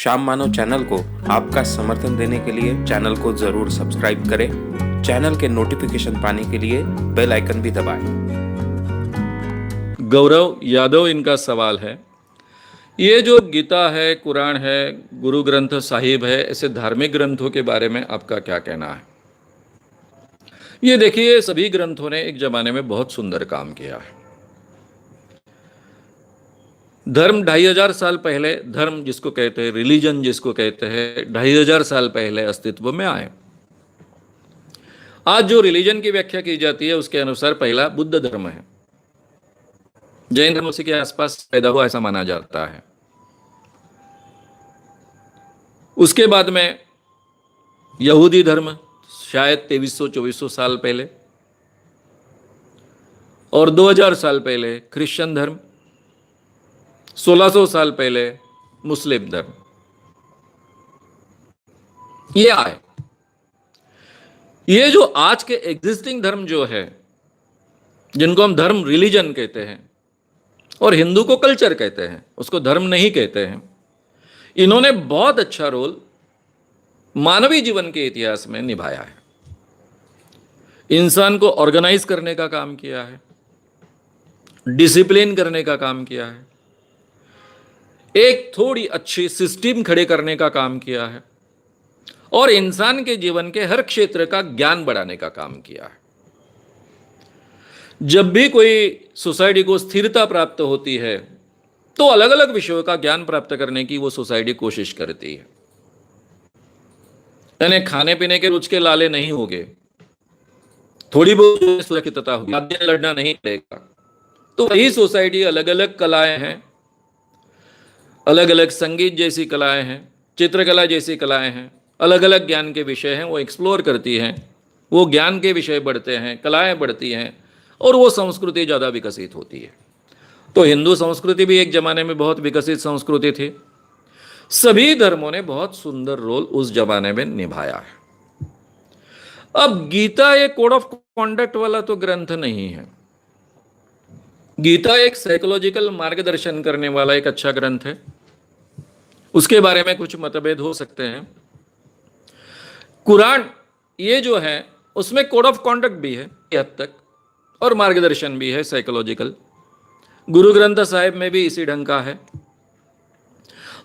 श्याम मानव channel को आपका समर्थन देने के लिए चैनल को जरूर सब्सक्राइब करें। चैनल के नोटिफिकेशन पाने के लिए बेल आइकन भी दबाएं। गौरव यादव इनका सवाल है, ये जो गीता है, कुरान है, गुरु ग्रंथ साहिब है, ऐसे धार्मिक ग्रंथों के बारे में आपका क्या कहना है? ये देखिए, सभी ग्रंथों ने एक जमाने में बहुत सुंदर काम किया है। धर्म 2500 साल पहले, धर्म जिसको कहते हैं, रिलीजन जिसको कहते हैं, 2500 साल पहले अस्तित्व में आए। आज जो रिलीजन की व्याख्या की जाती है उसके अनुसार पहला बुद्ध धर्म है। जैन धर्म उसी के आसपास पैदा हुआ ऐसा माना जाता है। उसके बाद में यहूदी धर्म शायद 2300-2400 साल पहले, और 2000 साल पहले क्रिश्चियन धर्म, 1600 साल पहले मुस्लिम धर्म, ये आए। ये जो आज के एग्जिस्टिंग धर्म जो है, जिनको हम धर्म रिलीजन कहते हैं और हिंदू को कल्चर कहते हैं, उसको धर्म नहीं कहते हैं, इन्होंने बहुत अच्छा रोल मानवीय जीवन के इतिहास में निभाया है। इंसान को ऑर्गेनाइज करने का काम किया है, डिसिप्लिन करने का काम किया है, एक थोड़ी अच्छी सिस्टम खड़े करने का काम किया है, और इंसान के जीवन के हर क्षेत्र का ज्ञान बढ़ाने का काम किया है। जब भी कोई सोसाइटी को स्थिरता प्राप्त होती है तो अलग अलग विषयों का ज्ञान प्राप्त करने की वो सोसाइटी कोशिश करती है। यानी खाने पीने के रुच के लाले नहीं होंगे, थोड़ी बहुत सुरक्षितता होगी, खाद्य लड़ना नहीं पड़ेगा। तो वही सोसाइटी अलग अलग कलाएं हैं, अलग अलग संगीत जैसी कलाएं हैं, चित्रकला जैसी कलाएं हैं, अलग अलग ज्ञान के विषय हैं, वो एक्सप्लोर करती हैं, वो ज्ञान के विषय बढ़ते हैं, कलाएं बढ़ती हैं, और वो संस्कृति ज़्यादा विकसित होती है। तो हिंदू संस्कृति भी एक जमाने में बहुत विकसित संस्कृति थी। सभी धर्मों ने बहुत सुंदर रोल उस जमाने में निभाया है। अब गीता एक कोड ऑफ कॉन्डक्ट वाला तो ग्रंथ नहीं है। गीता एक साइकोलॉजिकल मार्गदर्शन करने वाला एक अच्छा ग्रंथ है। उसके बारे में कुछ मतभेद हो सकते हैं। कुरान ये जो है उसमें कोड ऑफ कॉन्डक्ट भी है हद तक, और मार्गदर्शन भी है साइकोलॉजिकल। गुरु ग्रंथ साहिब में भी इसी ढंग का है।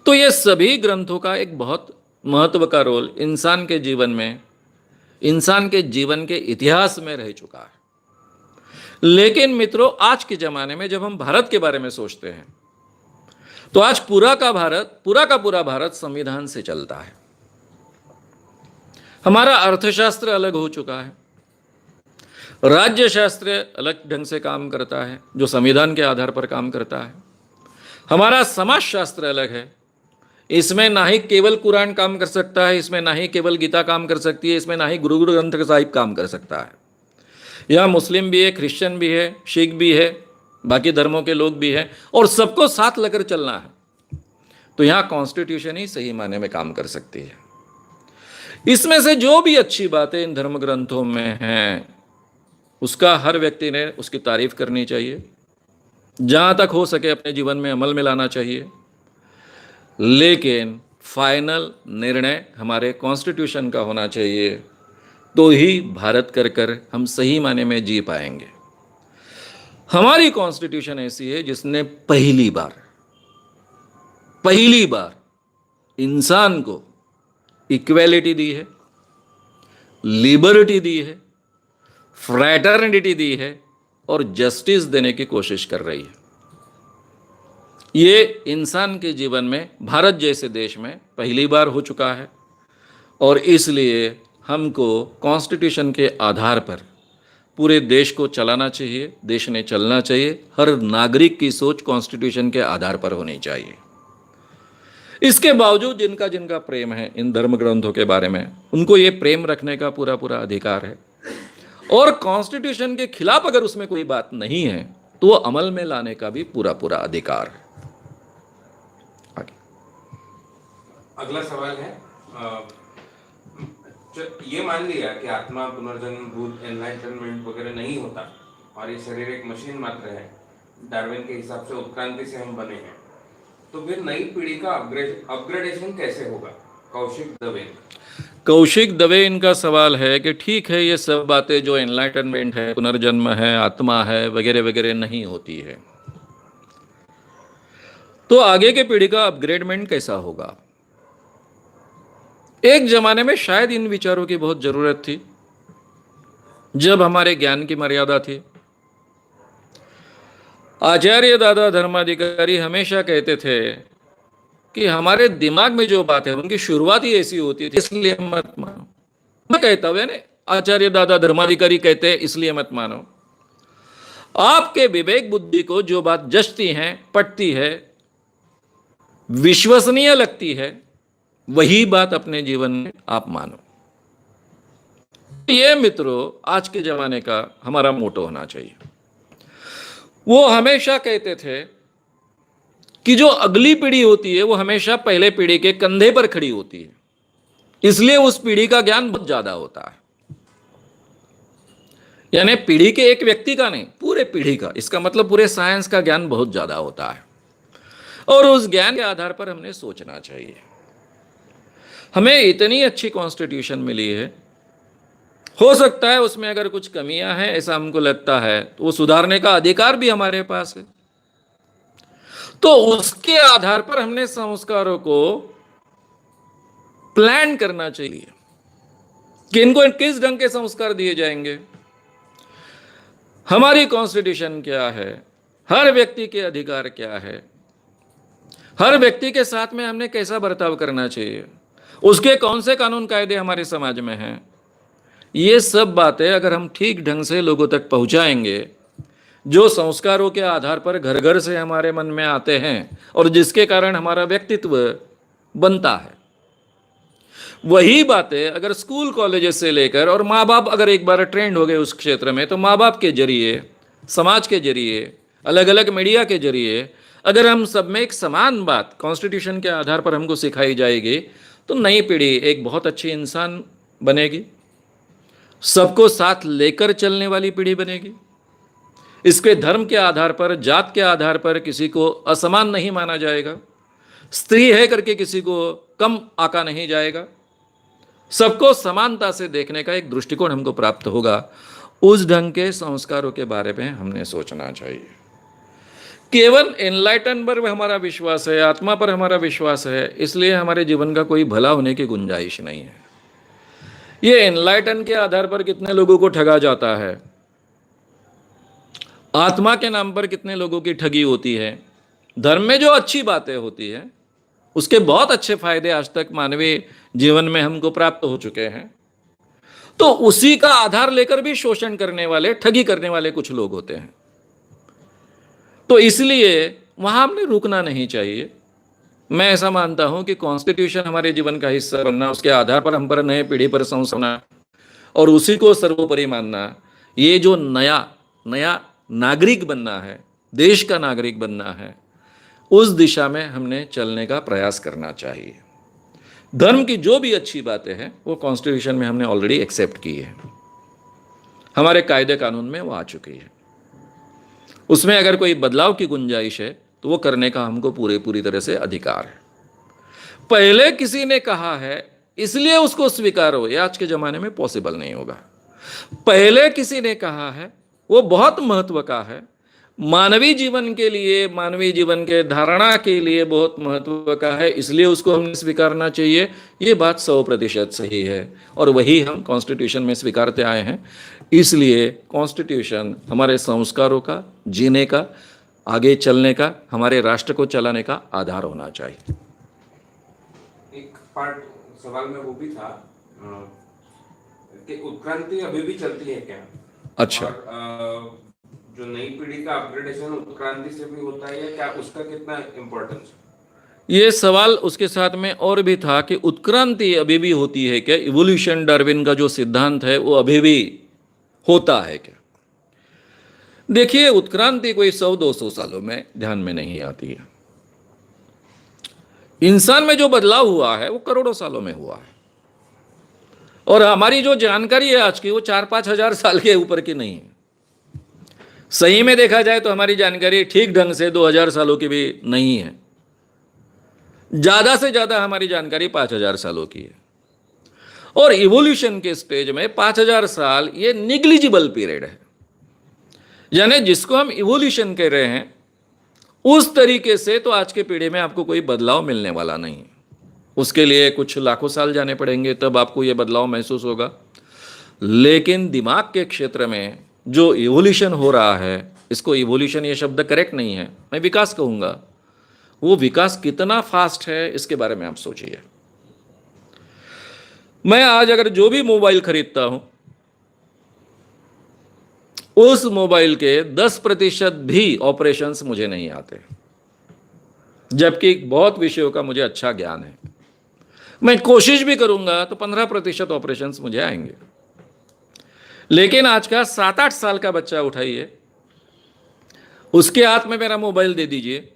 तो ये सभी ग्रंथों का एक बहुत महत्व का रोल इंसान के जीवन में, इंसान के जीवन के इतिहास में रह चुका है। लेकिन मित्रों, आज के जमाने में जब हम भारत के बारे में सोचते हैं तो आज पूरा का पूरा भारत संविधान से चलता है। हमारा अर्थशास्त्र अलग हो चुका है, राज्य शास्त्र अलग ढंग से काम करता है जो संविधान के आधार पर काम करता है। हमारा समाज शास्त्र अलग है, इसमें ना ही केवल कुरान काम कर सकता है, इसमें ना ही केवल गीता काम कर सकती है, इसमें ना ही गुरु ग्रंथ साहिब काम कर सकता है। यहाँ मुस्लिम भी है, क्रिश्चियन भी है, सिख भी है, बाकी धर्मों के लोग भी हैं, और सबको साथ लेकर चलना है। तो यहाँ कॉन्स्टिट्यूशन ही सही मायने में काम कर सकती है। इसमें से जो भी अच्छी बातें इन धर्म ग्रंथों में हैं उसका हर व्यक्ति ने उसकी तारीफ करनी चाहिए, जहाँ तक हो सके अपने जीवन में अमल में लाना चाहिए। लेकिन फाइनल निर्णय हमारे कॉन्स्टिट्यूशन का होना चाहिए, तो ही भारत कर हम सही माने में जी पाएंगे। हमारी कॉन्स्टिट्यूशन ऐसी है जिसने पहली बार इंसान को इक्वेलिटी दी है, लिबर्टी दी है, फ्रैटर्निटी दी है, और जस्टिस देने की कोशिश कर रही है। ये इंसान के जीवन में भारत जैसे देश में पहली बार हो चुका है, और इसलिए हमको कॉन्स्टिट्यूशन के आधार पर पूरे देश को चलाना चाहिए, देश ने चलना चाहिए। हर नागरिक की सोच कॉन्स्टिट्यूशन के आधार पर होनी चाहिए। इसके बावजूद जिनका जिनका प्रेम है इन धर्म ग्रंथों के बारे में, उनको ये प्रेम रखने का पूरा पूरा अधिकार है, और कॉन्स्टिट्यूशन के खिलाफ अगर उसमें कोई बात नहीं है तो वो अमल में लाने का भी पूरा पूरा अधिकार है। आगे अगला सवाल है, ये मान लिया कि आत्मा, पुनर्जन्म, भूत, एनलाइटनमेंट वगैरह नहीं होता और ये शरीर एक मशीन मात्र है, डार्विन के हिसाब से उत्क्रांति से हम बने हैं, तो फिर नई पीढ़ी का अपग्रेडेशन कैसे होगा? कौशिक दवे। कौशिक दवे इनका सवाल है कि ठीक है, ये सब बातें जो एनलाइटनमेंट है, पुनर्जन्म है, आत्मा है, वगैरह वगैरह नहीं होती है, तो आगे के पीढ़ी का अपग्रेडमेंट कैसा होगा? एक जमाने में शायद इन विचारों की बहुत जरूरत थी, जब हमारे ज्ञान की मर्यादा थी। आचार्य दादा धर्माधिकारी हमेशा कहते थे कि हमारे दिमाग में जो बात है उनकी शुरुआत ही ऐसी होती थी, इसलिए मत मानो। मैं कहता हूं ना, आचार्य दादा धर्माधिकारी कहते हैं इसलिए मत मानो। आपके विवेक बुद्धि को जो बात जचती है, पटती है, विश्वसनीय लगती है, वही बात अपने जीवन में आप मानो। ये मित्रों आज के जमाने का हमारा मोटो होना चाहिए। वो हमेशा कहते थे कि जो अगली पीढ़ी होती है वो हमेशा पहले पीढ़ी के कंधे पर खड़ी होती है, इसलिए उस पीढ़ी का ज्ञान बहुत ज्यादा होता है। यानी पीढ़ी के एक व्यक्ति का नहीं, पूरे पीढ़ी का, इसका मतलब पूरे साइंस का ज्ञान बहुत ज्यादा होता है। और उस ज्ञान के आधार पर हमने सोचना चाहिए। हमें इतनी अच्छी कॉन्स्टिट्यूशन मिली है, हो सकता है उसमें अगर कुछ कमियां हैं ऐसा हमको लगता है तो वो सुधारने का अधिकार भी हमारे पास है। तो उसके आधार पर हमने संस्कारों को प्लान करना चाहिए कि इनको किस ढंग के संस्कार दिए जाएंगे। हमारी कॉन्स्टिट्यूशन क्या है, हर व्यक्ति के अधिकार क्या है, हर व्यक्ति के साथ में हमने कैसा बर्ताव करना चाहिए, उसके कौन से कानून कायदे हमारे समाज में हैं, ये सब बातें अगर हम ठीक ढंग से लोगों तक पहुंचाएंगे, जो संस्कारों के आधार पर घर घर से हमारे मन में आते हैं और जिसके कारण हमारा व्यक्तित्व बनता है, वही बातें अगर स्कूल कॉलेजेस से लेकर, और माँ बाप अगर एक बार ट्रेंड हो गए उस क्षेत्र में, तो माँ बाप के जरिए, समाज के जरिए, अलग अलग मीडिया के जरिए अगर हम सब में एक समान बात कॉन्स्टिट्यूशन के आधार पर हमको सिखाई जाएगी, तो नई पीढ़ी एक बहुत अच्छी इंसान बनेगी, सबको साथ लेकर चलने वाली पीढ़ी बनेगी। इसके धर्म के आधार पर, जात के आधार पर किसी को असमान नहीं माना जाएगा, स्त्री है करके किसी को कम आका नहीं जाएगा, सबको समानता से देखने का एक दृष्टिकोण हमको प्राप्त होगा। उस ढंग के संस्कारों के बारे में हमने सोचना चाहिए। केवल एनलाइटन पर हमारा विश्वास है, आत्मा पर हमारा विश्वास है, इसलिए हमारे जीवन का कोई भला होने की गुंजाइश नहीं है। ये एनलाइटन के आधार पर कितने लोगों को ठगा जाता है, आत्मा के नाम पर कितने लोगों की ठगी होती है, धर्म में जो अच्छी बातें होती है उसके बहुत अच्छे फायदे आज तक मानवीय जीवन में हमको प्राप्त हो चुके हैं, तो उसी का आधार लेकर भी शोषण करने वाले, ठगी करने वाले कुछ लोग होते हैं। तो इसलिए वहां हमने रुकना नहीं चाहिए। मैं ऐसा मानता हूं कि कॉन्स्टिट्यूशन हमारे जीवन का हिस्सा बनना, उसके आधार पर हम पर नए पीढ़ी पर संस्कारना और उसी को सर्वोपरि मानना, ये जो नया नागरिक बनना है, देश का नागरिक बनना है, उस दिशा में हमने चलने का प्रयास करना चाहिए। धर्म की जो भी अच्छी बातें हैं वो कॉन्स्टिट्यूशन में हमने ऑलरेडी एक्सेप्ट की है, हमारे कायदे कानून में वो आ चुकी है। उसमें अगर कोई बदलाव की गुंजाइश है तो वो करने का हमको पूरी तरह से अधिकार है। पहले किसी ने कहा है इसलिए उसको स्वीकारो, ये आज के जमाने में पॉसिबल नहीं होगा। पहले किसी ने कहा है वो बहुत महत्व का है, मानवीय जीवन के लिए, मानवीय जीवन के धारणा के लिए बहुत महत्व का है, इसलिए उसको हमें स्वीकारना चाहिए। ये बात 100% सही है और वही हम कॉन्स्टिट्यूशन में स्वीकारते आए हैं। इसलिए कॉन्स्टिट्यूशन हमारे संस्कारों का, जीने का, आगे चलने का, हमारे राष्ट्र को चलाने का आधार होना चाहिए। एक पार्ट सवाल में वो भी था कि उत्क्रांति अभी भी चलती है क्या? अच्छा, और जो नई पीढ़ी का अपग्रेडेशन उत्क्रांति से भी होता है या क्या, उसका कितना इम्पोर्टेंस? ये सवाल उसके साथ में और भी था कि उत्क्रांति अभी भी होती है क्या, इवोल्यूशन डार्विन का जो सिद्धांत है वो अभी भी होता है क्या? देखिए, उत्क्रांति कोई 100-200 सालों में ध्यान में नहीं आती है। इंसान में जो बदलाव हुआ है वो करोड़ों सालों में हुआ है, और हमारी जो जानकारी है आज की वो 4-5 हजार साल के ऊपर की नहीं है। सही में देखा जाए तो हमारी जानकारी ठीक ढंग से 2000 सालों की भी नहीं है। ज्यादा से ज्यादा हमारी जानकारी 5000 सालों की है, और इवोल्यूशन के स्टेज में 5000 साल ये निग्लिजिबल पीरियड है। यानी जिसको हम इवोल्यूशन कह रहे हैं उस तरीके से तो आज के पीढ़ी में आपको कोई बदलाव मिलने वाला नहीं है। उसके लिए कुछ लाखों साल जाने पड़ेंगे, तब आपको यह बदलाव महसूस होगा। लेकिन दिमाग के क्षेत्र में जो इवोल्यूशन हो रहा है, इसको इवोल्यूशन ये शब्द करेक्ट नहीं है, मैं विकास कहूँगा, वो विकास कितना फास्ट है इसके बारे में आप सोचिए। मैं आज अगर जो भी मोबाइल खरीदता हूं, उस मोबाइल के 10% भी ऑपरेशंस मुझे नहीं आते, जबकि बहुत विषयों का मुझे अच्छा ज्ञान है। मैं कोशिश भी करूंगा तो 15% ऑपरेशंस मुझे आएंगे। लेकिन आज का 7-8 साल का बच्चा उठाइए, उसके हाथ में मेरा मोबाइल दे दीजिए,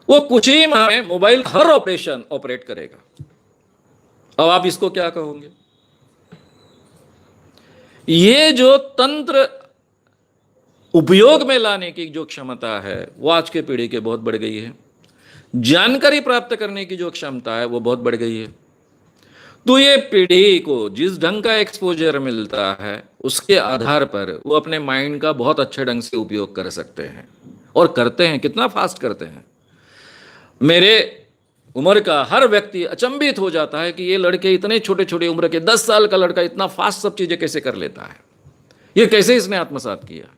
वो कुछ ही माह में मोबाइल हर ऑपरेशन ऑपरेट करेगा। अब आप इसको क्या कहोगे? ये जो तंत्र उपयोग में लाने की जो क्षमता है वो आज के पीढ़ी के बहुत बढ़ गई है। जानकारी प्राप्त करने की जो क्षमता है वो बहुत बढ़ गई है। तो ये पीढ़ी को जिस ढंग का एक्सपोजर मिलता है उसके आधार पर वो अपने माइंड का बहुत अच्छे ढंग से उपयोग कर सकते हैं, और करते हैं। कितना फास्ट करते हैं। मेरे उम्र का हर व्यक्ति अचंभित हो जाता है कि ये लड़के इतने छोटे छोटे उम्र के 10 साल का लड़का इतना फास्ट सब चीजें कैसे कर लेता है, ये कैसे इसने आत्मसात किया।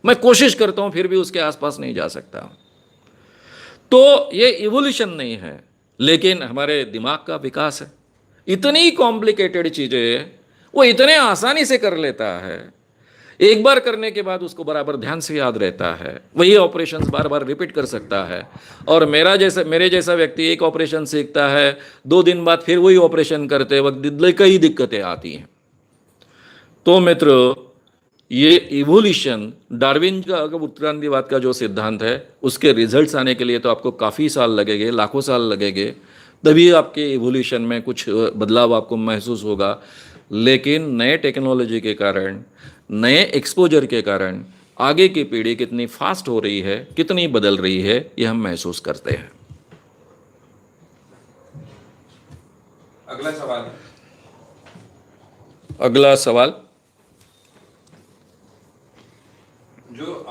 मैं कोशिश करता हूं फिर भी उसके आसपास नहीं जा सकता। तो ये इवोल्यूशन नहीं है, लेकिन हमारे दिमाग का विकास है। इतनी कॉम्प्लिकेटेड चीजें वो इतने आसानी से कर लेता है, एक बार करने के बाद उसको बराबर ध्यान से याद रहता है, वही ऑपरेशंस बार बार रिपीट कर सकता है। और मेरे जैसा व्यक्ति एक ऑपरेशन सीखता है, 2 दिन बाद फिर वही ऑपरेशन करते वक्त कई दिक्कतें आती हैं। तो मित्रों, ये इवोल्यूशन डार्विन का उत्क्रांतिवाद का जो सिद्धांत है उसके रिजल्ट्स आने के लिए तो आपको काफ़ी साल लगेंगे, लाखों साल लगेंगे, तभी आपके इवोल्यूशन में कुछ बदलाव आपको महसूस होगा। लेकिन नए टेक्नोलॉजी के कारण, नए एक्सपोजर के कारण आगे की पीढ़ी कितनी फास्ट हो रही है, कितनी बदल रही है, ये हम महसूस करते हैं। अगला सवाल। अगला सवाल जो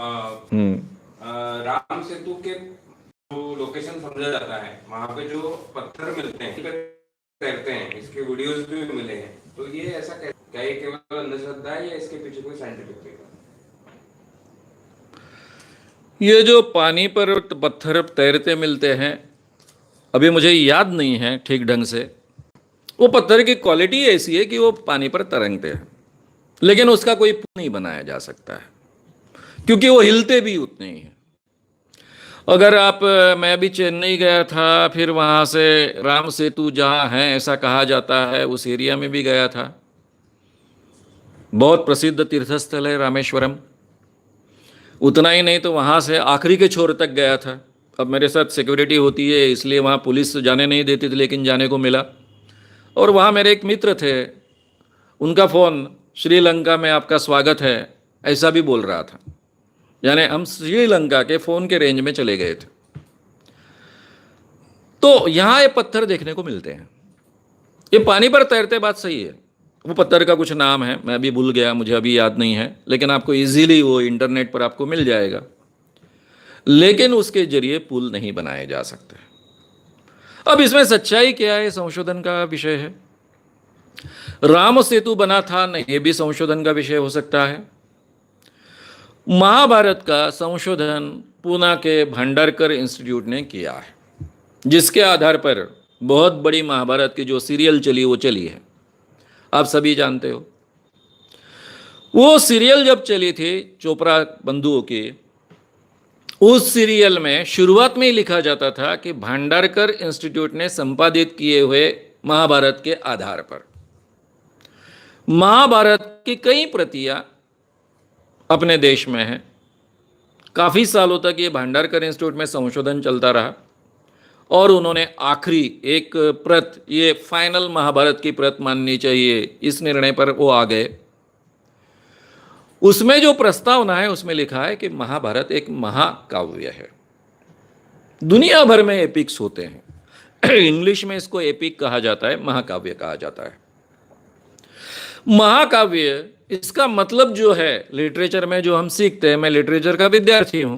राम सेतु के जो लोकेशन समझा जाता है, वहां पे जो पत्थर मिलते हैं, तैरते हैं, इसके वीडियोस भी मिले हैं। तो ये ऐसा क्या ये केवल अंधश्रद्धा है या इसके पीछे कोई साइंटिफिक रीजन? ये जो पानी पर पत्थर तैरते मिलते हैं, अभी मुझे याद नहीं है ठीक ढंग से। वो पत्थर की क्वालिटी ऐसी है कि वो पानी पर तरंगते हैं, लेकिन उसका कोई पुल नहीं बनाया जा सकता है क्योंकि वो हिलते भी उतने ही हैं। अगर मैं अभी चेन्नई गया था, फिर वहाँ से राम सेतु जहाँ है ऐसा कहा जाता है उस एरिया में भी गया था। बहुत प्रसिद्ध तीर्थस्थल है रामेश्वरम। उतना ही नहीं तो वहाँ से आखिरी के छोर तक गया था। अब मेरे साथ सिक्योरिटी होती है इसलिए वहाँ पुलिस जाने नहीं देती थी, लेकिन जाने को मिला। और वहाँ मेरे एक मित्र थे, उनका फ़ोन श्रीलंका में आपका स्वागत है ऐसा भी बोल रहा था। यानी हम श्रीलंका के फ़ोन के रेंज में चले गए थे। तो यहाँ ये पत्थर देखने को मिलते हैं। ये पानी पर तैरते, बात सही है। वो पत्थर का कुछ नाम है, मैं अभी भूल गया, मुझे अभी याद नहीं है, लेकिन आपको इजीली वो इंटरनेट पर आपको मिल जाएगा। लेकिन उसके जरिए पुल नहीं बनाए जा सकते। अब इसमें सच्चाई क्या है, संशोधन का विषय है। राम सेतु बना था नहीं, ये भी संशोधन का विषय हो सकता है। महाभारत का संशोधन पूना के भंडारकर इंस्टीट्यूट ने किया है, जिसके आधार पर बहुत बड़ी महाभारत की जो सीरियल चली वो चली है, आप सभी जानते हो। वो सीरियल जब चली थी चोपड़ा बंधुओं की, उस सीरियल में शुरुआत में ही लिखा जाता था कि भंडारकर इंस्टीट्यूट ने संपादित किए हुए महाभारत के आधार पर महाभारत की कई प्रतियां अपने देश में हैं। काफ़ी सालों तक ये भंडारकर इंस्टीट्यूट में संशोधन चलता रहा और उन्होंने आखिरी एक प्रत, ये फाइनल महाभारत की प्रत माननी चाहिए, इस निर्णय पर वो आ गए। उसमें जो प्रस्तावना है उसमें लिखा है कि महाभारत एक महाकाव्य है दुनिया भर में एपिक्स होते हैं। इंग्लिश में इसको एपिक कहा जाता है, महाकाव्य कहा जाता है। महाकाव्य इसका मतलब जो है लिटरेचर में जो हम सीखते हैं, मैं लिटरेचर का विद्यार्थी हूं,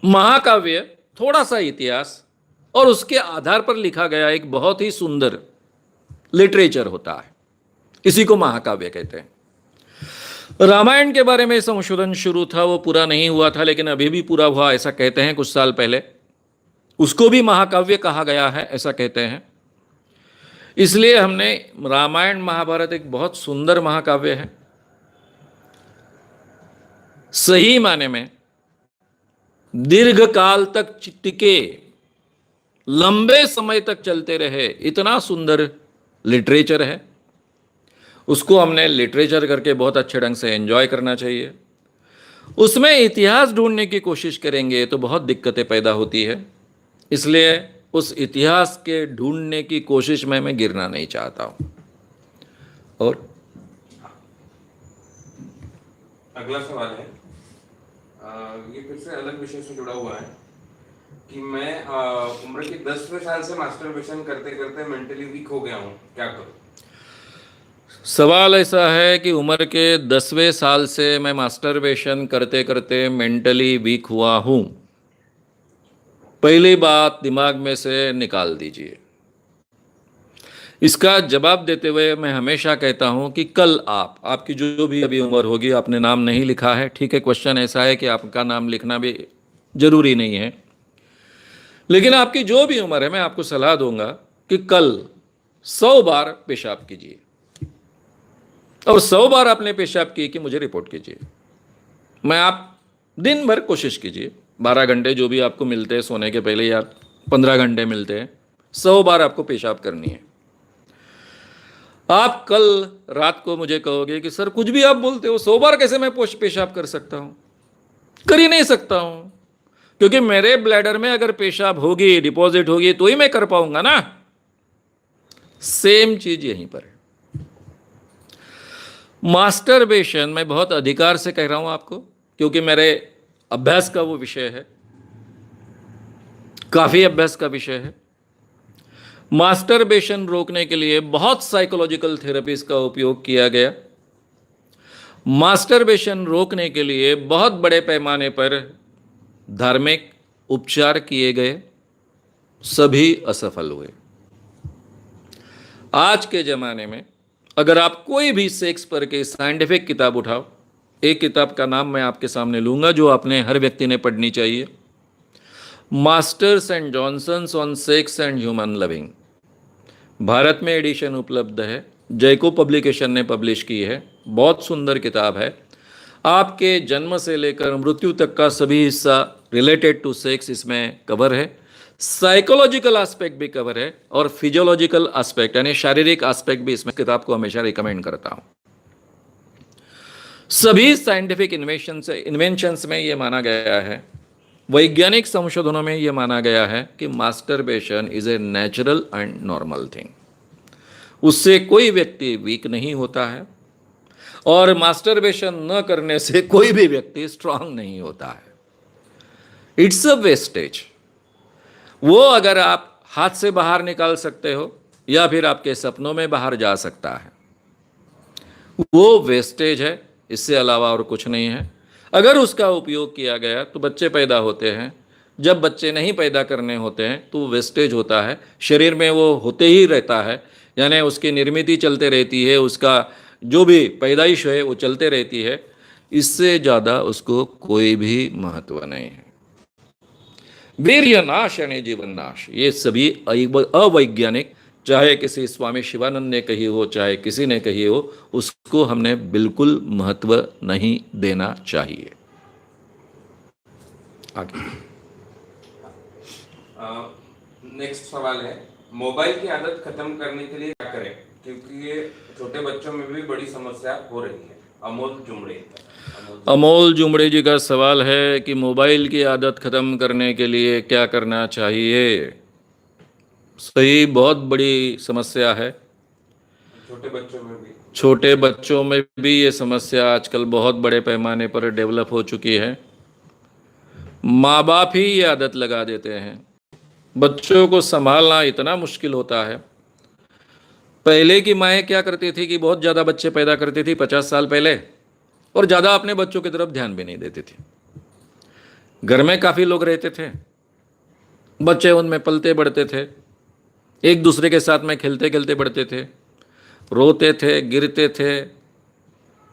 महाकाव्य थोड़ा सा इतिहास और उसके आधार पर लिखा गया एक बहुत ही सुंदर लिटरेचर होता है, इसी को महाकाव्य कहते हैं। रामायण के बारे में संशोधन शुरू था, वो पूरा नहीं हुआ था, लेकिन अभी भी पूरा हुआ ऐसा कहते हैं कुछ साल पहले। उसको भी महाकाव्य कहा गया है ऐसा कहते हैं। इसलिए हमने रामायण महाभारत एक बहुत सुंदर महाकाव्य है, सही माने में दीर्घ काल तक टिके, लंबे समय तक चलते रहे, इतना सुंदर लिटरेचर है। उसको हमने लिटरेचर करके बहुत अच्छे ढंग से एंजॉय करना चाहिए। उसमें इतिहास ढूंढने की कोशिश करेंगे तो बहुत दिक्कतें पैदा होती है, इसलिए उस इतिहास के ढूंढने की कोशिश में मैं गिरना नहीं चाहता हूं। और अगला सवाल है, ये फिर से अलग विषय से जुड़ा हुआ है कि मैं उम्र के 10वें साल से मास्टरबेशन करते करते मेंटली वीक हो गया हूँ, क्या करूँ? सवाल ऐसा है कि उम्र के 10वें साल से मैं मास्टरबेशन करते करते मेंटली वीक हुआ हूं। पहली बात दिमाग में से निकाल दीजिए। इसका जवाब देते हुए मैं हमेशा कहता हूं कि कल आपकी जो भी अभी उम्र होगी, आपने नाम नहीं लिखा है, ठीक है, क्वेश्चन ऐसा है कि आपका नाम लिखना भी जरूरी नहीं है, लेकिन आपकी जो भी उम्र है मैं आपको सलाह दूंगा कि कल 100 बार पेशाब कीजिए, और 100 बार आपने पेशाब की कि मुझे रिपोर्ट कीजिए। आप दिन भर कोशिश कीजिए, 12 घंटे जो भी आपको मिलते हैं सोने के पहले या 15 घंटे मिलते हैं, 100 बार आपको पेशाब करनी है। आप कल रात को मुझे कहोगे कि सर कुछ भी आप बोलते हो, 100 बार कैसे मैं पेशाब कर सकता हूं? कर ही नहीं सकता हूं, क्योंकि मेरे ब्लैडर में अगर पेशाब होगी, डिपॉजिट होगी, तो ही मैं कर पाऊंगा ना। सेम चीज यहीं पर है। मास्टरबेशन मैं बहुत अधिकार से कह रहा हूं आपको, क्योंकि मेरे अभ्यास का वो विषय है, काफी अभ्यास का विषय है। मास्टरबेशन रोकने के लिए बहुत साइकोलॉजिकल थेरेपीज का उपयोग किया गया। मास्टरबेशन रोकने के लिए बहुत बड़े पैमाने पर धार्मिक उपचार किए गए, सभी असफल हुए। आज के जमाने में अगर आप कोई भी सेक्स पर के साइंटिफिक किताब उठाओ, एक किताब का नाम मैं आपके सामने लूंगा जो आपने हर व्यक्ति ने पढ़नी चाहिए, Masters and Johnsons on sex and human loving. Bharat में एडिशन उपलब्ध है, जयको पब्लिकेशन ने पब्लिश की है, बहुत सुंदर किताब है। आपके जन्म से लेकर मृत्यु तक का सभी हिस्सा रिलेटेड टू सेक्स इसमें कवर है, साइकोलॉजिकल एस्पेक्ट भी कवर है, और फिजियोलॉजिकल एस्पेक्ट यानी शारीरिक एस्पेक्ट भी इसमें किताब को हमेशा रिकमेंड करता हूं। सभी साइंटिफिक इन्वेंशंस में यह माना गया है, वैज्ञानिक संशोधनों में यह माना गया है कि masturbation is a natural and normal thing. उससे कोई व्यक्ति वीक नहीं होता है, और मास्टरबेशन न करने से कोई भी व्यक्ति स्ट्रांग नहीं होता है। It's a wastage. वो अगर आप हाथ से बाहर निकाल सकते हो या फिर आपके सपनों में बाहर जा सकता है, वो वेस्टेज है, इससे अलावा और कुछ नहीं है। अगर उसका उपयोग किया गया तो बच्चे पैदा होते हैं, जब बच्चे नहीं पैदा करने होते हैं तो वेस्टेज होता है, शरीर में वो होते ही रहता है, यानी उसकी निर्मित चलते रहती है, उसका जो भी पैदाइश है वो चलते रहती है, इससे ज़्यादा उसको कोई भी महत्व नहीं है। वीर्य नाश यानी जीवन नाश, ये सभी अवैज्ञानिक, चाहे किसी स्वामी शिवानंद ने कही हो, चाहे किसी ने कही हो, उसको हमने बिल्कुल महत्व नहीं देना चाहिए। आगे नेक्स्ट सवाल है, मोबाइल की आदत खत्म करने के लिए क्या करें, क्योंकि ये छोटे बच्चों में भी बड़ी समस्या हो रही है। अमोल जुमड़े जी का सवाल है कि मोबाइल की आदत खत्म करने के लिए क्या करना चाहिए। सही, बहुत बड़ी समस्या है। छोटे बच्चों में भी ये समस्या आजकल बहुत बड़े पैमाने पर डेवलप हो चुकी है। माँ बाप ही ये आदत लगा देते हैं। बच्चों को संभालना इतना मुश्किल होता है। पहले की माएँ क्या करती थी कि बहुत ज़्यादा बच्चे पैदा करती थी 50 साल पहले, और ज़्यादा अपने बच्चों की तरफ ध्यान भी नहीं देती थी। घर में काफ़ी लोग रहते थे, बच्चे उनमें पलते बढ़ते थे, एक दूसरे के साथ में खेलते खेलते बढ़ते थे, रोते थे, गिरते थे,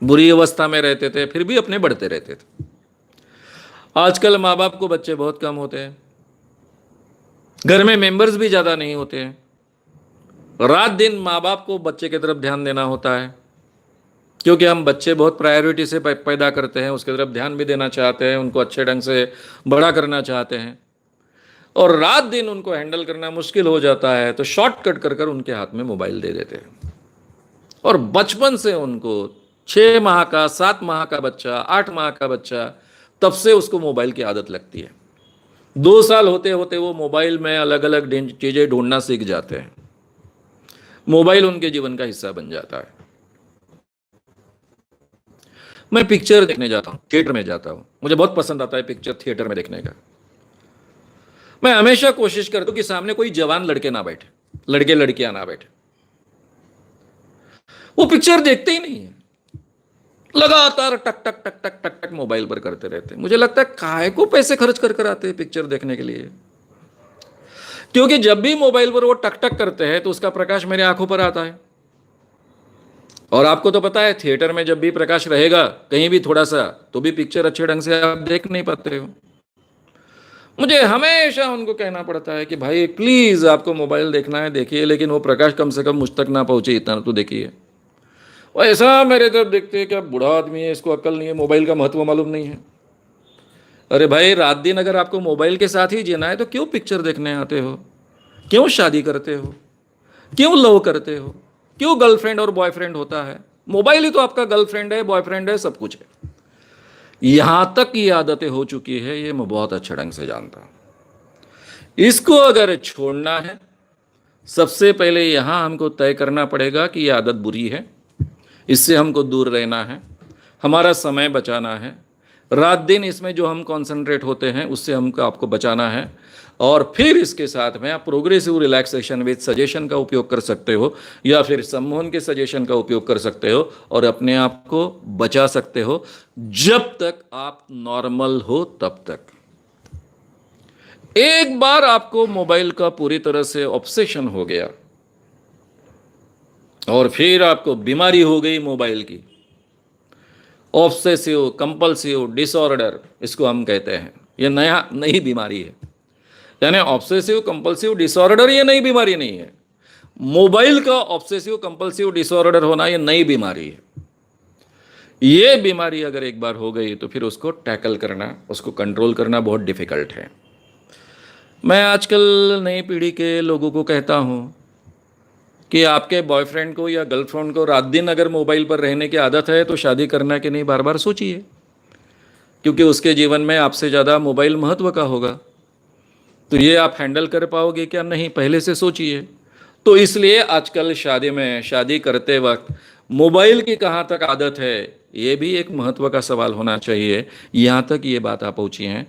बुरी अवस्था में रहते थे, फिर भी अपने बढ़ते रहते थे। आजकल माँ बाप को बच्चे बहुत कम होते हैं, घर में मेंबर्स भी ज़्यादा नहीं होते हैं। रात दिन माँ बाप को बच्चे की तरफ ध्यान देना होता है, क्योंकि हम बच्चे बहुत प्रायोरिटी से पैदा करते हैं, उसकी तरफ ध्यान भी देना चाहते हैं, उनको अच्छे ढंग से बड़ा करना चाहते हैं, और रात दिन उनको हैंडल करना मुश्किल हो जाता है तो शॉर्टकट कर कर उनके हाथ में मोबाइल दे देते हैं। और बचपन से उनको 6 माह का, 7 माह का बच्चा, 8 माह का बच्चा, तब से उसको मोबाइल की आदत लगती है। 2 साल होते होते वो मोबाइल में अलग अलग चीज़ें ढूंढना सीख जाते हैं। मोबाइल उनके जीवन का हिस्सा बन जाता है। मैं पिक्चर देखने जाता हूँ, थिएटर में जाता हूँ, मुझे बहुत पसंद आता है पिक्चर थिएटर में देखने का। मैं हमेशा कोशिश करता हूँ कि सामने कोई जवान लड़के ना बैठे, लड़के लड़कियां ना बैठे। वो पिक्चर देखते ही नहीं है, लगातार टक टक टक टक टक टक मोबाइल पर करते रहते हैं। मुझे लगता है काहे को पैसे खर्च कर कर आते हैं पिक्चर देखने के लिए, क्योंकि जब भी मोबाइल पर वो टक टक करते हैं तो उसका प्रकाश मेरे आंखों पर आता है। और आपको तो पता है थिएटर में जब भी प्रकाश रहेगा कहीं भी थोड़ा सा, तो भी पिक्चर अच्छे ढंग से आप देख नहीं पाते हो। मुझे हमेशा उनको कहना पड़ता है कि भाई प्लीज आपको मोबाइल देखना है देखिए, लेकिन वो प्रकाश कम से कम मुझ तक ना पहुंचे, इतना तो देखिए। और ऐसा मेरे तरफ देखते हैं कि अब बूढ़ा आदमी है, इसको अक्ल नहीं है, मोबाइल का महत्व मालूम नहीं है। अरे भाई रात दिन अगर आपको मोबाइल के साथ ही जीना है तो क्यों पिक्चर देखने आते हो, क्यों शादी करते हो, क्यों लव करते हो, क्यों गर्लफ्रेंड और बॉयफ्रेंड होता है? मोबाइल ही तो आपका गर्लफ्रेंड है, बॉयफ्रेंड है, सब कुछ है। यहां तक ये आदतें हो चुकी है, ये मैं बहुत अच्छे ढंग से जानता हूं। इसको अगर छोड़ना है, सबसे पहले यहां हमको तय करना पड़ेगा कि ये आदत बुरी है, इससे हमको दूर रहना है, हमारा समय बचाना है, रात दिन इसमें जो हम कंसंट्रेट होते हैं उससे हमको आपको बचाना है। और फिर इसके साथ में आप प्रोग्रेसिव रिलैक्सेशन विद सजेशन का उपयोग कर सकते हो, या फिर सम्मोहन के सजेशन का उपयोग कर सकते हो, और अपने आप को बचा सकते हो जब तक आप नॉर्मल हो तब तक। एक बार आपको मोबाइल का पूरी तरह से ऑब्सेशन हो गया और फिर आपको बीमारी हो गई मोबाइल की, ऑब्सेसिव कंपल्सिव डिसऑर्डर इसको हम कहते हैं, ये नई बीमारी है। यानी ऑब्सेसिव कंपल्सिव डिसऑर्डर ये नई बीमारी नहीं है, मोबाइल का ऑब्सेसिव कंपल्सिव डिसऑर्डर होना ये नई बीमारी है। ये बीमारी अगर एक बार हो गई तो फिर उसको टैकल करना, उसको कंट्रोल करना बहुत डिफिकल्ट है। मैं आजकल नई पीढ़ी के लोगों को कहता हूँ कि आपके बॉयफ्रेंड को या गर्लफ्रेंड को रात दिन अगर मोबाइल पर रहने की आदत है तो शादी करना कि नहीं बार बार सोचिए, क्योंकि उसके जीवन में आपसे ज़्यादा मोबाइल महत्व का होगा। तो ये आप हैंडल कर पाओगे क्या, नहीं, पहले से सोचिए। तो इसलिए आजकल शादी करते वक्त मोबाइल की कहाँ तक आदत है ये भी एक महत्व का सवाल होना चाहिए। यहाँ तक ये बात आप पहुँची हैं।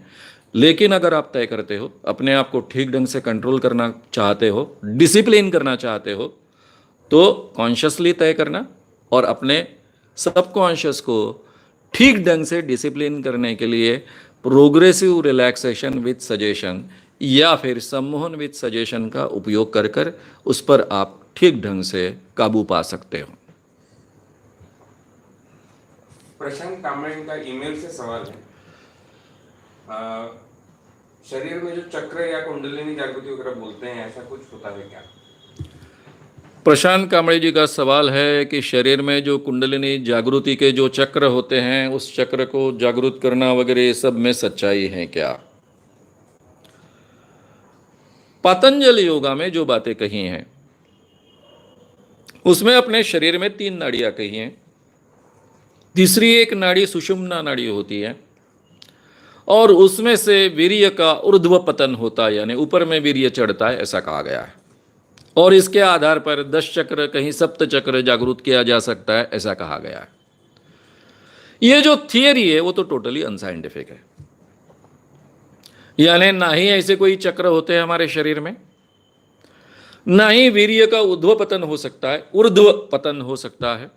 लेकिन अगर आप तय करते हो, अपने आप को ठीक ढंग से कंट्रोल करना चाहते हो, डिसिप्लिन करना चाहते हो, तो कॉन्शियसली तय करना, और अपने सबकॉन्शियस को ठीक ढंग से डिसिप्लिन करने के लिए प्रोग्रेसिव रिलैक्सेशन विद सजेशन या फिर सम्मोहन विद सजेशन का उपयोग कर कर उस पर आप ठीक ढंग से काबू पा सकते हो। प्रशांत कामरे का ईमेल से सवाल है, शरीर में जो चक्र या कुंडलिनी जागृति वगैरह बोलते हैं, ऐसा कुछ होता है क्या? प्रशांत कामड़े जी का सवाल है कि शरीर में जो कुंडलिनी जागृति के जो चक्र होते हैं उस चक्र को जागृत करना वगैरह ये सब में सच्चाई है क्या? पतंजलि योगा में जो बातें कही हैं उसमें अपने शरीर में 3 नाड़ियां कही हैं। तीसरी एक नाड़ी सुषुम्ना नाड़ी होती है, और उसमें से वीर्य का ऊर्ध्व पतन होता है, यानी ऊपर में वीर्य चढ़ता है, ऐसा कहा गया है। और इसके आधार पर 10 चक्र, कहीं 7 चक्र जागृत किया जा सकता है, ऐसा कहा गया है। ये जो थियरी है वो तो टोटली अनसाइंटिफिक है। यानी ना ही ऐसे कोई चक्र होते हैं हमारे शरीर में, ना ही वीर्य का ऊर्ध्व पतन हो सकता है, ऊर्ध्व पतन हो सकता है,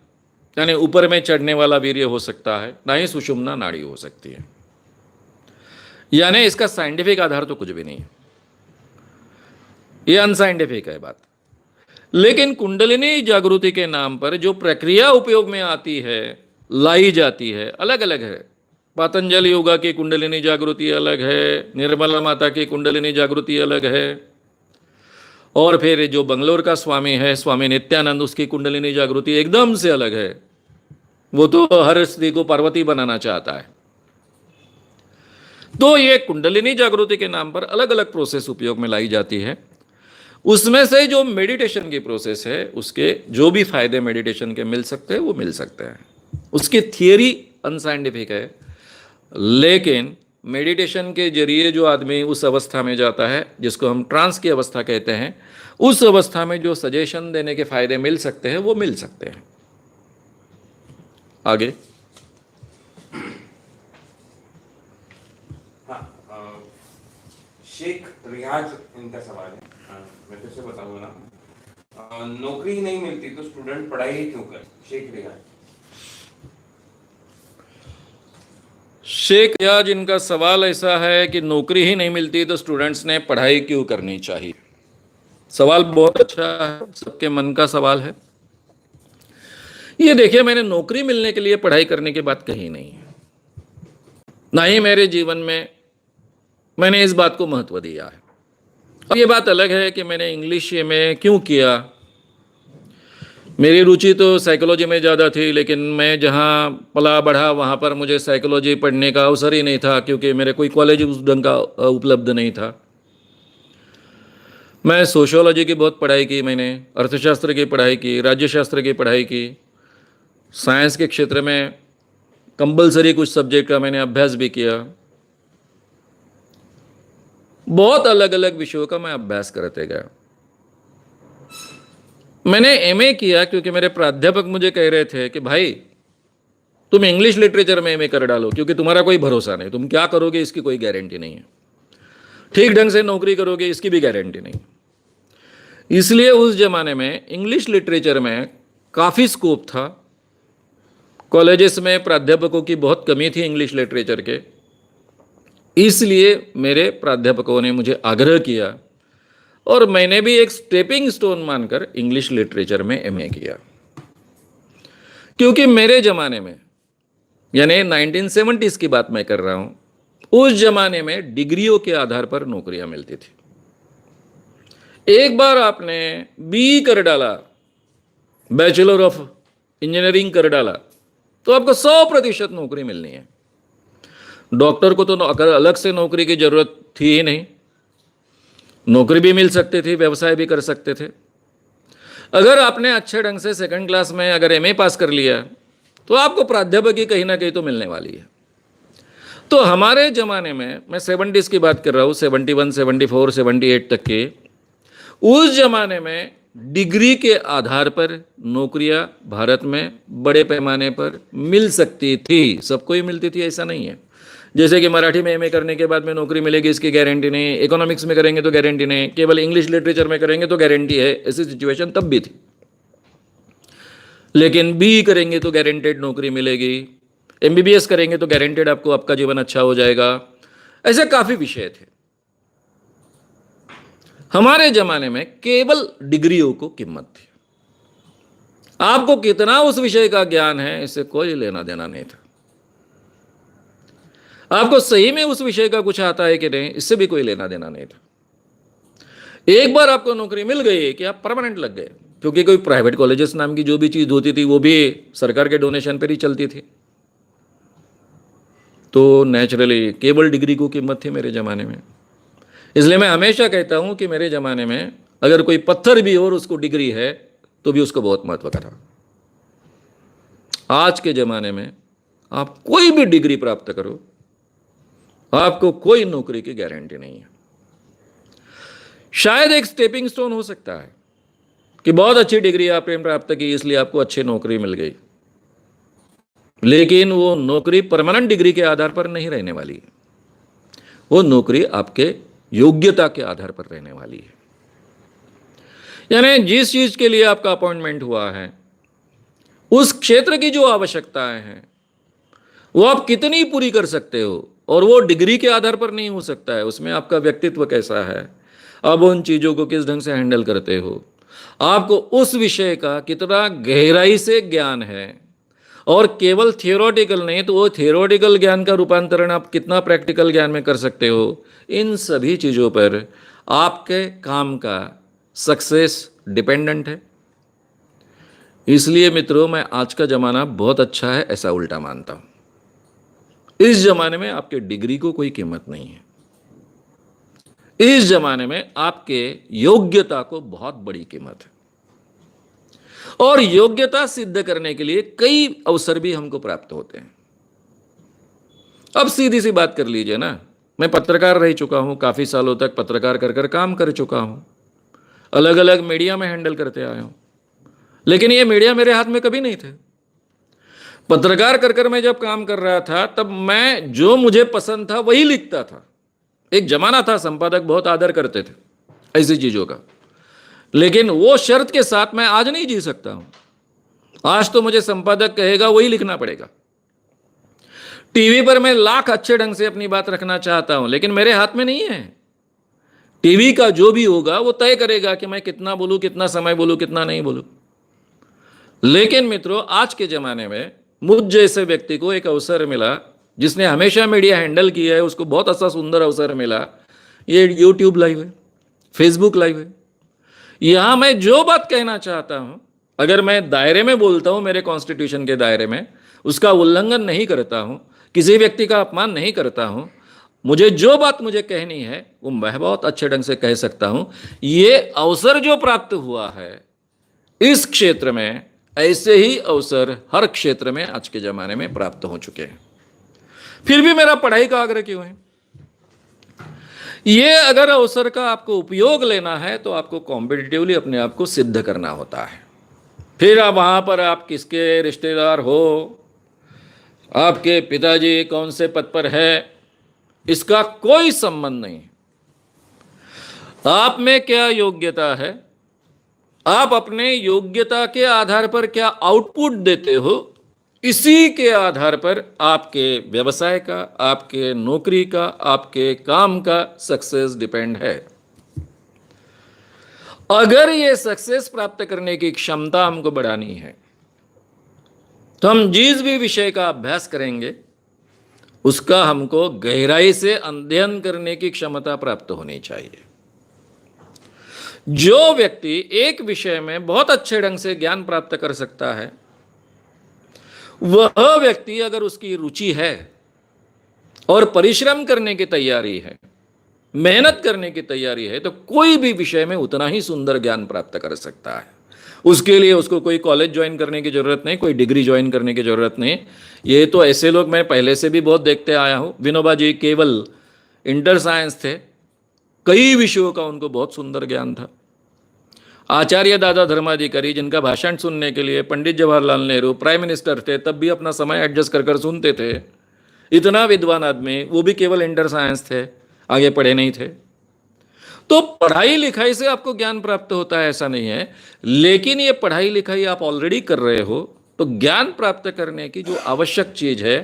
यानी ऊपर में चढ़ने वाला वीर्य हो सकता है, ना ही सुषुम्ना नाड़ी हो सकती है। यानी इसका साइंटिफिक आधार तो कुछ भी नहीं है, ये अनसाइंटिफिक है बात। लेकिन कुंडलिनी जागृति के नाम पर जो प्रक्रिया उपयोग में आती है, लाई जाती है, अलग अलग है। पतंजलि योगा की कुंडलिनी जागृति अलग है, निर्मला माता की कुंडलिनी जागृति अलग है, और फिर जो बंगलोर का स्वामी है, स्वामी नित्यानंद, उसकी कुंडलिनी जागृति एकदम से अलग है। वो तो हर स्त्री को पार्वती बनाना चाहता है। तो ये कुंडलिनी जागृति के नाम पर अलग अलग प्रोसेस उपयोग में लाई जाती है। उसमें से जो मेडिटेशन की प्रोसेस है, उसके जो भी फायदे मेडिटेशन के मिल सकते हैं वो मिल सकते हैं। उसकी थियरी अनसाइंटिफिक है, लेकिन मेडिटेशन के जरिए जो आदमी उस अवस्था में जाता है जिसको हम ट्रांस की अवस्था कहते हैं, उस अवस्था में जो सजेशन देने के फायदे मिल सकते हैं वो मिल सकते हैं। आगे शेख रियाज इनका सवाल है, मैं फिर से बताऊंगा ना। नौकरी ही नहीं मिलती तो स्टूडेंट पढ़ाई ही क्यों करे? शेख रियाज। शेख रियाज इनका सवाल ऐसा है कि नौकरी ही नहीं मिलती तो स्टूडेंट्स ने पढ़ाई क्यों करनी चाहिए। सवाल बहुत अच्छा है, सबके मन का सवाल है। ये देखिए, मैंने नौकरी मिलने के लिए पढ़ाई करने की बात कही नहीं है, ना ही मेरे जीवन में मैंने इस बात को महत्व दिया है। अब ये बात अलग है कि मैंने इंग्लिश में क्यों किया। मेरी रुचि तो साइकोलॉजी में ज़्यादा थी, लेकिन मैं जहाँ पला बढ़ा वहाँ पर मुझे साइकोलॉजी पढ़ने का अवसर ही नहीं था, क्योंकि मेरे कोई कॉलेज उस ढंग का उपलब्ध नहीं था। मैं सोशियोलॉजी की बहुत पढ़ाई की, मैंने अर्थशास्त्र की पढ़ाई की, राज्यशास्त्र की पढ़ाई की, साइंस के क्षेत्र में कंपलसरी कुछ सब्जेक्ट का मैंने अभ्यास भी किया। बहुत अलग अलग विषयों का मैं अभ्यास करते गया। मैंने एमए किया क्योंकि मेरे प्राध्यापक मुझे कह रहे थे कि भाई तुम इंग्लिश लिटरेचर में एमए कर डालो, क्योंकि तुम्हारा कोई भरोसा नहीं, तुम क्या करोगे इसकी कोई गारंटी नहीं है, ठीक ढंग से नौकरी करोगे इसकी भी गारंटी नहीं। इसलिए उस जमाने में इंग्लिश लिटरेचर में काफ़ी स्कोप था। कॉलेजेस में प्राध्यापकों की बहुत कमी थी इंग्लिश लिटरेचर के, इसलिए मेरे प्राध्यापकों ने मुझे आग्रह किया और मैंने भी एक स्टेपिंग स्टोन मानकर इंग्लिश लिटरेचर में एमए किया। क्योंकि मेरे ज़माने में, यानी 1970s की बात मैं कर रहा हूँ, उस जमाने में डिग्रियों के आधार पर नौकरियां मिलती थी। एक बार आपने बी कर डाला, बैचलर ऑफ इंजीनियरिंग कर डाला, तो आपको 100% नौकरी मिलनी है। डॉक्टर को तो अलग से नौकरी की जरूरत थी ही नहीं, नौकरी भी मिल सकती थी, व्यवसाय भी कर सकते थे। अगर आपने अच्छे ढंग से सेकंड क्लास में अगर एमए पास कर लिया तो आपको प्राध्यापकी कहीं ना कहीं तो मिलने वाली है। तो हमारे ज़माने में, मैं 70s की बात कर रहा हूँ, 71, 74, 78 तक के, उस जमाने में डिग्री के आधार पर नौकरियां भारत में बड़े पैमाने पर मिल सकती थी। सबको ही मिलती थी ऐसा नहीं है। जैसे कि मराठी में एमए करने के बाद में नौकरी मिलेगी इसकी गारंटी नहीं, इकोनॉमिक्स में करेंगे तो गारंटी नहीं, केवल इंग्लिश लिटरेचर में करेंगे तो गारंटी है, ऐसी सिचुएशन तब भी थी। लेकिन बी करेंगे तो गारंटेड नौकरी मिलेगी, एमबीबीएस करेंगे तो गारंटेड आपको आपका जीवन अच्छा हो जाएगा, ऐसे काफ़ी विषय थे। हमारे ज़माने में केवल डिग्रियों को कीमत थी। आपको कितना उस विषय का ज्ञान है इससे कोई लेना देना नहीं था। आपको सही में उस विषय का कुछ आता है कि नहीं, इससे भी कोई लेना देना नहीं था। एक बार आपको नौकरी मिल गई कि आप परमानेंट लग गए, क्योंकि कोई प्राइवेट कॉलेजेस नाम की जो भी चीज़ होती थी वो भी सरकार के डोनेशन पर ही चलती थी। तो नेचुरली केवल डिग्री को कीमत थी मेरे ज़माने में। इसलिए मैं हमेशा कहता हूं कि मेरे ज़माने में अगर कोई पत्थर भी और उसको डिग्री है तो भी उसको बहुत महत्व था। आज के ज़माने में आप कोई भी डिग्री प्राप्त करो, आपको कोई नौकरी की गारंटी नहीं है। शायद एक स्टेपिंग स्टोन हो सकता है कि बहुत अच्छी डिग्री आपने प्राप्त की इसलिए आपको अच्छी नौकरी मिल गई, लेकिन वो नौकरी परमानेंट डिग्री के आधार पर नहीं रहने वाली है। वो नौकरी आपके योग्यता के आधार पर रहने वाली है। यानी जिस चीज के लिए आपका अपॉइंटमेंट हुआ है, उस क्षेत्र की जो आवश्यकताएं हैं वो आप कितनी पूरी कर सकते हो, और वो डिग्री के आधार पर नहीं हो सकता है। उसमें आपका व्यक्तित्व कैसा है, आप उन चीजों को किस ढंग से हैंडल करते हो, आपको उस विषय का कितना गहराई से ज्ञान है, और केवल थियोरेटिकल नहीं तो वो थियोरेटिकल ज्ञान का रूपांतरण आप कितना प्रैक्टिकल ज्ञान में कर सकते हो, इन सभी चीज़ों पर आपके काम का सक्सेस डिपेंडेंट है। इसलिए मित्रों, मैं आज का ज़माना बहुत अच्छा है ऐसा उल्टा मानता हूँ। इस ज़माने में आपके डिग्री को कोई कीमत नहीं है। इस ज़माने में आपके योग्यता को बहुत बड़ी कीमत है, और योग्यता सिद्ध करने के लिए कई अवसर भी हमको प्राप्त होते हैं। अब सीधी सी बात कर लीजिए ना, मैं पत्रकार रह चुका हूं, काफी सालों तक पत्रकार कर काम कर चुका हूं, अलग अलग मीडिया में हैंडल करते आया हूं, लेकिन ये मीडिया मेरे हाथ में कभी नहीं थे। पत्रकार कर मैं जब काम कर रहा था तब मैं जो मुझे पसंद था वही लिखता था। एक जमाना था संपादक बहुत आदर करते थे ऐसी चीजों का, लेकिन वो शर्त के साथ मैं आज नहीं जी सकता हूं। आज तो मुझे संपादक कहेगा वही लिखना पड़ेगा। टीवी पर मैं लाख अच्छे ढंग से अपनी बात रखना चाहता हूं, लेकिन मेरे हाथ में नहीं है। टीवी का जो भी होगा वो तय करेगा कि मैं कितना बोलूं, कितना समय बोलूं, कितना नहीं बोलूं। लेकिन मित्रों, आज के जमाने में मुझ जैसे व्यक्ति को एक अवसर मिला, जिसने हमेशा मीडिया हैंडल किया है, उसको बहुत अच्छा सुंदर अवसर मिला। ये यूट्यूब लाइव है, फेसबुक लाइव है। यहां मैं जो बात कहना चाहता हूं, अगर मैं दायरे में बोलता हूं, मेरे कॉन्स्टिट्यूशन के दायरे में, उसका उल्लंघन नहीं करता हूं, किसी व्यक्ति का अपमान नहीं करता हूं, मुझे जो बात मुझे कहनी है वो मैं बहुत अच्छे ढंग से कह सकता हूं। ये अवसर जो प्राप्त हुआ है इस क्षेत्र में, ऐसे ही अवसर हर क्षेत्र में आज के जमाने में प्राप्त हो चुके हैं। फिर भी मेरा पढ़ाई का आग्रह क्यों है? ये अगर अवसर का आपको उपयोग लेना है तो आपको कॉम्पिटिटिवली अपने आप को सिद्ध करना होता है। फिर आप वहां पर आप किसके रिश्तेदार हो, आपके पिताजी कौन से पद पर है, इसका कोई संबंध नहीं। आप में क्या योग्यता है, आप अपने योग्यता के आधार पर क्या आउटपुट देते हो, इसी के आधार पर आपके व्यवसाय का, आपके नौकरी का, आपके काम का सक्सेस डिपेंड है। अगर ये सक्सेस प्राप्त करने की क्षमता हमको बढ़ानी है तो हम जिस भी विषय का अभ्यास करेंगे उसका हमको गहराई से अध्ययन करने की क्षमता प्राप्त होनी चाहिए। जो व्यक्ति एक विषय में बहुत अच्छे ढंग से ज्ञान प्राप्त कर सकता है, वह व्यक्ति अगर उसकी रुचि है और परिश्रम करने की तैयारी है, मेहनत करने की तैयारी है, तो कोई भी विषय में उतना ही सुंदर ज्ञान प्राप्त कर सकता है। उसके लिए उसको कोई कॉलेज ज्वाइन करने की जरूरत नहीं, कोई डिग्री ज्वाइन करने की जरूरत नहीं। ये तो ऐसे लोग मैं पहले से भी बहुत देखते आया हूं। विनोबा जी केवल इंटर साइंस थे, कई विषयों का उनको बहुत सुंदर ज्ञान था। आचार्य दादा धर्माधिकारी, जिनका भाषण सुनने के लिए पंडित जवाहरलाल नेहरू प्राइम मिनिस्टर थे, तब भी अपना समय एडजस्ट कर सुनते थे। इतना विद्वान आदमी, वो भी केवल इंटर साइंस थे, आगे पढ़े नहीं थे। तो पढ़ाई लिखाई से आपको ज्ञान प्राप्त होता है ऐसा नहीं है, लेकिन ये पढ़ाई लिखाई आप ऑलरेडी कर रहे हो तो ज्ञान प्राप्त करने की जो आवश्यक चीज है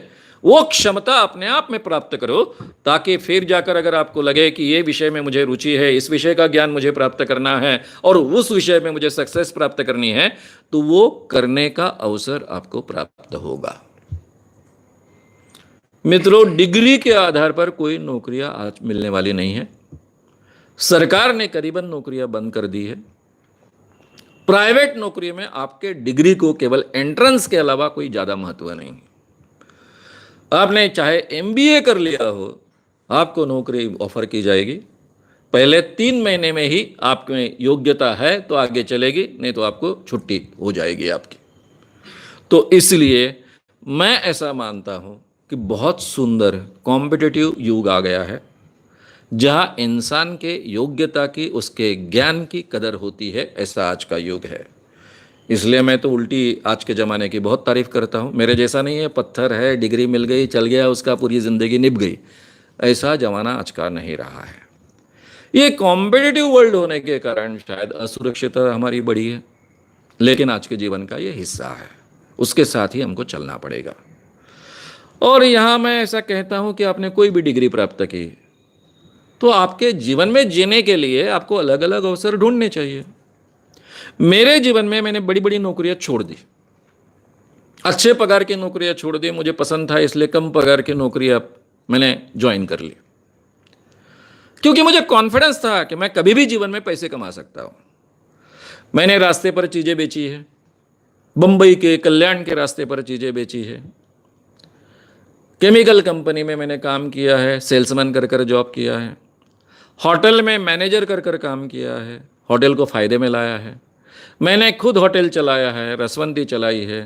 वो क्षमता अपने आप में प्राप्त करो, ताकि फिर जाकर अगर आपको लगे कि ये विषय में मुझे रुचि है, इस विषय का ज्ञान मुझे प्राप्त करना है और उस विषय में मुझे सक्सेस प्राप्त करनी है, तो वो करने का अवसर आपको प्राप्त होगा। मित्रों, डिग्री के आधार पर कोई नौकरियां आज मिलने वाली नहीं है। सरकार ने करीबन नौकरियां बंद कर दी है। प्राइवेट नौकरी में आपके डिग्री को केवल एंट्रेंस के अलावा कोई ज्यादा महत्व नहीं। आपने चाहे एमबीए कर लिया हो, आपको नौकरी ऑफर की जाएगी। पहले 3 महीने में ही आप में योग्यता है तो आगे चलेगी, नहीं तो आपको छुट्टी हो जाएगी आपकी। तो इसलिए मैं ऐसा मानता हूं कि बहुत सुंदर कॉम्पिटिटिव युग आ गया है, जहां इंसान के योग्यता की, उसके ज्ञान की कदर होती है। ऐसा आज का युग है। इसलिए मैं तो उल्टी आज के ज़माने की बहुत तारीफ करता हूँ। मेरे जैसा नहीं है, पत्थर है, डिग्री मिल गई, चल गया, उसका पूरी ज़िंदगी निभ गई। ऐसा जमाना आज का नहीं रहा है। ये कॉम्पिटिटिव वर्ल्ड होने के कारण शायद असुरक्षितता हमारी बढ़ी है, लेकिन आज के जीवन का ये हिस्सा है, उसके साथ ही हमको चलना पड़ेगा। और यहां मैं ऐसा कहता हूं कि आपने कोई भी डिग्री प्राप्त की तो आपके जीवन में जीने के लिए आपको अलग अलग अवसर ढूंढने चाहिए। मेरे जीवन में मैंने बड़ी बड़ी नौकरियां छोड़ दी, अच्छे पगार की नौकरियां छोड़ दी, मुझे पसंद था इसलिए कम पगार की नौकरियां मैंने ज्वाइन कर ली, क्योंकि मुझे कॉन्फिडेंस था कि मैं कभी भी जीवन में पैसे कमा सकता हूं। मैंने रास्ते पर चीजें बेची है, बंबई के कल्याण के रास्ते पर चीजें बेची है, केमिकल कंपनी में मैंने काम किया है, सेल्समैन कर कर जॉब किया है, होटल में मैनेजर कर कर काम किया है, होटल को फायदे में लाया है, मैंने खुद होटल चलाया है, रसवंती चलाई है।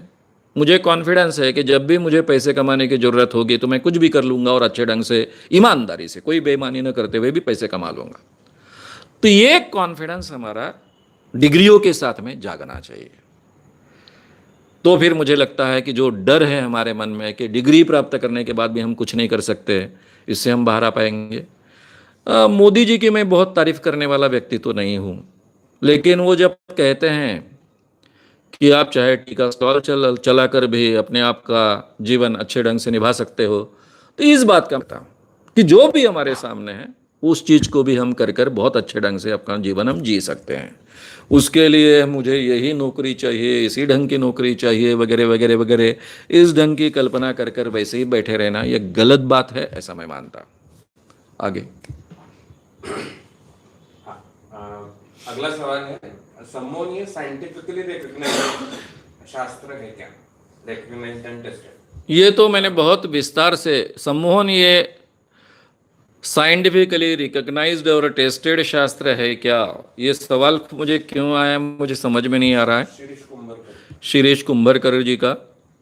मुझे कॉन्फिडेंस है कि जब भी मुझे पैसे कमाने की ज़रूरत होगी तो मैं कुछ भी कर लूँगा और अच्छे ढंग से, ईमानदारी से, कोई बेईमानी न करते हुए भी पैसे कमा लूँगा। तो ये कॉन्फिडेंस हमारा डिग्रियों के साथ में जागना चाहिए। तो फिर मुझे लगता है कि जो डर है हमारे मन में कि डिग्री प्राप्त करने के बाद भी हम कुछ नहीं कर सकते, इससे हम बाहर आ पाएंगे। मोदी जी की मैं बहुत तारीफ करने वाला व्यक्ति तो नहीं हूँ, लेकिन वो जब कहते हैं कि आप चाहे टीका स्टॉल चला कर भी अपने आप का जीवन अच्छे ढंग से निभा सकते हो, तो इस बात का बताऊँ कि जो भी हमारे सामने है उस चीज़ को भी हम कर कर बहुत अच्छे ढंग से अपना जीवन हम जी सकते हैं। उसके लिए मुझे यही नौकरी चाहिए, इसी ढंग की नौकरी चाहिए, वगैरह वगैरह वगैरह, इस ढंग की कल्पना कर कर वैसे ही बैठे रहना यह गलत बात है, ऐसा मैं मानता। आगे अगला सवाल है, सम्मोहन ये साइंटिफिकली रिकॉग्नाइज्ड शास्त्र है क्या? Recognised and tested. ये तो मैंने बहुत विस्तार से, सम्मोहन ये साइंटिफिकली रिकॉग्नाइज्ड और टेस्टेड शास्त्र है क्या, ये सवाल मुझे क्यों आया मुझे समझ में नहीं आ रहा है। शिरीष कुंभरकर जी का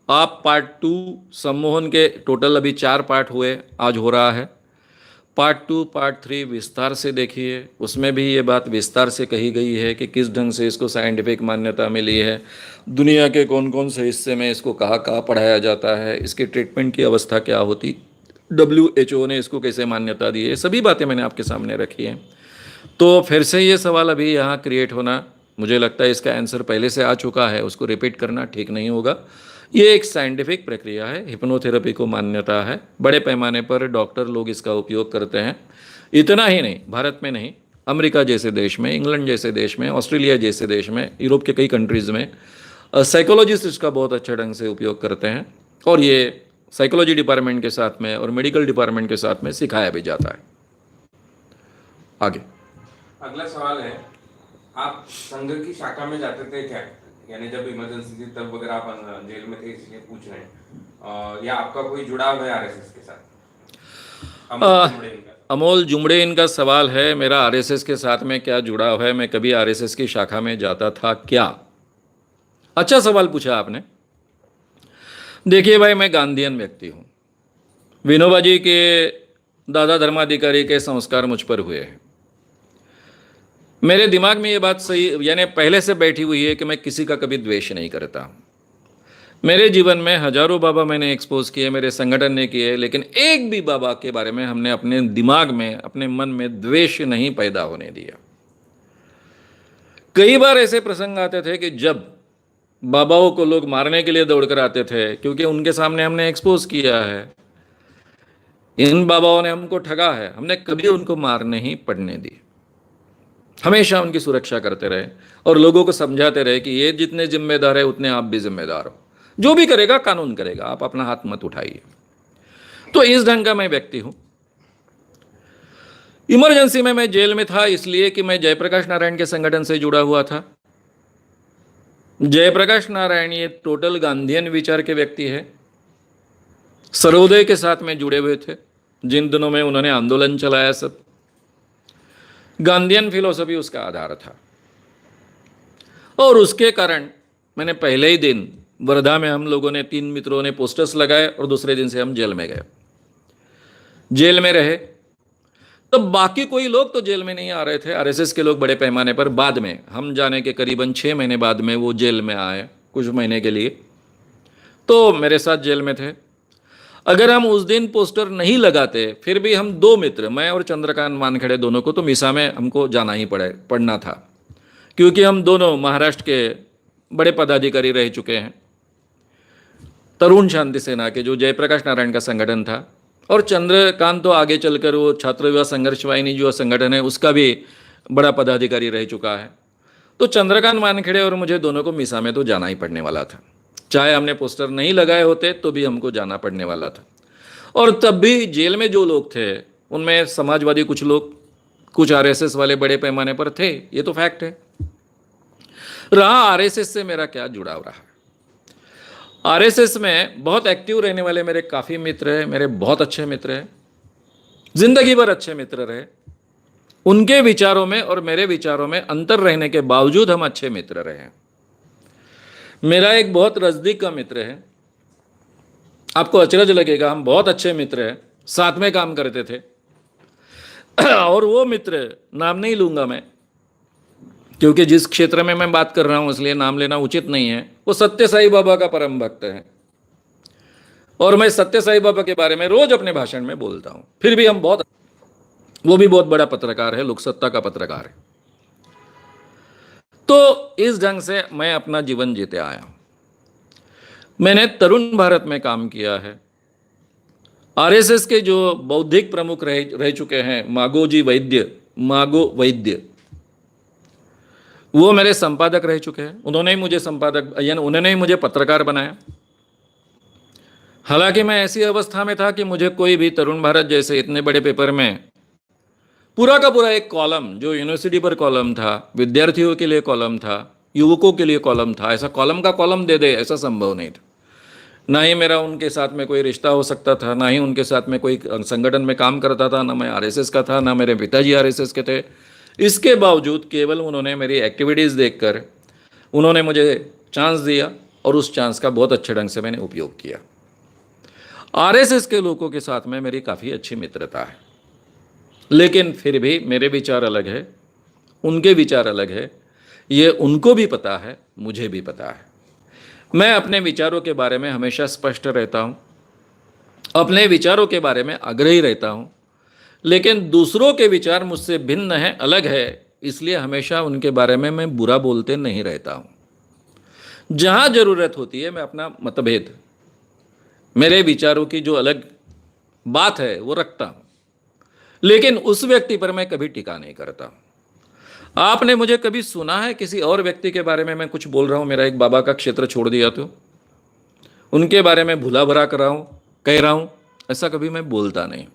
आप पार्ट 2 सम्मोहन के टोटल अभी 4 पार्ट हुए, आज हो रहा है पार्ट 2, पार्ट 3 विस्तार से देखिए, उसमें भी ये बात विस्तार से कही गई है कि किस ढंग से इसको साइंटिफिक मान्यता मिली है, दुनिया के कौन कौन से हिस्से में इसको कहाँ कहाँ पढ़ाया जाता है, इसकी ट्रीटमेंट की अवस्था क्या होती, WHO ने इसको कैसे मान्यता दी है, सभी बातें मैंने आपके सामने रखी हैं। तो फिर से ये सवाल अभी यहाँ क्रिएट होना, मुझे लगता है इसका आंसर पहले से आ चुका है, उसको रिपीट करना ठीक नहीं होगा। ये एक साइंटिफिक प्रक्रिया है, हिप्नोथेरेपी को मान्यता है, बड़े पैमाने पर डॉक्टर लोग इसका उपयोग करते हैं। इतना ही नहीं, भारत में नहीं, अमेरिका जैसे देश में, इंग्लैंड जैसे देश में, ऑस्ट्रेलिया जैसे देश में, यूरोप के कई कंट्रीज़ में साइकोलॉजिस्ट इसका बहुत अच्छे ढंग से उपयोग करते हैं, और ये साइकोलॉजी डिपार्टमेंट के साथ में और मेडिकल डिपार्टमेंट के साथ में सिखाया भी जाता है। आगे अगला सवाल है, आप संघ की शाखा में जाते थे क्या? यानी जब इमरजेंसी थी तब वगैरह आप जेल में थे इसलिए पूछ रहे हैं, या आपका कोई जुड़ाव है आरएसएस के साथ? अमोल जुमड़े इनका सवाल है, मेरा आरएसएस के साथ में क्या जुड़ाव है, मैं कभी आरएसएस की शाखा में जाता था क्या? अच्छा सवाल पूछा आपने। देखिए भाई, मैं गांधीयन व्यक्ति हूँ, विनोबा जी के दादा धर्माधिकारी के संस्कार मुझ पर हुए हैं। मेरे दिमाग में ये बात सही, यानी पहले से बैठी हुई है कि मैं किसी का कभी द्वेष नहीं करता। मेरे जीवन में हजारों बाबा मैंने एक्सपोज किए, मेरे संगठन ने किए, लेकिन एक भी बाबा के बारे में हमने अपने दिमाग में, अपने मन में द्वेष नहीं पैदा होने दिया। कई बार ऐसे प्रसंग आते थे कि जब बाबाओं को लोग मारने के लिए दौड़कर आते थे, क्योंकि उनके सामने हमने एक्सपोज किया है, इन बाबाओं ने हमको ठगा है, हमने कभी उनको मार नहीं पड़ने दी, हमेशा उनकी सुरक्षा करते रहे और लोगों को समझाते रहे कि ये जितने जिम्मेदार है उतने आप भी जिम्मेदार हो, जो भी करेगा कानून करेगा, आप अपना हाथ मत उठाइए। तो इस ढंग का मैं व्यक्ति हूं। इमरजेंसी में मैं जेल में था इसलिए कि मैं जयप्रकाश नारायण के संगठन से जुड़ा हुआ था। जयप्रकाश नारायण ये टोटल गांधीयन विचार के व्यक्ति है, सर्वोदय के साथ में जुड़े हुए थे, जिन दिनों में उन्होंने आंदोलन चलाया, सब गांधीयन फिलॉसफी उसका आधार था। और उसके कारण मैंने पहले ही दिन वर्धा में हम लोगों ने 3 मित्रों ने पोस्टर्स लगाए और दूसरे दिन से हम जेल में गए, जेल में रहे। तो बाकी कोई लोग तो जेल में नहीं आ रहे थे, आरएसएस के लोग बड़े पैमाने पर, बाद में हम जाने के करीबन 6 महीने बाद में वो जेल में आए कुछ महीने के लिए, तो मेरे साथ जेल में थे। अगर हम उस दिन पोस्टर नहीं लगाते, फिर भी हम दो मित्र, मैं और चंद्रकांत मानखड़े, दोनों को तो मिसा में हमको जाना ही पड़ना था, क्योंकि हम दोनों महाराष्ट्र के बड़े पदाधिकारी रह चुके हैं। तरुण शांति सेना के जो जयप्रकाश नारायण का संगठन था, और चंद्रकांत तो आगे चलकर वो छात्र युवा संघर्ष वाहिनी जो संगठन है उसका भी बड़ा पदाधिकारी रह चुका है। तो चंद्रकांत मानखेड़े और मुझे दोनों को मिसा में तो जाना ही पड़ने वाला था, चाहे हमने पोस्टर नहीं लगाए होते तो भी हमको जाना पड़ने वाला था। और तब भी जेल में जो लोग थे उनमें समाजवादी कुछ लोग, कुछ आरएसएस वाले बड़े पैमाने पर थे, ये तो फैक्ट है। रहा आरएसएस से मेरा क्या जुड़ाव रहा। आरएसएस में बहुत एक्टिव रहने वाले मेरे काफ़ी मित्र हैं, मेरे बहुत अच्छे मित्र हैं, जिंदगी भर अच्छे मित्र रहे। उनके विचारों में और मेरे विचारों में अंतर रहने के बावजूद हम अच्छे मित्र रहे हैं। मेरा एक बहुत नज़दीक का मित्र है, आपको अचरज लगेगा, हम बहुत अच्छे मित्र हैं, साथ में काम करते थे। और वो मित्र, नाम नहीं लूंगा मैं, क्योंकि जिस क्षेत्र में मैं बात कर रहा हूं इसलिए नाम लेना उचित नहीं है, वो सत्य साई बाबा का परम भक्त है। और मैं सत्य साई बाबा के बारे में रोज अपने भाषण में बोलता हूं। फिर भी हम बहुत, वो भी बहुत बड़ा पत्रकार है, लोकसत्ता का पत्रकार है। तो इस ढंग से मैं अपना जीवन जीते आया। मैंने तरुण भारत में काम किया है। आरएसएस के जो बौद्धिक प्रमुख रह चुके हैं, मागो वैद्य, वो मेरे संपादक रह चुके हैं। उन्होंने ही मुझे संपादक, यानी उन्होंने ही मुझे पत्रकार बनाया। हालांकि मैं ऐसी अवस्था में था कि मुझे कोई भी तरुण भारत जैसे इतने बड़े पेपर में पूरा का पूरा एक कॉलम, जो यूनिवर्सिटी पर कॉलम था, विद्यार्थियों के लिए कॉलम था, युवकों के लिए कॉलम था, ऐसा कॉलम का कॉलम दे दे, ऐसा संभव नहीं था। ना ही मेरा उनके साथ में कोई रिश्ता हो सकता था, ना ही उनके साथ में कोई संगठन में काम करता था, ना मैं आरएसएस का था, ना मेरे पिताजी आरएसएस के थे। इसके बावजूद केवल उन्होंने मेरी एक्टिविटीज़ देखकर उन्होंने मुझे चांस दिया, और उस चांस का बहुत अच्छे ढंग से मैंने उपयोग किया। आरएसएस के लोगों के साथ में मेरी काफ़ी अच्छी मित्रता है, लेकिन फिर भी मेरे विचार अलग है, उनके विचार अलग है। ये उनको भी पता है, मुझे भी पता है। मैं अपने विचारों के बारे में हमेशा स्पष्ट रहता हूँ, अपने विचारों के बारे में आग्रही रहता हूँ, लेकिन दूसरों के विचार मुझसे भिन्न है, अलग है, इसलिए हमेशा उनके बारे में मैं बुरा बोलते नहीं रहता हूँ। जहाँ ज़रूरत होती है मैं अपना मतभेद, मेरे विचारों की जो अलग बात है वो रखता हूँ, लेकिन उस व्यक्ति पर मैं कभी टिका नहीं करता। आपने मुझे कभी सुना है किसी और व्यक्ति के बारे में मैं कुछ बोल रहा हूँ, मेरा एक बाबा का क्षेत्र छोड़ दिया तो उनके बारे में भुला भरा कर रहा हूँ, कह रहा हूँ, ऐसा कभी मैं बोलता नहीं।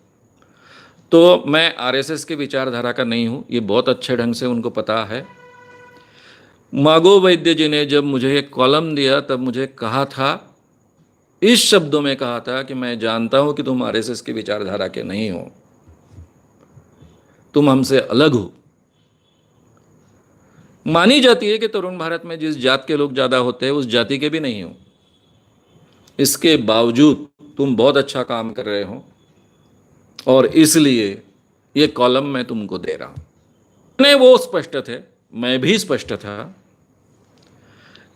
तो मैं आरएसएस की विचारधारा का नहीं हूँ, ये बहुत अच्छे ढंग से उनको पता है। मागो वैद्य जी ने जब मुझे एक कॉलम दिया तब मुझे कहा था, इस शब्दों में कहा था कि मैं जानता हूँ कि तुम आरएसएस की विचारधारा के नहीं हो, तुम हमसे अलग हो। मानी जाती है कि तरुण भारत में जिस जात के लोग ज़्यादा होते हैं उस जाति के भी नहीं हो, इसके बावजूद तुम बहुत अच्छा काम कर रहे हो, और इसलिए ये कॉलम मैं तुमको दे रहा हूं। वो स्पष्ट थे, मैं भी स्पष्ट था।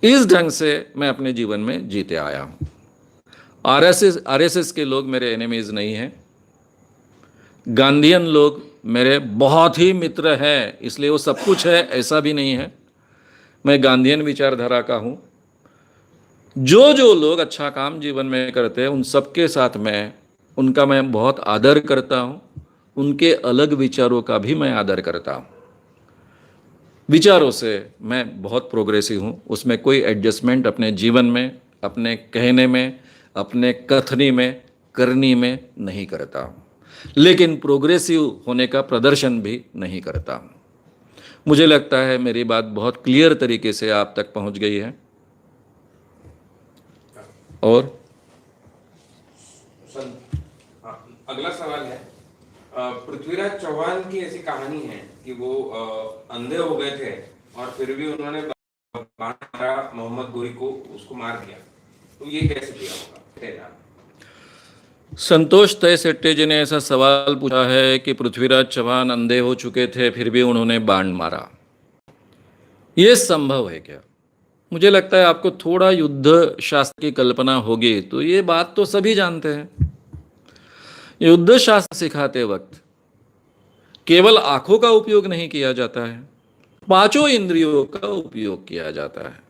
इस ढंग से मैं अपने जीवन में जीते आया हूं। आरएसएस के लोग मेरे एनिमीज नहीं हैं। गांधीयन लोग मेरे बहुत ही मित्र हैं, इसलिए वो सब कुछ है ऐसा भी नहीं है। मैं गांधीयन विचारधारा का हूँ। जो लोग अच्छा काम जीवन में करते हैं उन सबके साथ उनका मैं बहुत आदर करता हूँ, उनके अलग विचारों का भी मैं आदर करता हूँ। विचारों से मैं बहुत प्रोग्रेसिव हूँ, उसमें कोई एडजस्टमेंट अपने जीवन में, अपने कहने में, अपने कथनी में, करनी में नहीं करता हूँ, लेकिन प्रोग्रेसिव होने का प्रदर्शन भी नहीं करता हूँ। मुझे लगता है मेरी बात बहुत क्लियर तरीके से आप तक पहुँच गई है। और अगला सवाल है, पृथ्वीराज चौहान की ऐसी कहानी है कि वो अंधे हो गए थे और फिर भी उन्होंने मोहम्मद गोरी को उसको मार दिया, तो ये कैसे किया होगा? संतोष तयसेट्टे जी ने ऐसा सवाल पूछा है कि पृथ्वीराज चौहान अंधे हो चुके थे फिर भी उन्होंने बाण मारा, ये संभव है क्या? मुझे लगता है आपको थोड़ा युद्ध शास्त्र की कल्पना होगी तो ये बात तो सभी जानते हैं। युद्ध शास्त्र सिखाते वक्त केवल आंखों का उपयोग नहीं किया जाता है, पांचों इंद्रियों का उपयोग किया जाता है।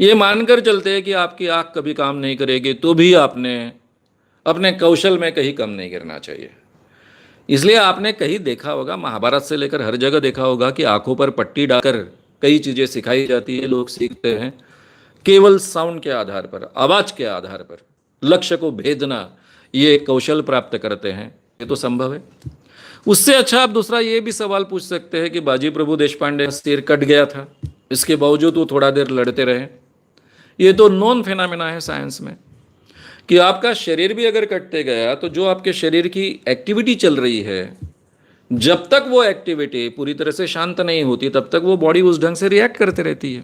ये मानकर चलते हैं कि आपकी आंख कभी काम नहीं करेगी तो भी आपने अपने कौशल में कहीं कम नहीं गिरना चाहिए। इसलिए आपने कहीं देखा होगा, महाभारत से लेकर हर जगह देखा होगा कि आंखों पर पट्टी डालकर कई चीजें सिखाई जाती है, लोग सीखते हैं केवल साउंड के आधार पर, आवाज के आधार पर लक्ष्य को भेदना, ये कौशल प्राप्त करते हैं। ये तो संभव है। उससे अच्छा आप दूसरा ये भी सवाल पूछ सकते हैं कि बाजी प्रभु देशपांडे का सिर कट गया था, इसके बावजूद वो थोड़ा देर लड़ते रहे। ये तो नॉन फेनामिना है साइंस में कि आपका शरीर भी अगर कटते गया तो जो आपके शरीर की एक्टिविटी चल रही है, जब तक वो एक्टिविटी पूरी तरह से शांत नहीं होती तब तक वो बॉडी उस ढंग से रिएक्ट करते रहती है।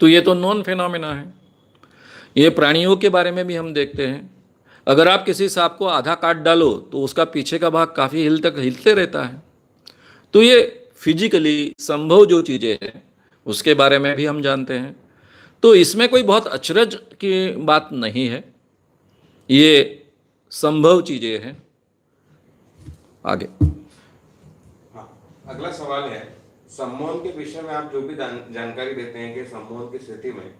तो ये तो नॉन फेनोमेना है। ये प्राणियों के बारे में भी हम देखते हैं, अगर आप किसी सांप को आधा काट डालो तो उसका पीछे का भाग काफ़ी हिलते रहता है। तो ये फिजिकली संभव जो चीज़ें हैं उसके बारे में भी हम जानते हैं। तो इसमें कोई बहुत अचरज की बात नहीं है, ये संभव चीज़ें हैं। आगे हाँ, अगला सवाल है, सम्मोहन के विषय में आप जो भी जानकारी देते हैं कि सम्मोहन की स्थिति में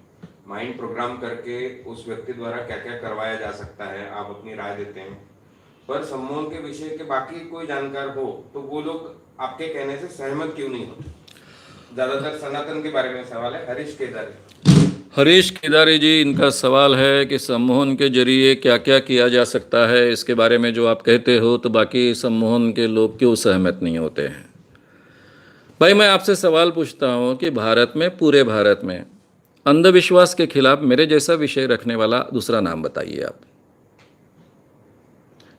माइंड प्रोग्राम करके उस व्यक्ति द्वारा क्या क्या करवाया जा सकता है, आप अपनी राय देते हैं। पर सम्मोहन के विषय के बाकी कोई जानकार हो तो वो लोग आपके कहने से सहमत क्यों नहीं होते? ज्यादातर सनातन के बारे में सवाल है। हरीश केदारी जी, इनका सवाल है कि सम्मोहन के जरिए क्या क्या किया जा सकता है, इसके बारे में जो आप कहते हो, तो बाकी सम्मोहन के लोग क्यों सहमत नहीं होते हैं। भाई मैं आपसे सवाल पूछता हूँ कि भारत में, पूरे भारत में अंधविश्वास के खिलाफ मेरे जैसा विषय रखने वाला दूसरा नाम बताइए आप।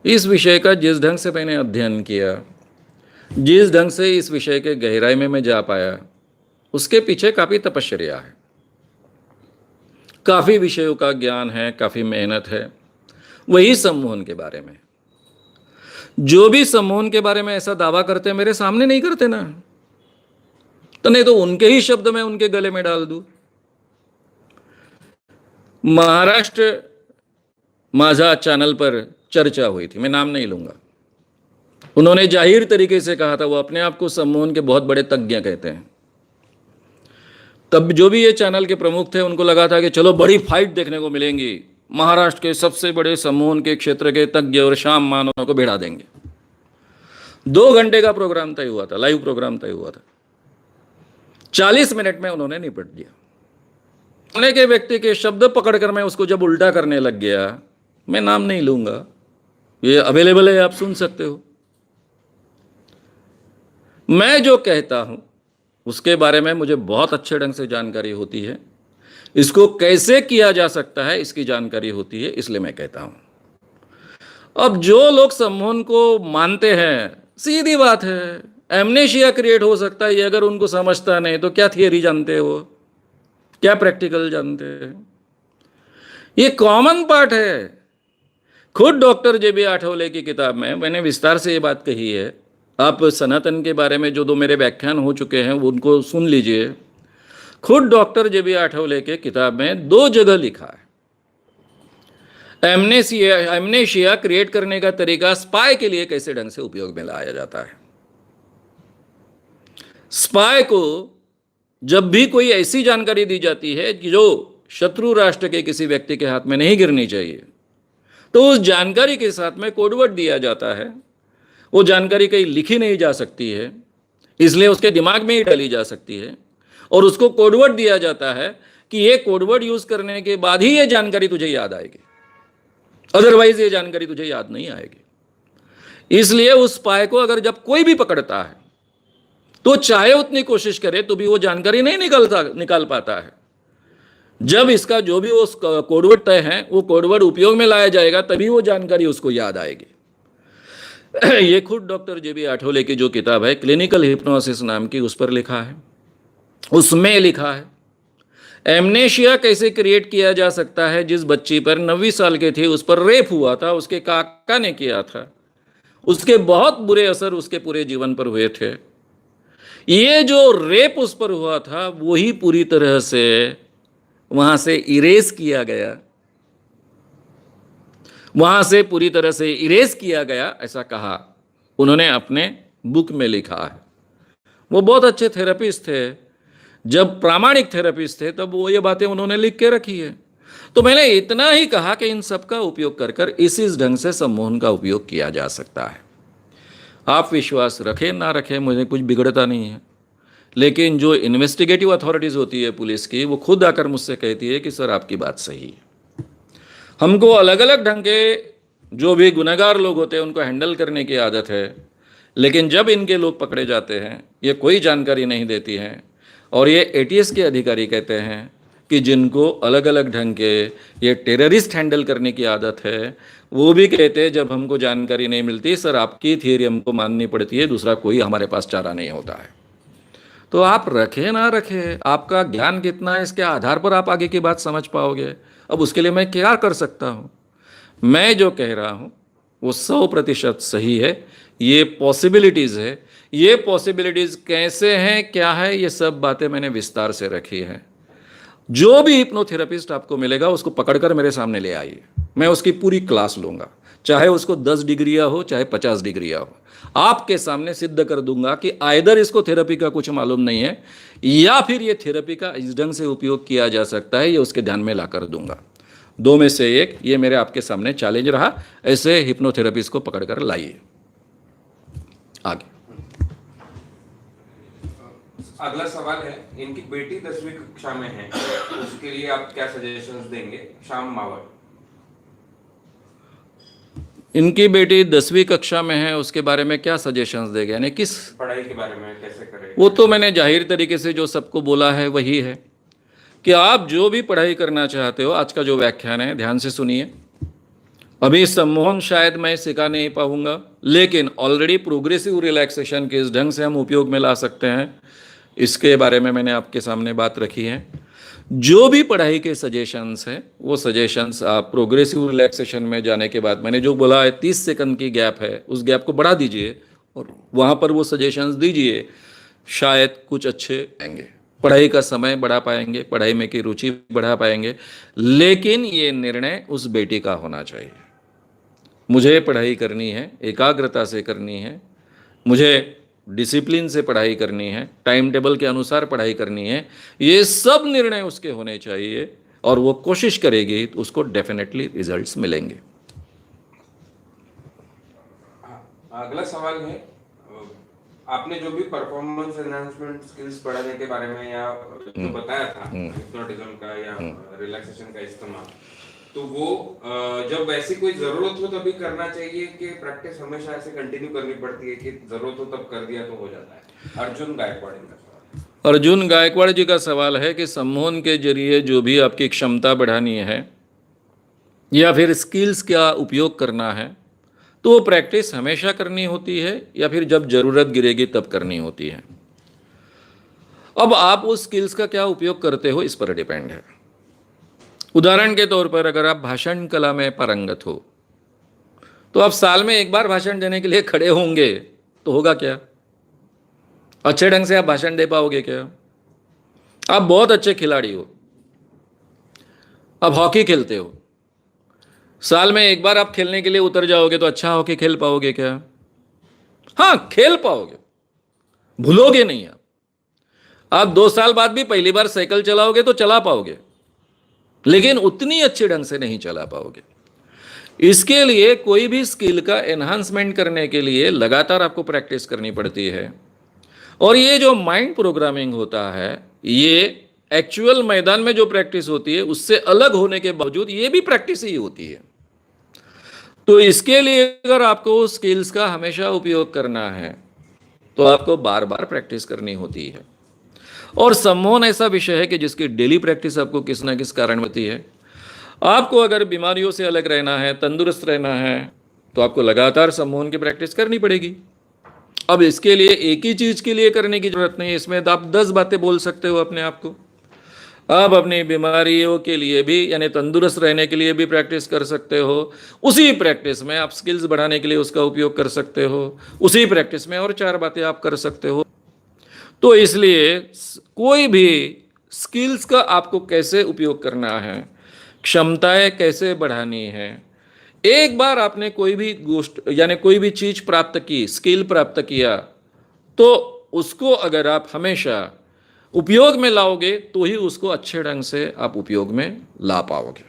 इस विषय का जिस ढंग से मैंने अध्ययन किया, जिस ढंग से इस विषय के गहराई में मैं जा पाया, उसके पीछे काफ़ी तपश्चर्या है, काफ़ी विषयों का ज्ञान है, काफ़ी मेहनत है। वही सम्मोहन के बारे में, जो भी सम्मोहन के बारे में ऐसा दावा करते हैं मेरे सामने नहीं करते ना, तो नहीं तो उनके ही शब्द मैं उनके गले में डाल दूं। महाराष्ट्र माझा चैनल पर चर्चा हुई थी, मैं नाम नहीं लूंगा। उन्होंने जाहिर तरीके से कहा था, वो अपने आप को सम्मोहन के बहुत बड़े तज्ञ कहते हैं। तब जो भी ये चैनल के प्रमुख थे उनको लगा था कि चलो बड़ी फाइट देखने को मिलेंगी, महाराष्ट्र के सबसे बड़े सम्मोहन के क्षेत्र के तज्ञ और शाम मानव को भिड़ा देंगे। 2 घंटे का प्रोग्राम तय हुआ था, लाइव प्रोग्राम तय हुआ था। 40 मिनट में उन्होंने निपट दिया। सामने के व्यक्ति के शब्द पकड़कर मैं उसको जब उल्टा करने लग गया, मैं नाम नहीं लूंगा, ये अवेलेबल है, आप सुन सकते हो। मैं जो कहता हूं उसके बारे में मुझे बहुत अच्छे ढंग से जानकारी होती है, इसको कैसे किया जा सकता है इसकी जानकारी होती है, इसलिए मैं कहता हूं। अब जो लोग सम्मोहन को मानते हैं, सीधी बात है, एमनेशिया क्रिएट हो सकता है ये अगर उनको समझता नहीं तो क्या थियरी जानते हो, क्या प्रैक्टिकल जानते हैं। ये कॉमन पार्ट है। खुद डॉक्टर जे बी आठवले की किताब में मैंने विस्तार से ये बात कही है। आप सनातन के बारे में जो 2 मेरे व्याख्यान हो चुके हैं वो उनको सुन लीजिए। खुद डॉक्टर जे बी आठवले के किताब में 2 जगह लिखा है, एमनेशिया क्रिएट करने का तरीका स्पाई के लिए कैसे ढंग से उपयोग में लाया जाता है। स्पाई को जब भी कोई ऐसी जानकारी दी जाती है कि जो शत्रु राष्ट्र के किसी व्यक्ति के हाथ में नहीं गिरनी चाहिए, तो उस जानकारी के साथ में कोडवर्ड दिया जाता है। वो जानकारी कहीं लिखी नहीं जा सकती है, इसलिए उसके दिमाग में ही डाली जा सकती है, और उसको कोडवर्ड दिया जाता है कि ये कोडवर्ड यूज करने के बाद ही ये जानकारी तुझे याद आएगी, अदरवाइज ये जानकारी तुझे याद नहीं आएगी। इसलिए उस स्पाई को अगर जब कोई भी पकड़ता है तो चाहे उतनी कोशिश करे तो भी वो जानकारी नहीं निकाल पाता है। जब इसका जो भी वो कोडवर्ड तय है वो कोडवर्ड उपयोग में लाया जाएगा तभी वो जानकारी उसको याद आएगी। ये खुद डॉक्टर जे बी आठवले की जो किताब है क्लिनिकल हिप्नोसिस नाम की, उस पर लिखा है। उसमें लिखा है एमनेशिया कैसे क्रिएट किया जा सकता है। जिस बच्ची पर 9 साल के थी उस पर रेप हुआ था, उसके काका ने किया था, उसके बहुत बुरे असर उसके पूरे जीवन पर हुए थे। ये जो रेप उस पर हुआ था वही पूरी तरह से वहां से इरेज किया गया। वहां से पूरी तरह से इरेज किया गया, ऐसा कहा उन्होंने अपने बुक में लिखा है। वो बहुत अच्छे थेरेपिस्ट थे, जब प्रामाणिक थेरेपिस्ट थे तब वो ये बातें उन्होंने लिख के रखी है। तो मैंने इतना ही कहा कि इन सब का उपयोग कर कर इस ढंग से सम्मोहन का उपयोग किया जा सकता है। आप विश्वास रखें ना रखें, मुझे कुछ बिगड़ता नहीं है, लेकिन जो इन्वेस्टिगेटिव अथॉरिटीज़ होती है पुलिस की, वो खुद आकर मुझसे कहती है कि सर आपकी बात सही है। हमको अलग अलग ढंग के जो भी गुनहगार लोग होते हैं उनको हैंडल करने की आदत है, लेकिन जब इनके लोग पकड़े जाते हैं ये कोई जानकारी नहीं देती हैं, और ये एटीएस के अधिकारी कहते हैं कि जिनको अलग अलग ढंग के ये टेररिस्ट हैंडल करने की आदत है, वो भी कहते हैं जब हमको जानकारी नहीं मिलती सर आपकी थियरी हमको माननी पड़ती है, दूसरा कोई हमारे पास चारा नहीं होता है। तो आप रखें ना रखें, आपका ज्ञान कितना है इसके आधार पर आप आगे की बात समझ पाओगे। अब उसके लिए मैं क्या कर सकता हूँ? मैं जो कह रहा हूँ वो 100% सही है। ये पॉसिबिलिटीज़ है, ये पॉसिबिलिटीज़ कैसे हैं क्या है, ये सब बातें मैंने विस्तार से रखी हैं। जो भी हिप्नोथेरेपिस्ट आपको मिलेगा उसको पकड़कर मेरे सामने ले आइए, मैं उसकी पूरी क्लास लूँगा, चाहे उसको 10 डिग्रियाँ हो चाहे 50 डिग्रियाँ हो। आपके सामने सिद्ध कर दूंगा कि आइदर इसको थेरेपी का कुछ मालूम नहीं है या फिर ये थेरेपी का इस ढंग से उपयोग किया जा सकता है, ये उसके ध्यान में ला कर दूंगा। दो में से एक, ये मेरे आपके सामने चैलेंज रहा। ऐसे हिप्नोथेरेपिस्ट को पकड़कर लाइए। आगे अगला सवाल है, इनकी बेटी 10वीं कक्षा में है, उसके लिए आप क्या सजेशंस देंगे? श्याम मावल। इनकी बेटी 10वीं कक्षा में है, उसके बारे में क्या सजेशंस देंगे, यानी किस पढ़ाई के बारे में कैसे करें? वो तो मैंने जाहिर तरीके से जो सबको बोला है वही है कि आप जो भी पढ़ाई करना चाहते हो, आज का जो व्याख्यान है ध्यान से सुनिए। अभी सम्मोहन शायद मैं सिखा नहीं पाऊंगा, लेकिन ऑलरेडी प्रोग्रेसिव रिलैक्सेशन किस ढंग से हम उपयोग में ला सकते हैं इसके बारे में मैंने आपके सामने बात रखी है। जो भी पढ़ाई के सजेशंस हैं वो सजेशंस आप प्रोग्रेसिव रिलैक्सेशन में जाने के बाद, मैंने जो बोला है 30 सेकंड की गैप है, उस गैप को बढ़ा दीजिए और वहाँ पर वो सजेशंस दीजिए, शायद कुछ अच्छे आएंगे, पढ़ाई का समय बढ़ा पाएंगे, पढ़ाई में की रुचि बढ़ा पाएंगे। लेकिन ये निर्णय उस बेटी का होना चाहिए। मुझे पढ़ाई करनी है, एकाग्रता से करनी है, मुझे डिसिप्लिन से पढ़ाई करनी है, टाइम टेबल के अनुसार पढ़ाई करनी है, ये सब निर्णय उसके होने चाहिए और वो कोशिश करेगी तो उसको डेफिनेटली रिजल्ट्स मिलेंगे। अगला सवाल है, आपने जो भी परफॉर्मेंस एनहांसमेंट स्किल्स पढ़ाने के बारे में या जो बताया था हिप्नोटिज्म का या रिलैक्सेशन का इस्तेमाल, तो वो जब वैसी कोई जरूरत हो तभी करना चाहिए कि प्रैक्टिस हमेशा ऐसे कंटिन्यू करनी पड़ती है कि जरूरत हो तब कर दिया तो हो जाता है? अर्जुन गायकवाड़ इनका सवाल। अर्जुन गायकवाड़ जी का सवाल है कि सम्मोहन के जरिए जो भी आपकी क्षमता बढ़ानी है या फिर स्किल्स का उपयोग करना है, तो वो प्रैक्टिस हमेशा करनी होती है या फिर जब ज़रूरत गिरेगी तब करनी होती है। अब आप उस स्किल्स का क्या उपयोग करते हो इस पर डिपेंड है। उदाहरण के तौर पर अगर आप भाषण कला में पारंगत हो तो आप साल में एक बार भाषण देने के लिए खड़े होंगे तो होगा क्या? अच्छे ढंग से आप भाषण दे पाओगे क्या? आप बहुत अच्छे खिलाड़ी हो, आप हॉकी खेलते हो, साल में एक बार आप खेलने के लिए उतर जाओगे तो अच्छा हॉकी खेल पाओगे क्या? हाँ, खेल पाओगे, भूलोगे नहीं। आप 2 साल बाद भी पहली बार साइकिल चलाओगे तो चला पाओगे, लेकिन उतनी अच्छे ढंग से नहीं चला पाओगे। इसके लिए कोई भी स्किल का एनहांसमेंट करने के लिए लगातार आपको प्रैक्टिस करनी पड़ती है। और ये जो माइंड प्रोग्रामिंग होता है, ये एक्चुअल मैदान में जो प्रैक्टिस होती है उससे अलग होने के बावजूद ये भी प्रैक्टिस ही होती है। तो इसके लिए अगर आपको स्किल्स का हमेशा उपयोग करना है तो आपको बार बार प्रैक्टिस करनी होती है। और सम्मोहन ऐसा विषय है कि जिसकी डेली प्रैक्टिस आपको किस ना किस कारण होती है। आपको अगर बीमारियों से अलग रहना है, तंदुरुस्त रहना है, तो आपको लगातार सम्मोहन की प्रैक्टिस करनी पड़ेगी। अब इसके लिए एक ही चीज़ के लिए करने की जरूरत नहीं है, इसमें तो आप 10 बातें बोल सकते हो अपने आप को। आप अपनी बीमारियों के लिए भी यानी तंदुरुस्त रहने के लिए भी प्रैक्टिस कर सकते हो, उसी प्रैक्टिस में आप स्किल्स बढ़ाने के लिए उसका उपयोग कर सकते हो, उसी प्रैक्टिस में और 4 बातें आप कर सकते हो। तो इसलिए कोई भी स्किल्स का आपको कैसे उपयोग करना है, क्षमताएं कैसे बढ़ानी है, एक बार आपने कोई भी गोष्ट यानी कोई भी चीज प्राप्त की, स्किल प्राप्त किया, तो उसको अगर आप हमेशा उपयोग में लाओगे तो ही उसको अच्छे ढंग से आप उपयोग में ला पाओगे,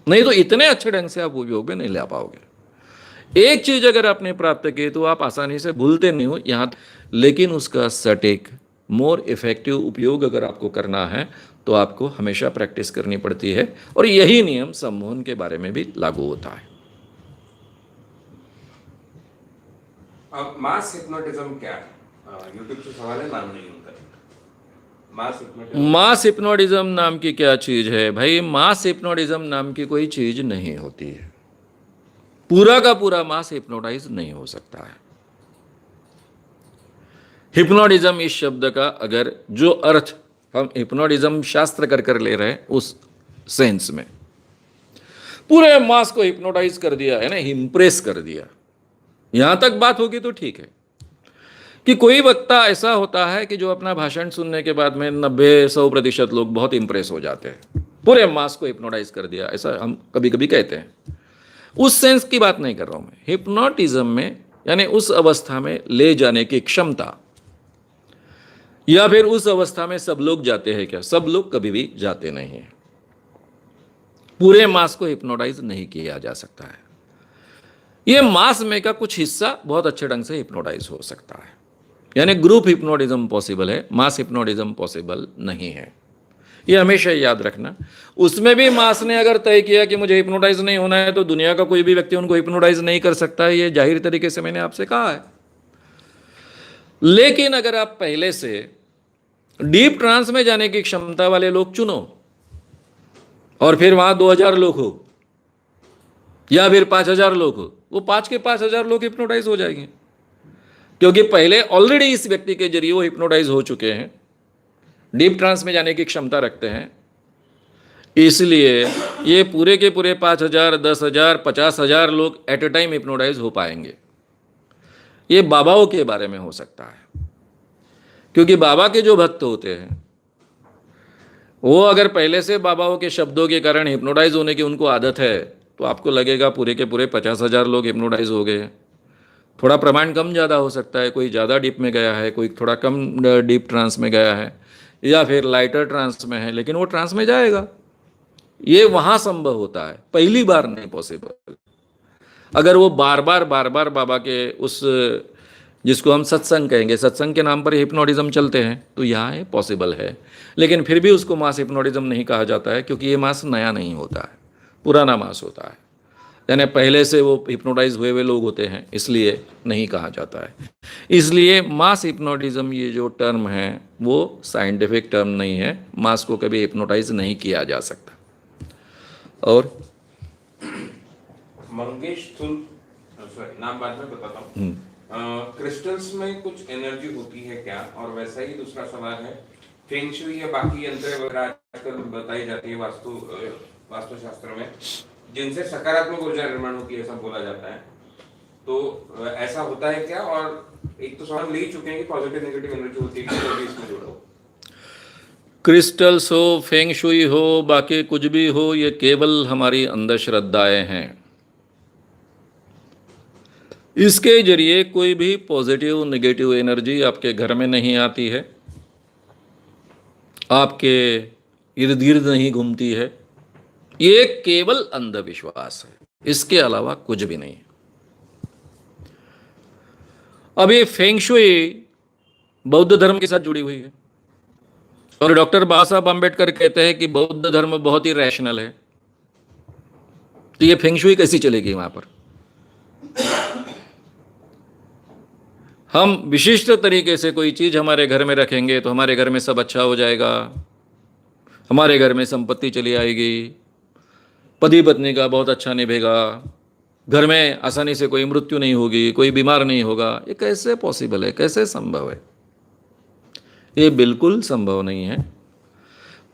नहीं तो इतने अच्छे ढंग से आप उपयोग में नहीं ला पाओगे। एक चीज अगर आपने प्राप्त की तो आप आसानी से भूलते नहीं हो यहां, लेकिन उसका सटीक मोर इफेक्टिव उपयोग अगर आपको करना है तो आपको हमेशा प्रैक्टिस करनी पड़ती है, और यही नियम सम्मोहन के बारे में भी लागू होता है। अब मास हिप्नोटिज्म क्या है? यूट्यूब से सवाल है, नाम नहीं होता। मास हिप्नोटिज्म, मास हिप्नोटिज्म नाम की क्या चीज है भाई? मास हिप्नोटिज्म नाम की कोई चीज नहीं होती है। पूरा का पूरा मास हिप्नोटाइज नहीं हो सकता है। हिप्नोटिज्म इस शब्द का अगर जो अर्थ हम हिप्नोटिज्म शास्त्र कर ले रहे हैं उस सेंस में, पूरे मास को हिप्नोटाइज कर दिया है ना, इंप्रेस कर दिया, यहां तक बात होगी तो ठीक है। कि कोई वक्ता ऐसा होता है कि जो अपना भाषण सुनने के बाद में 90-100% लोग बहुत इंप्रेस हो जाते हैं, पूरे मास को हिप्नोटाइज कर दिया, ऐसा हम कभी कभी कहते हैं। उस सेंस की बात नहीं कर रहा हूं मैं। हिप्नोटिज्म में यानी उस अवस्था में ले जाने की क्षमता, या फिर उस अवस्था में सब लोग जाते हैं क्या? सब लोग कभी भी जाते नहीं हैं। पूरे मास को हिप्नोटाइज नहीं किया जा सकता है। यह मास में का कुछ हिस्सा बहुत अच्छे ढंग से हिप्नोटाइज हो सकता है, यानी ग्रुप हिप्नोटिज्म पॉसिबल है, मास हिप्नोटिज्म पॉसिबल नहीं है। ये हमेशा याद रखना। उसमें भी मास ने अगर तय किया कि मुझे हिप्नोटाइज नहीं होना है तो दुनिया का कोई भी व्यक्ति उनको हिप्नोटाइज नहीं कर सकता है, ये जाहिर तरीके से मैंने आपसे कहा है। लेकिन अगर आप पहले से डीप ट्रांस में जाने की क्षमता वाले लोग चुनो, और फिर वहां 2000 लोग हो या फिर 5000 लोग हो, वो 5 के 5000 लोग हिप्नोटाइज हो जाएंगे, क्योंकि पहले ऑलरेडी इस व्यक्ति के जरिए वो हिप्नोटाइज हो चुके हैं, डीप ट्रांस में जाने की क्षमता रखते हैं। इसलिए ये पूरे के पूरे 5000, 10,000, 50,000 लोग एट ए टाइम हिप्नोटाइज हो पाएंगे। ये बाबाओं के बारे में हो सकता है, क्योंकि बाबा के जो भक्त होते हैं वो अगर पहले से बाबाओं के शब्दों के कारण हिप्नोटाइज होने की उनको आदत है, तो आपको लगेगा पूरे के पूरे 50,000 लोग हिप्नोटाइज हो गए। थोड़ा प्रमाण कम ज़्यादा हो सकता है, कोई ज़्यादा डीप में गया है, कोई थोड़ा कम डीप ट्रांस में गया है, या फिर लाइटर ट्रांस में है, लेकिन वो ट्रांस में जाएगा। ये वहाँ संभव होता है, पहली बार नहीं पॉसिबल। अगर वो बार बार बाबा के उस जिसको हम सत्संग कहेंगे, सत्संग के नाम पर हिप्नोटिज्म चलते हैं, तो यहाँ ये पॉसिबल है। लेकिन फिर भी उसको मास हिप्नोटिज्म नहीं कहा जाता है, क्योंकि ये मास नया नहीं होता है, पुराना मास होता है, यानी पहले से वो हिप्नोटाइज हुए लोग होते हैं, इसलिए नहीं कहा जाता है। इसलिए मास हिप्नोटिज्म ये जो टर्म है वो साइंटिफिक टर्म नहीं है, मास को कभी हिप्नोटाइज नहीं किया जा सकता। और मंगेश थुल, सॉरी नाम बाद में बताता हूँ। क्रिस्टल्स में कुछ एनर्जी होती है क्या? और वैसा ही दूसरा सवाल है, फेंग शुई या बाकी यंत्र वगैरह आजकल बताई जाती है वास्तुशास्त्र में, जिनसे सकारात्मक ऊर्जा निर्माण होती है, ऐसा बोला जाता है, तो ऐसा होता है क्या? और एक तो सवाल ले चुके हैं कि पॉजिटिव नेगेटिव एनर्जी होती है, तो भी इसमें जोड़ो। क्रिस्टल्स हो, फेंग शुई हो, बाकी कुछ भी हो, ये केवल हमारी अंधश्रद्धाएं हैं। इसके जरिए कोई भी पॉजिटिव नेगेटिव एनर्जी आपके घर में नहीं आती है, आपके इर्द गिर्द नहीं घूमती है। ये केवल अंधविश्वास है, इसके अलावा कुछ भी नहीं है। अब ये फेंग शुई बौद्ध धर्म के साथ जुड़ी हुई है, और डॉक्टर बाबा साहब आम्बेडकर कहते हैं कि बौद्ध धर्म बहुत ही रैशनल है, तो ये फेंग शुई कैसी चलेगी वहां पर? हम विशिष्ट तरीके से कोई चीज हमारे घर में रखेंगे तो हमारे घर में सब अच्छा हो जाएगा, हमारे घर में संपत्ति चली आएगी, पति पत्नी का बहुत अच्छा निभेगा, घर में आसानी से कोई मृत्यु नहीं होगी, कोई बीमार नहीं होगा। ये कैसे पॉसिबल है, कैसे संभव है? ये बिल्कुल संभव नहीं है।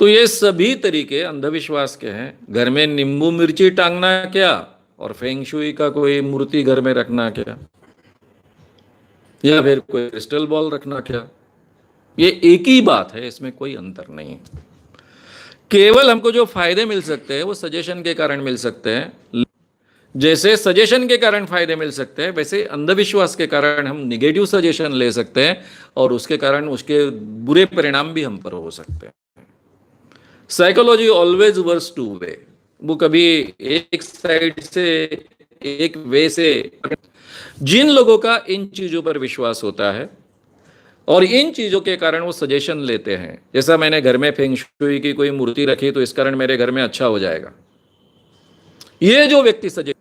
तो ये सभी तरीके अंधविश्वास के हैं। घर में नींबू मिर्ची टांगना क्या, और फेंग शुई का कोई मूर्ति घर में रखना क्या, या फिर कोई क्रिस्टल बॉल रखना क्या, ये एक ही बात है, इसमें कोई अंतर नहीं है। केवल हमको जो फायदे मिल सकते हैं वो सजेशन के कारण मिल सकते हैं, जैसे सजेशन के कारण फायदे मिल सकते हैं, वैसे अंधविश्वास के कारण हम निगेटिव सजेशन ले सकते हैं और उसके कारण उसके बुरे परिणाम भी हम पर हो सकते हैं। Psychology always works two way, वो कभी एक साइड से, एक वे से। जिन लोगों का इन चीजों पर विश्वास होता है और इन चीजों के कारण वो सजेशन लेते हैं, जैसा मैंने घर में फेंग शुई की कोई मूर्ति रखी तो इस कारण मेरे घर में अच्छा हो जाएगा, ये जो व्यक्ति सजेशन,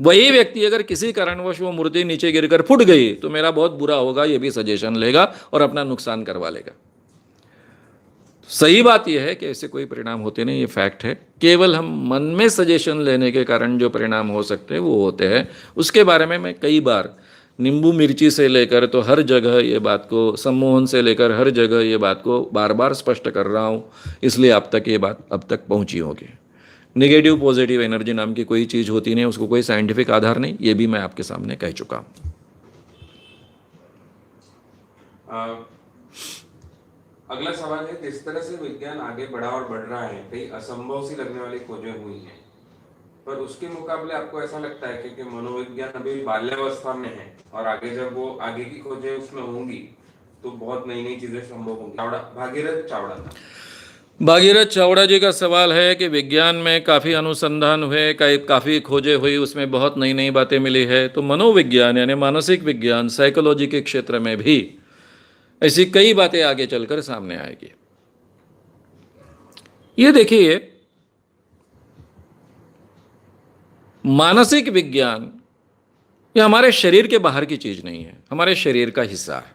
वही व्यक्ति अगर किसी कारणवश वो मूर्ति नीचे गिरकर फूट गई तो मेरा बहुत बुरा होगा, ये भी सजेशन लेगा और अपना नुकसान करवा लेगा। सही बात यह है कि ऐसे कोई परिणाम होते नहीं, ये फैक्ट है। केवल हम मन में सजेशन लेने के कारण जो परिणाम हो सकते हैं वो होते हैं। उसके बारे में मैं कई बार नींबू मिर्ची से लेकर तो हर जगह ये बात को, सम्मोहन से लेकर हर जगह ये बात को बार बार स्पष्ट कर रहा हूँ, इसलिए आप तक ये बात अब तक पहुँची होगी। नेगेटिव पॉजिटिव एनर्जी नाम की कोई चीज़ होती नहीं, उसको कोई साइंटिफिक आधार नहीं, ये भी मैं आपके सामने कह चुका हूँ। अगला सवाल है, जिस तरह से विज्ञान आगे बढ़ा और बढ़ रहा है, कई असंभव सी लगने वाली खोजें हुई हैं, पर उसके मुकाबले आपको ऐसा लगता है कि मनोविज्ञान अभी बाल्यावस्था में है और आगे जब वो आगे की खोजें उसमें होंगी तो बहुत नई नई चीजें संभव होंगी? भागीरथ चावड़ा था। भागीरथ चावड़ा जी का सवाल है कि विज्ञान में काफ़ी अनुसंधान हुए, काफ़ी खोजें हुई, उसमें बहुत नई नई बातें मिली है, तो मनोविज्ञान यानी मानसिक विज्ञान, साइकोलॉजी के क्षेत्र में भी ऐसी कई बातें आगे चलकर सामने आएगी। ये देखिए, मानसिक विज्ञान ये हमारे शरीर के बाहर की चीज नहीं है, हमारे शरीर का हिस्सा है।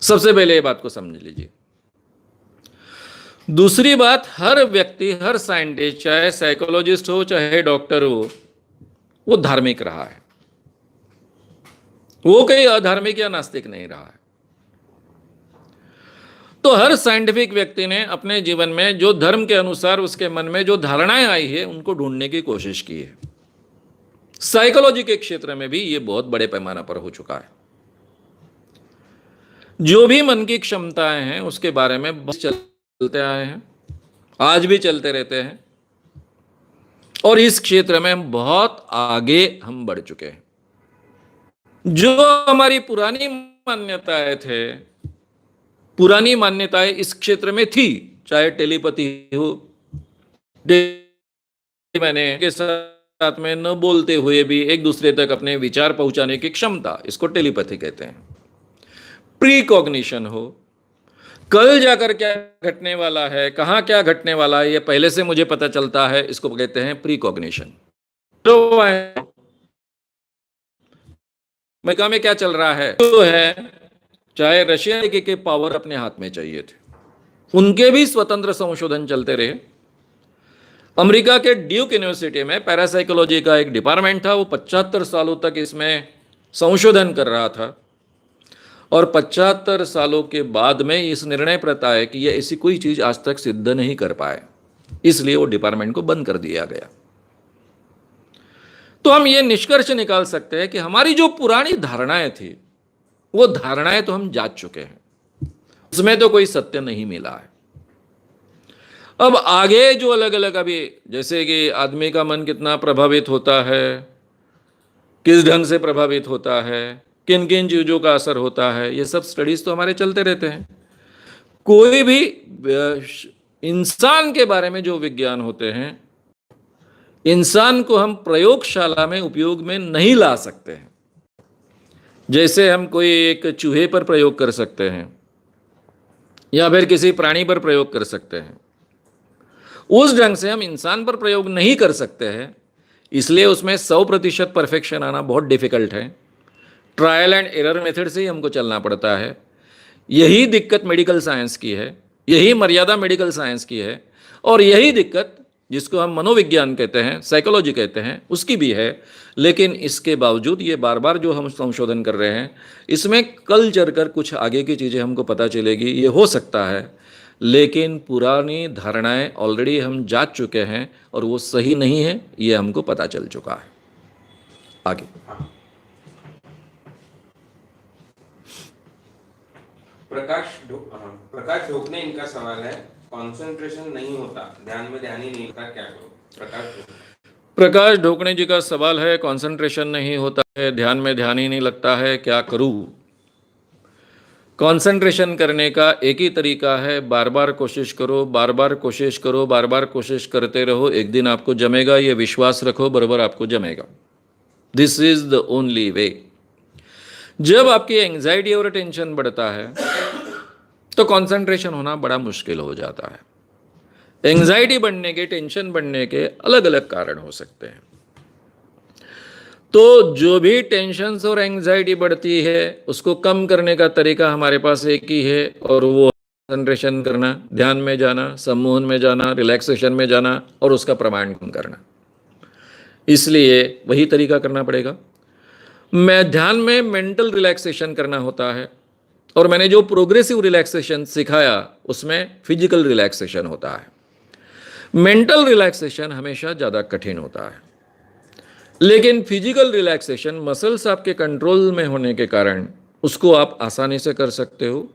सबसे पहले ये बात को समझ लीजिए। दूसरी बात, हर व्यक्ति, हर साइंटिस्ट, चाहे साइकोलॉजिस्ट हो चाहे डॉक्टर हो, वो धार्मिक रहा है, वो कहीं अधार्मिक या नास्तिक नहीं रहा है। तो हर साइंटिफिक व्यक्ति ने अपने जीवन में जो धर्म के अनुसार उसके मन में जो धारणाएं आई है उनको ढूंढने की कोशिश की है। साइकोलॉजी के क्षेत्र में भी ये बहुत बड़े पैमाने पर हो चुका है। जो भी मन की क्षमताएं हैं उसके बारे में बहुत चलते आए हैं, आज भी चलते रहते हैं, और इस क्षेत्र में बहुत आगे हम बढ़ चुके हैं। जो हमारी पुरानी मान्यताएं थे, पुरानी मान्यताएं इस क्षेत्र में थी, चाहे टेलीपैथी हो, मैंने के साथ में न बोलते हुए भी एक दूसरे तक अपने विचार पहुंचाने की क्षमता, इसको टेलीपैथी कहते हैं। प्रीकॉग्निशन हो, कल जाकर क्या घटने वाला है, कहां क्या घटने वाला है, ये पहले से मुझे पता चलता है, इसको कहते हैं प्रीकॉग्निशन। तो अमेरिका में क्या चल रहा है, तो है, चाहे रशिया के पावर अपने हाथ में चाहिए थे, उनके भी स्वतंत्र संशोधन चलते रहे। अमेरिका के ड्यूक यूनिवर्सिटी में पैरासाइकोलॉजी का एक डिपार्टमेंट था, वो 75 सालों तक इसमें संशोधन कर रहा था, और 75 सालों के बाद में इस निर्णय पर आया कि यह ऐसी कोई चीज आज तक सिद्ध नहीं कर पाए, इसलिए वो डिपार्टमेंट को बंद कर दिया गया। तो हम ये निष्कर्ष निकाल सकते हैं कि हमारी जो पुरानी धारणाएं थी, वो धारणाएं तो हम जांच चुके हैं, उसमें तो कोई सत्य नहीं मिला है। अब आगे जो अलग अलग, अभी जैसे कि आदमी का मन कितना प्रभावित होता है, किस ढंग से प्रभावित होता है, किन किन चीजों का असर होता है, ये सब स्टडीज तो हमारे चलते रहते हैं। कोई भी इंसान के बारे में जो विज्ञान होते हैं, इंसान को हम प्रयोगशाला में उपयोग में नहीं ला सकते हैं। जैसे हम कोई एक चूहे पर प्रयोग कर सकते हैं या फिर किसी प्राणी पर प्रयोग कर सकते हैं, उस ढंग से हम इंसान पर प्रयोग नहीं कर सकते हैं, इसलिए उसमें 100% परफेक्शन आना बहुत डिफिकल्ट है। ट्रायल एंड एरर मेथड से ही हमको चलना पड़ता है। यही दिक्कत मेडिकल साइंस की है, यही मर्यादा मेडिकल साइंस की है, और यही दिक्कत जिसको हम मनोविज्ञान कहते हैं, साइकोलॉजी कहते हैं, उसकी भी है। लेकिन इसके बावजूद ये बार बार जो हम संशोधन कर रहे हैं, इसमें कल चलकर कुछ आगे की चीज़ें हमको पता चलेगी, ये हो सकता है, लेकिन पुरानी धारणाएं ऑलरेडी हम जांच चुके हैं और वो सही नहीं है, ये हमको पता चल चुका है। आगे प्रकाश ढोकने इनका सवाल है, कंसंट्रेशन नहीं होता, ध्यान में ध्यान ही नहीं होता, क्या करो? प्रकाश ढोकणे जी का सवाल है, कंसंट्रेशन नहीं होता है, ध्यान में ध्यान ही नहीं लगता है, क्या करूं? कंसंट्रेशन करने का एक ही तरीका है, बार बार कोशिश करो, बार बार कोशिश करो, बार बार कोशिश करते रहो, एक दिन आपको जमेगा, ये विश्वास रखो, बराबर आपको जमेगा। This is the only way. जब आपकी एंजाइटी और टेंशन बढ़ता है तो कंसंट्रेशन होना बड़ा मुश्किल हो जाता है। एंजाइटी बढ़ने के, टेंशन बढ़ने के अलग अलग कारण हो सकते हैं। तो जो भी टेंशन और एंजाइटी बढ़ती है उसको कम करने का तरीका हमारे पास एक ही है, और वो कंसंट्रेशन करना, ध्यान में जाना, सम्मोहन में जाना, रिलैक्सेशन में जाना और उसका प्रमाण कम करना। इसलिए वही तरीका करना पड़ेगा। मैं ध्यान में मेंटल रिलैक्सेशन करना होता है, और मैंने जो प्रोग्रेसिव रिलैक्सेशन सिखाया उसमें फिजिकल रिलैक्सेशन होता है। मेंटल रिलैक्सेशन हमेशा ज़्यादा कठिन होता है, लेकिन फिजिकल रिलैक्सेशन मसल्स आपके कंट्रोल में होने के कारण उसको आप आसानी से कर सकते हो।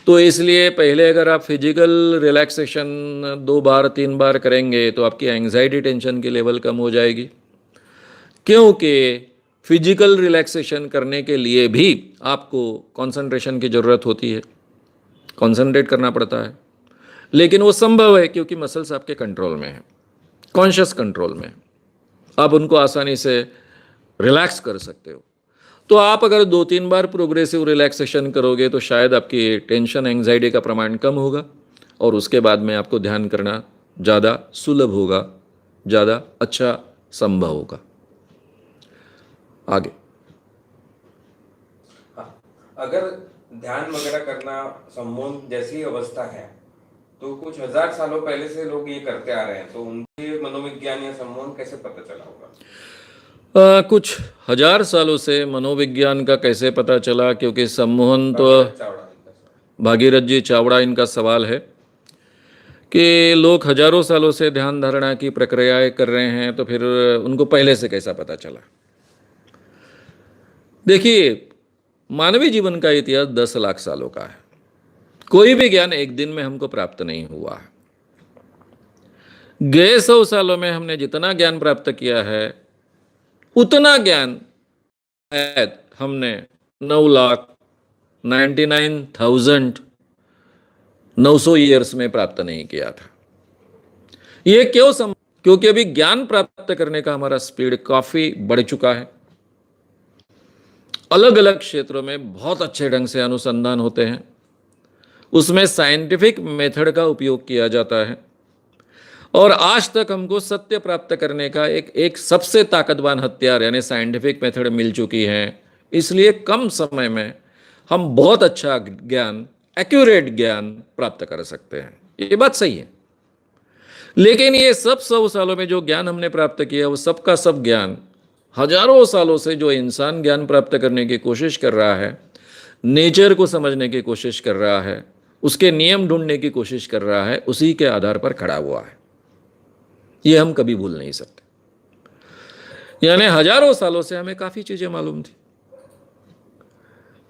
तो इसलिए पहले अगर आप फिजिकल रिलैक्सेशन 2 बार 3 बार करेंगे तो आपकी एंजाइटी टेंशन की लेवल कम हो जाएगी, क्योंकि फिजिकल रिलैक्सेशन करने के लिए भी आपको कंसंट्रेशन की ज़रूरत होती है, कंसंट्रेट करना पड़ता है। लेकिन वो संभव है क्योंकि मसल्स आपके कंट्रोल में है, कॉन्शियस कंट्रोल में है, आप उनको आसानी से रिलैक्स कर सकते हो। तो आप अगर 2-3 बार प्रोग्रेसिव रिलैक्सेशन करोगे तो शायद आपकी टेंशन एंजाइटी का प्रमाण कम होगा, और उसके बाद में आपको ध्यान करना ज़्यादा सुलभ होगा, ज़्यादा अच्छा संभव होगा। आगे अगर ध्यान वगैरह करना सम्मोहन जैसी अवस्था है तो कुछ हजार सालों पहले से लोग ये करते आ रहे हैं, तो उनके मनोविज्ञान या सम्मोहन कैसे पता चला होगा? कुछ हजार सालों से मनोविज्ञान का कैसे पता चला, क्योंकि सम्मोहन तो भागीरथ जी चावड़ा इनका सवाल है कि लोग हजारों सालों से ध्यान धारणा की प्रक्रियाएं कर रहे हैं, तो फिर उनको पहले से कैसा पता चला? देखिए, मानवीय जीवन का इतिहास 10 लाख सालों का है। कोई भी ज्ञान एक दिन में हमको प्राप्त नहीं हुआ है। गए 100 सालों में हमने जितना ज्ञान प्राप्त किया है उतना ज्ञान हमने 9,99,900 ईयर्स में प्राप्त नहीं किया था। ये क्यों क्योंकि अभी ज्ञान प्राप्त करने का हमारा स्पीड काफी बढ़ चुका है। अलग अलग क्षेत्रों में बहुत अच्छे ढंग से अनुसंधान होते हैं, उसमें साइंटिफिक मेथड का उपयोग किया जाता है, और आज तक हमको सत्य प्राप्त करने का एक सबसे ताकतवान हथियार यानी साइंटिफिक मेथड मिल चुकी है। इसलिए कम समय में हम बहुत अच्छा ज्ञान, एक्यूरेट ज्ञान प्राप्त कर सकते हैं। ये बात सही है। लेकिन ये सब 100 सालों में जो ज्ञान हमने प्राप्त किया वो सबका सब ज्ञान हजारों सालों से जो इंसान ज्ञान प्राप्त करने की कोशिश कर रहा है, नेचर को समझने की कोशिश कर रहा है, उसके नियम ढूंढने की कोशिश कर रहा है, उसी के आधार पर खड़ा हुआ है। ये हम कभी भूल नहीं सकते। यानी हजारों सालों से हमें काफी चीजें मालूम थी।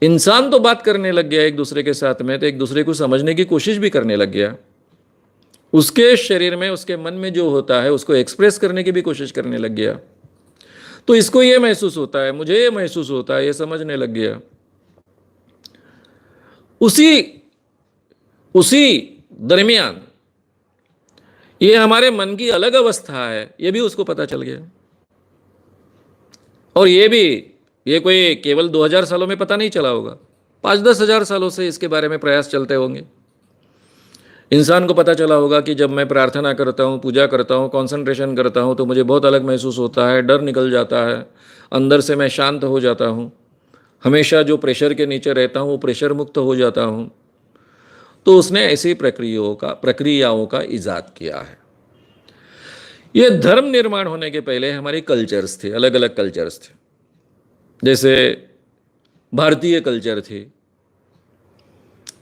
इंसान तो बात करने लग गया एक दूसरे के साथ में, तो एक दूसरे को समझने की कोशिश भी करने लग गया। उसके शरीर में, उसके मन में जो होता है उसको एक्सप्रेस करने की भी कोशिश करने लग गया। तो इसको ये महसूस होता है, मुझे ये महसूस होता है, ये समझने लग गया। उसी दरमियान ये हमारे मन की अलग अवस्था है, ये भी उसको पता चल गया। और ये कोई केवल 2000 सालों में पता नहीं चला होगा, 5-10 हजार सालों से इसके बारे में प्रयास चलते होंगे। इंसान को पता चला होगा कि जब मैं प्रार्थना करता हूँ, पूजा करता हूँ, कंसंट्रेशन करता हूँ तो मुझे बहुत अलग महसूस होता है, डर निकल जाता है, अंदर से मैं शांत हो जाता हूँ, हमेशा जो प्रेशर के नीचे रहता हूँ वो प्रेशर मुक्त हो जाता हूँ। तो उसने ऐसी प्रक्रियाओं का इजाद किया है। ये धर्म निर्माण होने के पहले हमारी कल्चर्स थे, अलग अलग कल्चर्स थे। जैसे भारतीय कल्चर थी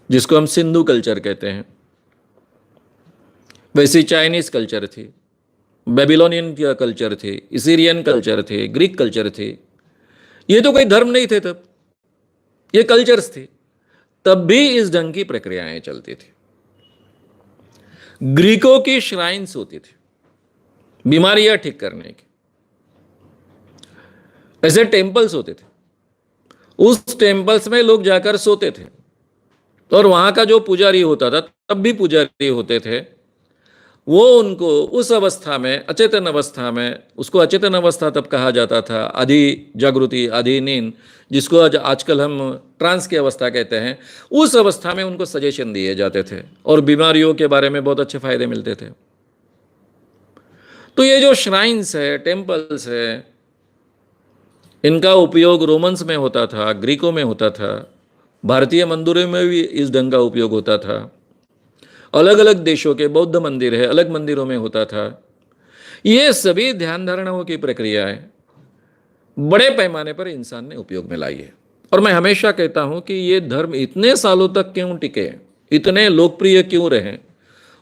जिसको हम सिंधु कल्चर कहते हैं, वैसी चाइनीज कल्चर थी, बेबीलोनियन कल्चर थी, इसीरियन कल्चर थे, ग्रीक कल्चर थे। ये तो कोई धर्म नहीं थे तब, ये कल्चर्स थे। तब भी इस ढंग की प्रक्रियाएं चलती थी। ग्रीकों की श्राइन्स होती थी, बीमारियां ठीक करने के। ऐसे टेम्पल्स होते थे, उस टेम्पल्स में लोग जाकर सोते थे और वहां का जो पुजारी होता था, तब भी पुजारी होते थे, वो उनको उस अवस्था में, अचेतन अवस्था में, उसको अचेतन अवस्था तब कहा जाता था, आधी जागृति आधी नींद, जिसको आज आजकल हम ट्रांस की अवस्था कहते हैं, उस अवस्था में उनको सजेशन दिए जाते थे और बीमारियों के बारे में बहुत अच्छे फायदे मिलते थे। तो ये जो श्राइन्स है, टेम्पल्स है, इनका उपयोग रोमन्स में होता था, ग्रीकों में होता था, भारतीय मंदिरों में भी इस ढंग का उपयोग होता था, अलग अलग देशों के बौद्ध मंदिर है, अलग मंदिरों में होता था। ये सभी ध्यान धारणाओं की प्रक्रियाएं बड़े पैमाने पर इंसान ने उपयोग में लाई है। और मैं हमेशा कहता हूं कि ये धर्म इतने सालों तक क्यों टिके, इतने लोकप्रिय क्यों रहे,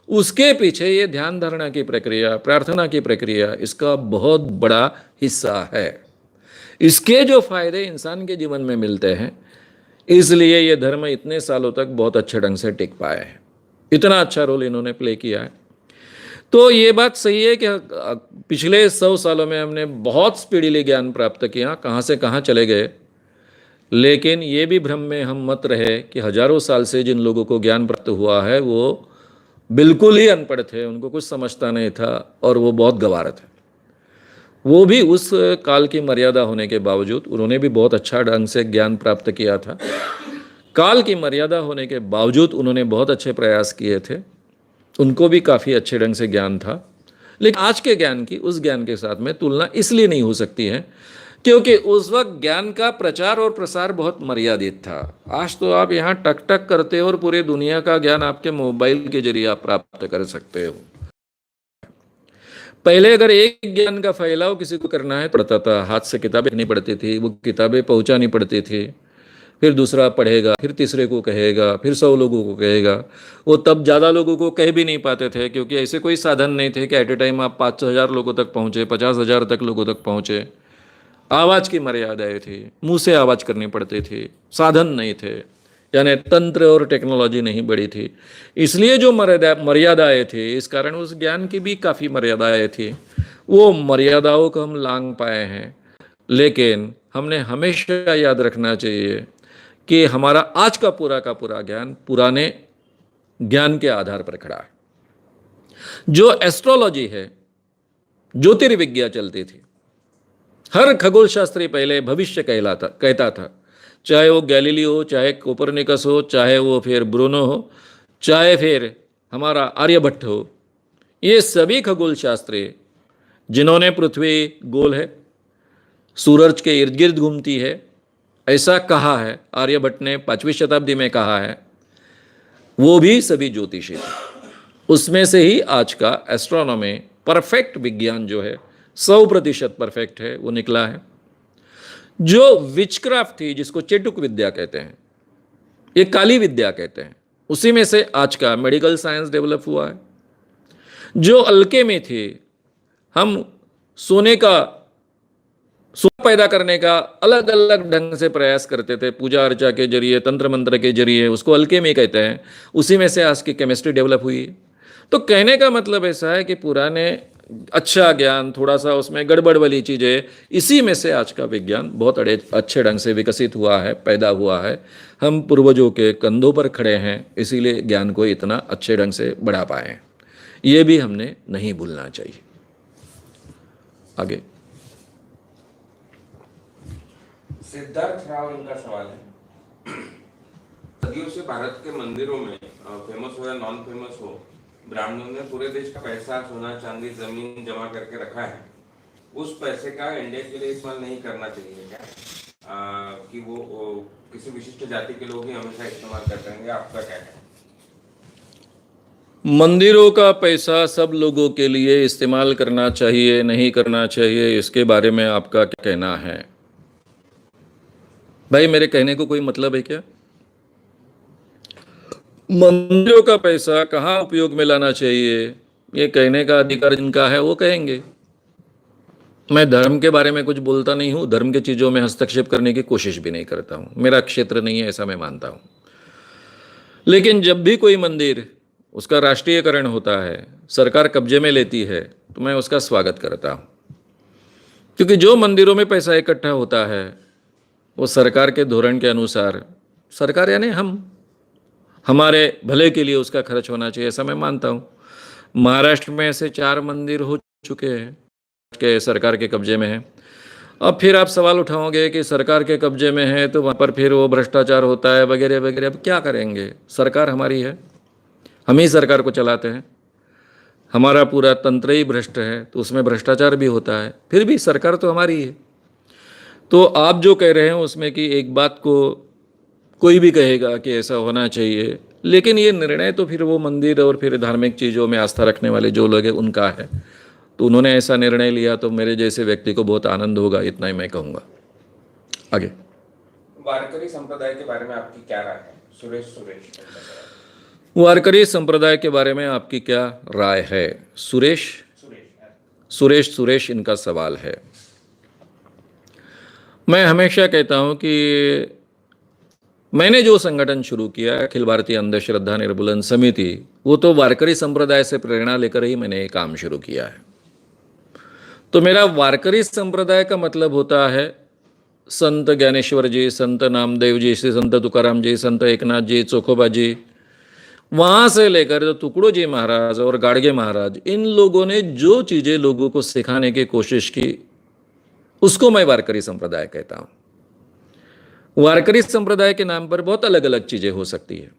उसके पीछे ये ध्यान धारणा की प्रक्रिया, प्रार्थना की प्रक्रिया, इसका बहुत बड़ा हिस्सा है। इसके जो फायदे इंसान के जीवन में मिलते हैं, इसलिए ये धर्म इतने सालों तक बहुत अच्छे ढंग से टिक पाए हैं, इतना अच्छा रोल इन्होंने प्ले किया है। तो ये बात सही है कि पिछले 100 सालों में हमने बहुत स्पीडीली ज्ञान प्राप्त किया, कहाँ से कहाँ चले गए। लेकिन ये भी भ्रम में हम मत रहे कि हजारों साल से जिन लोगों को ज्ञान प्राप्त हुआ है वो बिल्कुल ही अनपढ़ थे, उनको कुछ समझता नहीं था और वो बहुत गंवार थे। वो भी उस काल की मर्यादा होने के बावजूद उन्होंने भी बहुत अच्छा ढंग से ज्ञान प्राप्त किया था। काल की मर्यादा होने के बावजूद उन्होंने बहुत अच्छे प्रयास किए थे, उनको भी काफ़ी अच्छे ढंग से ज्ञान था। लेकिन आज के ज्ञान की उस ज्ञान के साथ में तुलना इसलिए नहीं हो सकती है क्योंकि उस वक्त ज्ञान का प्रचार और प्रसार बहुत मर्यादित था। आज तो आप यहाँ टक टक करते हो और पूरे दुनिया का ज्ञान आपके मोबाइल के जरिए आप प्राप्त कर सकते हो। पहले अगर एक ज्ञान का फैलाव किसी को करना है पड़ता था, हाथ से किताबें नहीं पढ़ती थी, वो किताबें पहुंचानी पड़ती थी, फिर दूसरा पढ़ेगा, फिर तीसरे को कहेगा, फिर 100 लोगों को कहेगा। वो तब ज़्यादा लोगों को कह भी नहीं पाते थे क्योंकि ऐसे कोई साधन नहीं थे कि एट ए टाइम आप 5,000 लोगों तक पहुँचे, 50,000 तक लोगों तक पहुँचे। आवाज़ की मर्यादाएं थी, मुंह से आवाज़ करनी पड़ती थी, साधन नहीं थे, यानी तंत्र और टेक्नोलॉजी नहीं बढ़ी थी। इसलिए जो मर्यादाएं थी, इस कारण उस ज्ञान की भी काफ़ी मर्यादाएं थी। वो मर्यादाओं को हम लांघ पाए हैं। लेकिन हमने हमेशा याद रखना चाहिए कि हमारा आज का पूरा ज्ञान पुराने ज्ञान के आधार पर खड़ा है। जो एस्ट्रोलॉजी है, ज्योतिर्विज्ञा चलती थी, हर खगोल शास्त्री पहले भविष्य कहता था, चाहे वो गैलीलियो हो, चाहे कोपरनिकस हो, चाहे वो फिर ब्रूनो हो, चाहे फिर हमारा आर्यभट्ट हो। ये सभी खगोल शास्त्री जिन्होंने पृथ्वी गोल है, सूरज के इर्द गिर्द घूमती है, ऐसा कहा है, आर्यभट्ट ने 5वीं शताब्दी में कहा है, वो भी सभी ज्योतिषी थे। उसमें से ही आज का एस्ट्रोनॉमी परफेक्ट विज्ञान जो है 100% परफेक्ट है, वो निकला है। जो विचक्राफ्ट थी, जिसको चेटुक विद्या कहते हैं, ये काली विद्या कहते हैं, उसी में से आज का मेडिकल साइंस डेवलप हुआ है। जो अल्केमी थी, हम सोने पैदा करने का अलग अलग ढंग से प्रयास करते थे, पूजा अर्चा के जरिए, तंत्र मंत्र के जरिए, उसको अल्केमी कहते हैं। उसी में से आज की केमिस्ट्री डेवलप हुई। तो कहने का मतलब ऐसा है कि पुराने अच्छा ज्ञान, थोड़ा सा उसमें गड़बड़ वाली चीज़ें, इसी में से आज का विज्ञान बहुत अच्छे ढंग से विकसित हुआ है, पैदा हुआ है। हम पूर्वजों के कंधों पर खड़े हैं, इसीलिए ज्ञान को इतना अच्छे ढंग से बढ़ा पाए हैं। ये भी हमने नहीं भूलना चाहिए। आगे सिद्धार्थ राव, इनका सवाल है, सदियों से भारत के मंदिरों में फेमस हो या नॉन फेमस हो, ब्राह्मणों ने पूरे देश का पैसा, सोना चांदी, जमीन जमा करके रखा है। उस पैसे का इंडिया के लिए इस्तेमाल नहीं करना चाहिए क्या? कि वो किसी विशिष्ट जाति के लोग ही हमेशा इस्तेमाल करते हैं, आपका क्या है? मंदिरों का पैसा सब लोगों के लिए इस्तेमाल करना चाहिए, नहीं करना चाहिए, इसके बारे में आपका क्या कहना है? भाई, मेरे कहने को कोई मतलब है क्या? मंदिरों का पैसा कहाँ उपयोग में लाना चाहिए, ये कहने का अधिकार जिनका है वो कहेंगे। मैं धर्म के बारे में कुछ बोलता नहीं हूँ, धर्म की चीज़ों में हस्तक्षेप करने की कोशिश भी नहीं करता हूँ, मेरा क्षेत्र नहीं है, ऐसा मैं मानता हूँ। लेकिन जब भी कोई मंदिर, उसका राष्ट्रीयकरण होता है, सरकार कब्जे में लेती है, तो मैं उसका स्वागत करता हूँ, क्योंकि जो मंदिरों में पैसा इकट्ठा होता है वो सरकार के धोरण के अनुसार, सरकार यानी हम, हमारे भले के लिए उसका खर्च होना चाहिए, ऐसा मैं मानता हूँ। महाराष्ट्र में ऐसे 4 मंदिर हो चुके हैं के सरकार के कब्जे में है। अब फिर आप सवाल उठाओगे कि सरकार के कब्जे में है तो वहाँ पर फिर वो भ्रष्टाचार होता है वगैरह वगैरह। अब क्या करेंगे, सरकार हमारी है, हम ही सरकार को चलाते हैं, हमारा पूरा तंत्र ही भ्रष्ट है, तो उसमें भ्रष्टाचार भी होता है, फिर भी सरकार तो हमारी है। तो आप जो कह रहे हैं उसमें कि एक बात को कोई भी कहेगा कि ऐसा होना चाहिए, लेकिन ये निर्णय तो फिर वो मंदिर और फिर धार्मिक चीज़ों में आस्था रखने वाले जो लोग हैं उनका है। तो उन्होंने ऐसा निर्णय लिया तो मेरे जैसे व्यक्ति को बहुत आनंद होगा, इतना ही मैं कहूँगा। आगे वारकरी संप्रदाय के बारे में आपकी क्या राय है? सुरेश वारकरी संप्रदाय के बारे में आपकी क्या राय है? सुरेश इनका सवाल है। मैं हमेशा कहता हूं कि मैंने जो संगठन शुरू किया, अखिल भारतीय अंधश्रद्धा निर्मूलन समिति, वो तो वारकरी संप्रदाय से प्रेरणा लेकर ही मैंने ये काम शुरू किया है। तो मेरा वारकरी संप्रदाय का मतलब होता है संत ज्ञानेश्वर जी, संत नामदेव जी, श्री संत तुकाराम जी, संत एकनाथ जी, चोखोबा जी, वहाँ से लेकर टुकड़ो जी महाराज और गाड़गे महाराज, इन लोगों ने जो चीज़ें लोगों को सिखाने की कोशिश की, उसको मैं वारकरी संप्रदाय कहता हूँ। वारकरी संप्रदाय के नाम पर बहुत अलग अलग चीज़ें हो सकती है।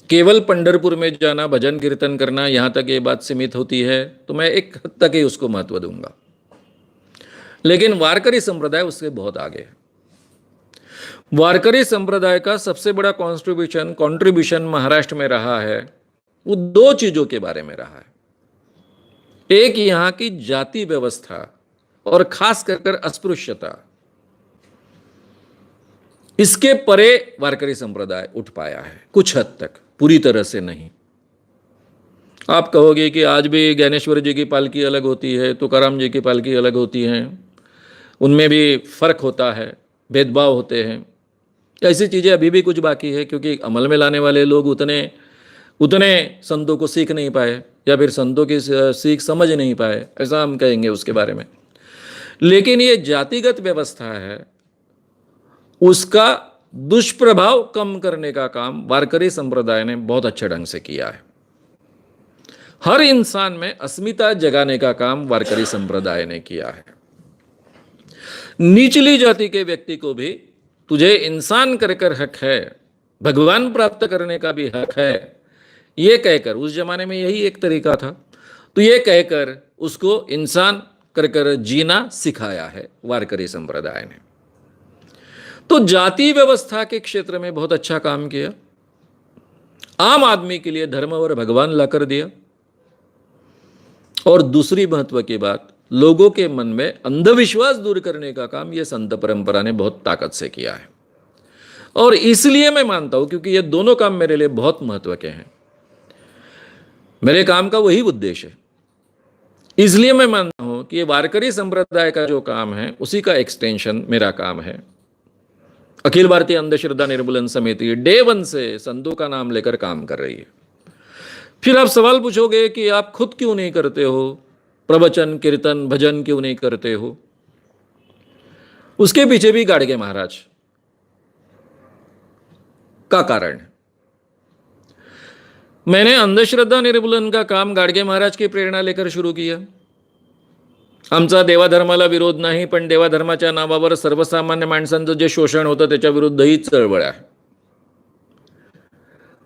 केवल पंढरपुर में जाना, भजन कीर्तन करना, यहाँ तक ये बात सीमित होती है तो मैं एक हद तक ही उसको महत्व दूंगा, लेकिन वारकरी संप्रदाय उससे बहुत आगे है। वारकरी संप्रदाय का सबसे बड़ा कंट्रीब्यूशन महाराष्ट्र में रहा है, वो 2 चीजों के बारे में रहा है। एक यहाँ की जाति व्यवस्था और खास कर अस्पृश्यता, इसके परे वारकरी संप्रदाय उठ पाया है कुछ हद तक, पूरी तरह से नहीं। आप कहोगे कि आज भी ज्ञानेश्वर जी की पालकी अलग होती है, तुकाराम जी की पालकी अलग होती है, उनमें भी फर्क होता है, भेदभाव होते हैं। ऐसी चीज़ें अभी भी कुछ बाकी है, क्योंकि अमल में लाने वाले लोग उतने संतों को सीख नहीं पाए, या फिर संतों की सीख समझ नहीं पाए, ऐसा हम कहेंगे उसके बारे में। लेकिन ये जातिगत व्यवस्था है, उसका दुष्प्रभाव कम करने का काम वारकरी संप्रदाय ने बहुत अच्छे ढंग से किया है। हर इंसान में अस्मिता जगाने का काम वारकरी संप्रदाय ने किया है। निचली जाति के व्यक्ति को भी तुझे इंसान कर हक है, भगवान प्राप्त करने का भी हक है, ये कहकर, उस जमाने में यही एक तरीका था, तो ये कहकर उसको इंसान कर जीना सिखाया है वारकरी संप्रदाय ने। तो जाति व्यवस्था के क्षेत्र में बहुत अच्छा काम किया, आम आदमी के लिए धर्म और भगवान लाकर दिया। और दूसरी महत्व की बात, लोगों के मन में अंधविश्वास दूर करने का काम ये संत परंपरा ने बहुत ताकत से किया है। और इसलिए मैं मानता हूं, क्योंकि ये दोनों काम मेरे लिए बहुत महत्व के हैं, मेरे काम का वही उद्देश्य है, इसलिए मैं मानता हूं कि ये वारकरी संप्रदाय का जो काम है उसी का एक्सटेंशन मेरा काम है। अखिल भारतीय अंधश्रद्धा निर्मूलन समिति डे 1 से संतों का नाम लेकर काम कर रही है। फिर आप सवाल पूछोगे कि आप खुद क्यों नहीं करते हो, प्रवचन कीर्तन भजन क्यों नहीं करते हो? उसके पीछे भी गाड़गे महाराज का कारण है। मैंने अंधश्रद्धा निर्मूलन का काम गाडगे महाराज की प्रेरणा लेकर सुरू किया। आमचा देवाधर्माला विरोध नाही, पण देवाधर्माच्या नावावर सर्वसामान्य माणसांचं जे शोषण होतं त्याच्या विरुद्ध ही चळवळ आहे।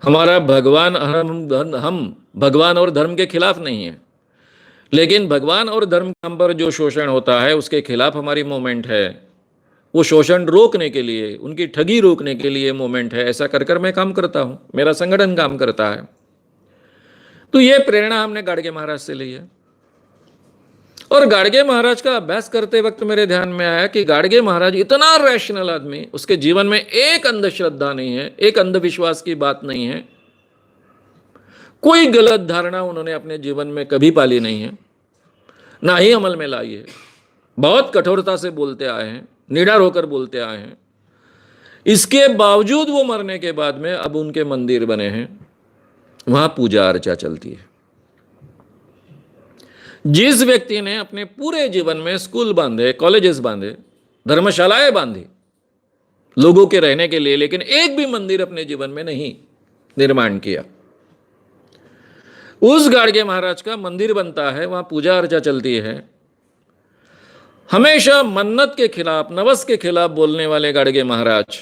हमारा हम भगवान और धर्म के खिलाफ नहीं है, लेकिन भगवान और धर्म पर जो शोषण होता है उसके खिलाफ हमारी मूवमेंट है। वो शोषण रोकने के लिए, उनकी ठगी रोकने के लिए मूवमेंट है। ऐसा कर मैं काम करता हूं, मेरा संगठन काम करता है। तो ये प्रेरणा हमने गाडगे महाराज से ली है। और गाडगे महाराज का अभ्यास करते वक्त मेरे ध्यान में आया कि गाडगे महाराज इतना रैशनल आदमी, उसके जीवन में एक अंधश्रद्धा नहीं है, एक अंधविश्वास की बात नहीं है, कोई गलत धारणा उन्होंने अपने जीवन में कभी पाली नहीं है, ना ही अमल में लाई है। बहुत कठोरता से बोलते आए हैं, निडर होकर बोलते आए हैं। इसके बावजूद वो मरने के बाद में अब उनके मंदिर बने हैं, वहां पूजा अर्चा चलती है। जिस व्यक्ति ने अपने पूरे जीवन में स्कूल बांधे, कॉलेजेस बांधे, धर्मशालाएं बांधी लोगों के रहने के लिए, लेकिन एक भी मंदिर अपने जीवन में नहीं निर्माण किया, उस गाड़गे महाराज का मंदिर बनता है, वहां पूजा अर्चा चलती है। हमेशा मन्नत के खिलाफ, नवस के खिलाफ बोलने वाले गाड़गे महाराज,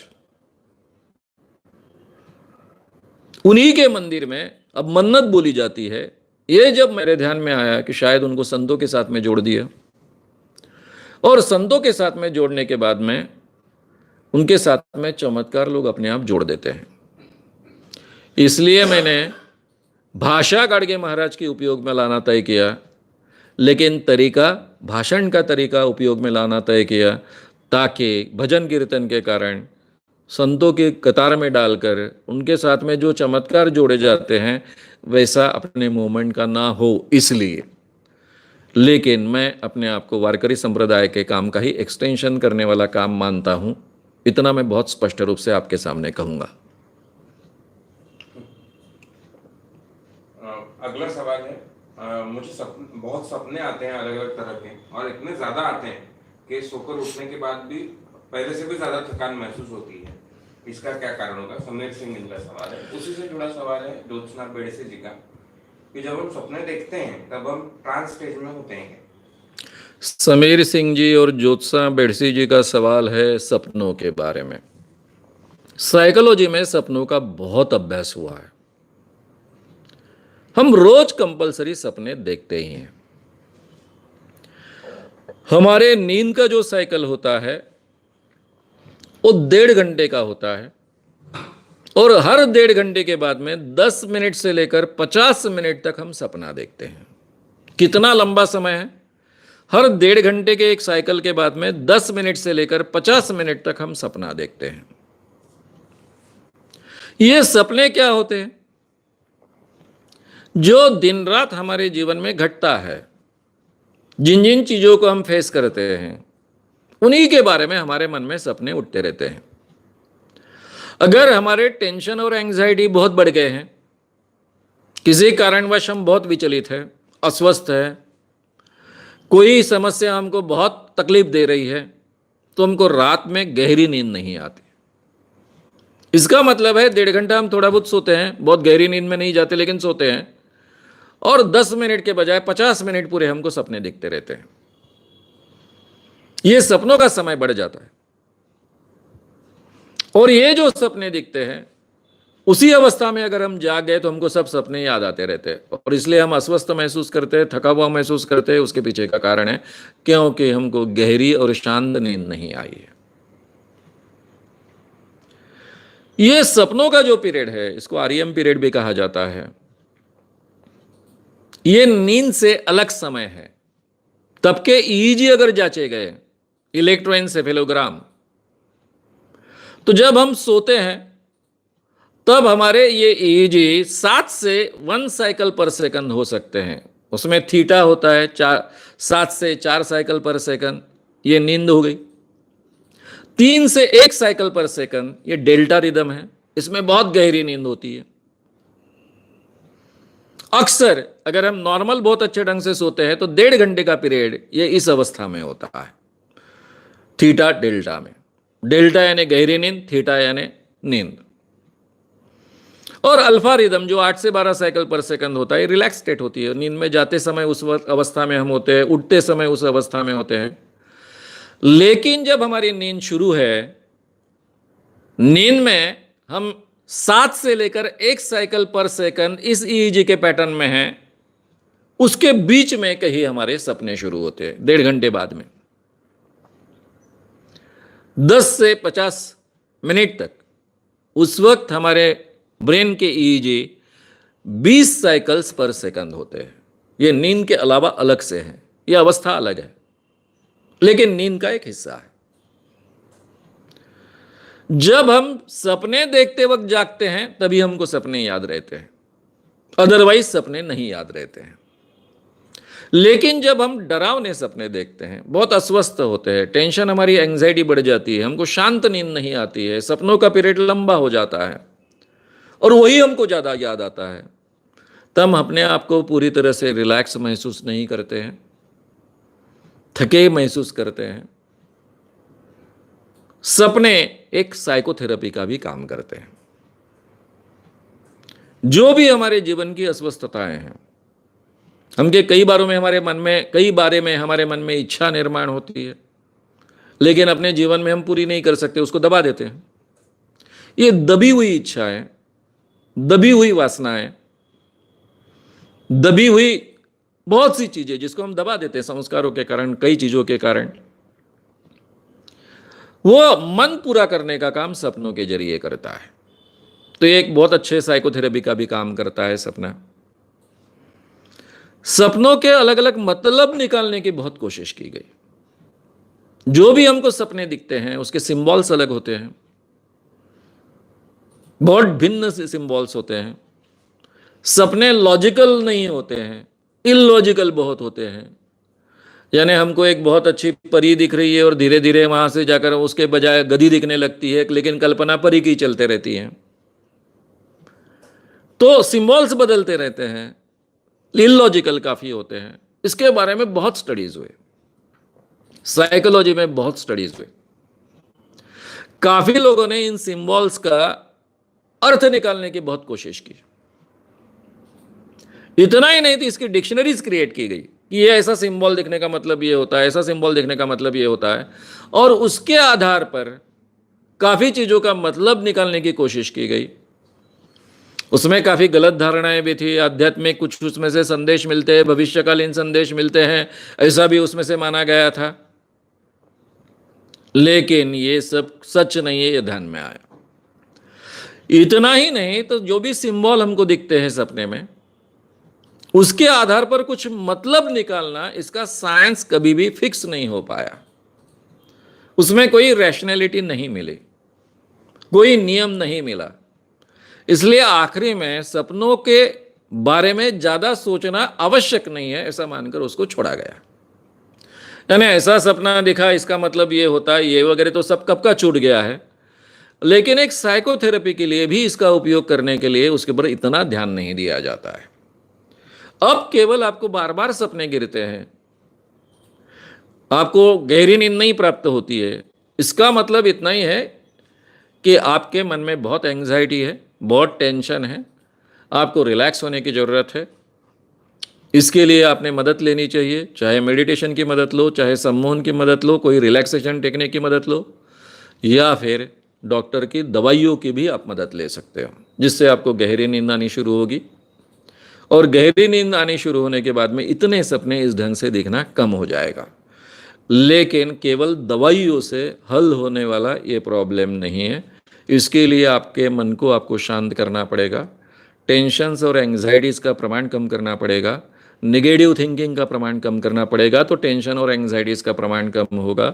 उन्हीं के मंदिर में अब मन्नत बोली जाती है। ये जब मेरे ध्यान में आया कि शायद उनको संतों के साथ में जोड़ दिया, और संतों के साथ में जोड़ने के बाद में उनके साथ में चमत्कार लोग अपने आप जोड़ देते हैं। इसलिए मैंने भाषा गाड़गे महाराज के उपयोग में लाना तय किया, लेकिन तरीका, भाषण का तरीका उपयोग में लाना तय किया, ताकि भजन कीर्तन के कारण संतों की कतार में डालकर उनके साथ में जो चमत्कार जोड़े जाते हैं वैसा अपने मूवमेंट का ना हो, इसलिए। लेकिन मैं अपने आप को वारकरी संप्रदाय के काम का ही एक्सटेंशन करने वाला काम मानता हूं, इतना मैं बहुत स्पष्ट रूप से आपके सामने कहूंगा। अगला सवाल है, मुझे बहुत सपने आते हैं अलग अलग तरह के, और इतने ज्यादा आते हैं कि सोकर उठने के बाद भी पहले से भी ज्यादा थकान महसूस होती है। इसका क्या कारण होगा? समीर सिंह इनका सवाल है। उसी से जुड़ा सवाल है ज्योत्सना बेड़से जी का, कि जब हम सपने देखते हैं तब हम ट्रांस स्टेज में होते हैं। समीर सिंह जी और ज्योत्सना बेड़से जी का सवाल है सपनों के बारे में। साइकोलॉजी में सपनों का बहुत अभ्यास हुआ है। हम रोज कंपलसरी सपने देखते ही हैं। हमारे नींद का जो साइकिल होता है वो 1.5 घंटे का होता है, और हर 1.5 घंटे के बाद में 10 मिनट से लेकर 50 मिनट तक हम सपना देखते हैं। कितना लंबा समय है? हर 1.5 घंटे के एक साइकिल के बाद में 10 मिनट से लेकर 50 मिनट तक हम सपना देखते हैं। ये सपने क्या होते हैं? जो दिन रात हमारे जीवन में घटता है, जिन जिन चीजों को हम फेस करते हैं, उन्हीं के बारे में हमारे मन में सपने उठते रहते हैं। अगर हमारे टेंशन और एंजाइटी बहुत बढ़ गए हैं, किसी कारणवश हम बहुत विचलित हैं, अस्वस्थ हैं, कोई समस्या हमको बहुत तकलीफ दे रही है, तो हमको रात में गहरी नींद नहीं आती। इसका मतलब है 1.5 घंटा हम थोड़ा बहुत सोते हैं, बहुत गहरी नींद में नहीं जाते लेकिन सोते हैं, और 10 मिनट के बजाय 50 मिनट पूरे हमको सपने दिखते रहते हैं। ये सपनों का समय बढ़ जाता है, और ये जो सपने दिखते हैं उसी अवस्था में अगर हम जाग गए तो हमको सब सपने याद आते रहते हैं, और इसलिए हम अस्वस्थ महसूस करते हैं, थका हुआ महसूस करते हैं। उसके पीछे का कारण है क्योंकि हमको गहरी और शांत नींद नहीं आई है। ये सपनों का जो पीरियड है, इसको आरईएम पीरियड भी कहा जाता है, ये नींद से अलग समय है। तब के ईईजी अगर जांचे गए, इलेक्ट्रोएन्सेफेलोग्राम, तो जब हम सोते हैं तब हमारे ये ईईजी 7 से 1 साइकिल पर सेकंड हो सकते हैं। उसमें थीटा होता है 7 से 4 साइकिल पर सेकंड, ये नींद हो गई। 3 से 1 साइकिल पर सेकंड ये डेल्टा रिदम है, इसमें बहुत गहरी नींद होती है। अक्सर अगर हम नॉर्मल बहुत अच्छे ढंग से सोते हैं तो 1.5 घंटे का पीरियड ये इस अवस्था में होता है, थीटा डेल्टा में। डेल्टा यानी गहरी नींद, थीटा यानी नींद। और अल्फा रिदम जो 8 से 12 साइकिल पर सेकंड होता है, रिलैक्स स्टेट होती है। नींद में जाते समय उस अवस्था में हम होते हैं, उठते समय उस अवस्था में होते हैं। लेकिन जब हमारी नींद शुरू है, नींद में हम 7 से लेकर 1 साइकिल पर सेकंड इस ईईजी के पैटर्न में हैं, उसके बीच में कहीं हमारे सपने शुरू होते हैं 1.5 घंटे बाद में। 10 से 50 मिनट तक उस वक्त हमारे ब्रेन के ईईजी 20 साइकिल्स पर सेकंड होते हैं। यह नींद के अलावा अलग से है, यह अवस्था अलग है, लेकिन नींद का एक हिस्सा है। जब हम सपने देखते वक्त जागते हैं तभी हमको सपने याद रहते हैं, अदरवाइज सपने नहीं याद रहते हैं। लेकिन जब हम डरावने सपने देखते हैं, बहुत अस्वस्थ होते हैं, टेंशन, हमारी एंजाइटी बढ़ जाती है, हमको शांत नींद नहीं आती है, सपनों का पीरियड लंबा हो जाता है और वही हमको ज़्यादा याद आता है, तब अपने आप को पूरी तरह से रिलैक्स महसूस नहीं करते हैं, थके महसूस करते हैं। सपने एक साइकोथेरेपी का भी काम करते हैं। जो भी हमारे जीवन की अस्वस्थताएं हैं, हमके कई बारे में हमारे मन में इच्छा निर्माण होती है, लेकिन अपने जीवन में हम पूरी नहीं कर सकते, उसको दबा देते हैं। ये दबी हुई इच्छाएं, दबी हुई वासनाएं, दबी हुई बहुत सी चीजें जिसको हम दबा देते हैं संस्कारों के कारण, कई चीजों के कारण, वो मन पूरा करने का काम सपनों के जरिए करता है। तो एक बहुत अच्छे साइकोथेरेपी का भी काम करता है सपना। सपनों के अलग अलग मतलब निकालने की बहुत कोशिश की गई। जो भी हमको सपने दिखते हैं उसके सिंबल्स अलग होते हैं, बहुत भिन्न से सिंबल्स होते हैं। सपने लॉजिकल नहीं होते हैं, इलॉजिकल बहुत होते हैं। यानी हमको एक बहुत अच्छी परी दिख रही है और धीरे धीरे वहां से जाकर उसके बजाय गधी दिखने लगती है, लेकिन कल्पना परी की चलते रहती है। तो सिंबल्स बदलते रहते हैं, इलॉजिकल काफी होते हैं। इसके बारे में बहुत स्टडीज हुए, साइकोलॉजी में बहुत स्टडीज हुए। काफी लोगों ने इन सिंबल्स का अर्थ निकालने की बहुत कोशिश की। इतना ही नहीं, तो इसकी डिक्शनरीज क्रिएट की गई कि ये ऐसा सिंबल देखने का मतलब ये होता है, ऐसा सिंबल देखने का मतलब ये होता है, और उसके आधार पर काफी चीजों का मतलब निकालने की कोशिश की गई। उसमें काफी गलत धारणाएं भी थी। आध्यात्मिक कुछ उसमें से संदेश मिलते हैं, भविष्यकालीन संदेश मिलते हैं, ऐसा भी उसमें से माना गया था। लेकिन ये सब सच नहीं है, ये ध्यान में आया। इतना ही नहीं, तो जो भी सिंबल हमको दिखते हैं सपने में, उसके आधार पर कुछ मतलब निकालना, इसका साइंस कभी भी फिक्स नहीं हो पाया। उसमें कोई रैशनैलिटी नहीं मिली, कोई नियम नहीं मिला। इसलिए आखिरी में सपनों के बारे में ज्यादा सोचना आवश्यक नहीं है, ऐसा मानकर उसको छोड़ा गया। यानी ऐसा सपना दिखा, इसका मतलब ये होता है, ये वगैरह तो सब कब का छूट गया है। लेकिन एक साइकोथेरेपी के लिए भी इसका उपयोग करने के लिए उसके ऊपर इतना ध्यान नहीं दिया जाता है। अब केवल आपको बार बार सपने गिरते हैं, आपको गहरी नींद नहीं प्राप्त होती है, इसका मतलब इतना ही है कि आपके मन में बहुत एंग्जाइटी है, बहुत टेंशन है, आपको रिलैक्स होने की ज़रूरत है। इसके लिए आपने मदद लेनी चाहिए, चाहे मेडिटेशन की मदद लो, चाहे सम्मोहन की मदद लो, कोई रिलैक्सेशन टेक्निक की मदद लो, या फिर डॉक्टर की दवाइयों की भी आप मदद ले सकते हो, जिससे आपको गहरी नींद आनी शुरू होगी। और गहरी नींद आनी शुरू होने के बाद में इतने सपने इस ढंग से दिखना कम हो जाएगा। लेकिन केवल दवाइयों से हल होने वाला ये प्रॉब्लम नहीं है। इसके लिए आपके मन को आपको शांत करना पड़ेगा, टेंशन्स और एंग्जाइटीज़ का प्रमाण कम करना पड़ेगा, नेगेटिव थिंकिंग का प्रमाण कम करना पड़ेगा, तो टेंशन और एंग्जाइटीज़ का प्रमाण कम होगा।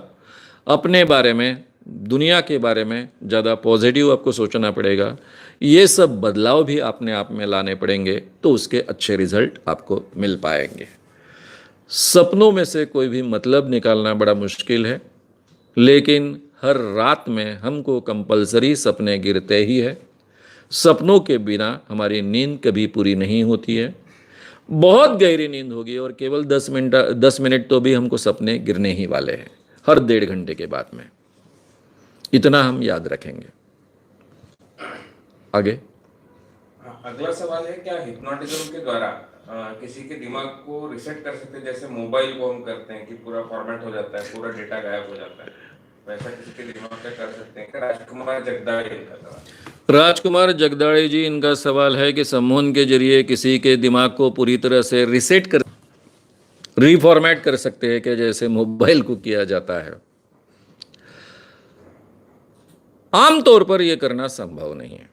अपने बारे में, दुनिया के बारे में ज़्यादा पॉजिटिव आपको सोचना पड़ेगा। ये सब बदलाव भी अपने आप में लाने पड़ेंगे, तो उसके अच्छे रिजल्ट आपको मिल पाएंगे। सपनों में से कोई भी मतलब निकालना बड़ा मुश्किल है, लेकिन हर रात में हमको कंपलसरी सपने गिरते ही है। सपनों के बिना हमारी नींद कभी पूरी नहीं होती है। बहुत गहरी नींद होगी और केवल 10 मिनट तो भी हमको सपने गिरने ही वाले हैं, हर 1.5 घंटे के बाद में। इतना हम याद रखेंगे। आगे अगला सवाल है, क्या हिप्नोटिज्म के द्वारा किसी के दिमाग को रिसेट कर सकते हैं, जैसे मोबाइल को हम करते हैं कि पूरा फॉर्मेट हो जाता है, पूरा डेटा गायब हो जाता है, वैसा किसी के दिमाग पे कर सकते हैं? राजकुमार जगदाळे इनका सवाल। राजकुमार जगदाळे जी, इनका सवाल है कि सम्मोहन के जरिए किसी के दिमाग को पूरी तरह से रिफॉर्मेट कर सकते हैं कि जैसे मोबाइल को किया जाता है। आमतौर पर यह करना संभव नहीं है,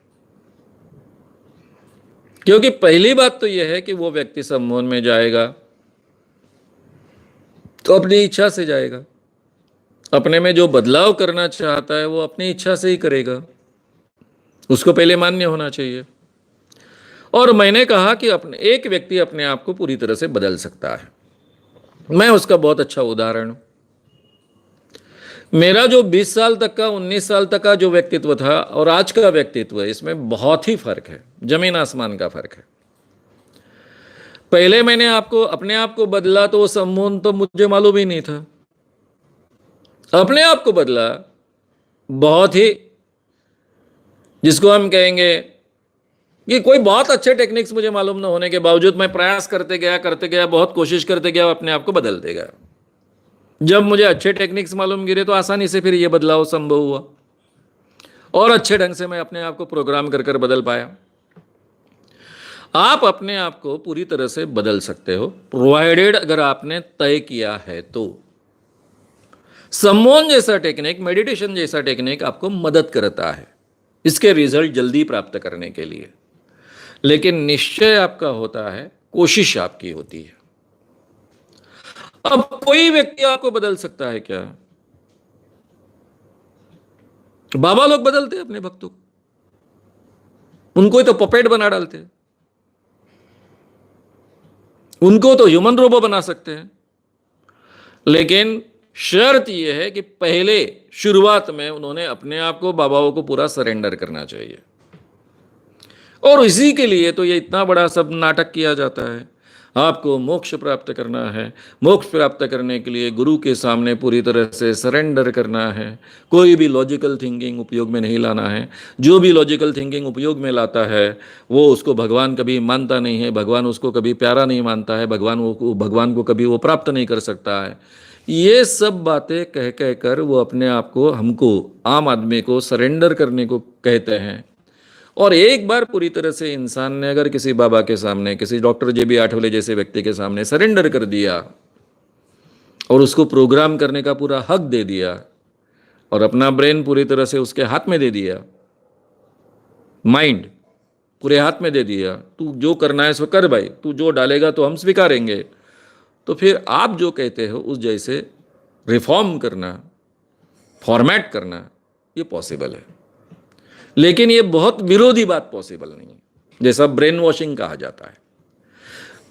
क्योंकि पहली बात तो यह है कि वो व्यक्ति सम्मोहन में जाएगा तो अपनी इच्छा से जाएगा। अपने में जो बदलाव करना चाहता है वो अपनी इच्छा से ही करेगा, उसको पहले मान्य होना चाहिए। और मैंने कहा कि एक व्यक्ति अपने आप को पूरी तरह से बदल सकता है। मैं उसका बहुत अच्छा उदाहरण हूं। मेरा जो 20 साल तक का, 19 साल तक का जो व्यक्तित्व था और आज का व्यक्तित्व, इसमें बहुत ही फर्क है, जमीन आसमान का फर्क है। पहले मैंने आपको अपने आप को बदला तो वो सम्मोहन तो मुझे मालूम ही नहीं था। अपने आप को बदला बहुत ही, जिसको हम कहेंगे कि कोई बहुत अच्छे टेक्निक्स मुझे मालूम न होने के बावजूद मैं प्रयास करते गया, बहुत कोशिश करते गया, अपने आप को बदलते गया। जब मुझे अच्छे टेक्निक्स मालूम गिरे तो आसानी से फिर ये बदलाव संभव हुआ और अच्छे ढंग से मैं अपने आप को प्रोग्राम कर कर बदल पाया। आप अपने आप को पूरी तरह से बदल सकते हो, प्रोवाइडेड अगर आपने तय किया है तो। सम्मोहन जैसा टेक्निक, मेडिटेशन जैसा टेक्निक आपको मदद करता है इसके रिजल्ट जल्दी प्राप्त करने के लिए, लेकिन निश्चय आपका होता है, कोशिश आपकी होती है। अब कोई व्यक्ति आपको बदल सकता है क्या? बाबा लोग बदलते हैं अपने भक्तों को, उनको ही तो पपेट बना डालते हैं, उनको तो ह्यूमन रोबो बना सकते हैं। लेकिन शर्त यह है कि पहले शुरुआत में उन्होंने अपने आप को, बाबाओं को पूरा सरेंडर करना चाहिए। और इसी के लिए तो ये इतना बड़ा सब नाटक किया जाता है। आपको मोक्ष प्राप्त करना है, मोक्ष प्राप्त करने के लिए गुरु के सामने पूरी तरह से सरेंडर करना है, कोई भी लॉजिकल थिंकिंग उपयोग में नहीं लाना है। जो भी लॉजिकल थिंकिंग उपयोग में लाता है वो उसको भगवान कभी मानता नहीं है, भगवान उसको कभी प्यारा नहीं मानता है, भगवान को कभी वो प्राप्त नहीं कर सकता है। ये सब बातें कह कह कर वो अपने आप को, हमको, आम आदमी को सरेंडर करने को कहते हैं। और एक बार पूरी तरह से इंसान ने अगर किसी बाबा के सामने, किसी डॉक्टर JB आठवले जैसे व्यक्ति के सामने सरेंडर कर दिया और उसको प्रोग्राम करने का पूरा हक दे दिया और अपना ब्रेन पूरी तरह से उसके हाथ में दे दिया, माइंड पूरे हाथ में दे दिया, तू जो करना है सो कर भाई, तू जो डालेगा तो हम स्वीकारेंगे, तो फिर आप जो कहते हो उस जैसे रिफॉर्म करना, फॉर्मेट करना, ये पॉसिबल है। लेकिन ये बहुत विरोधी बात पॉसिबल नहीं है, जैसा ब्रेन वॉशिंग कहा जाता है।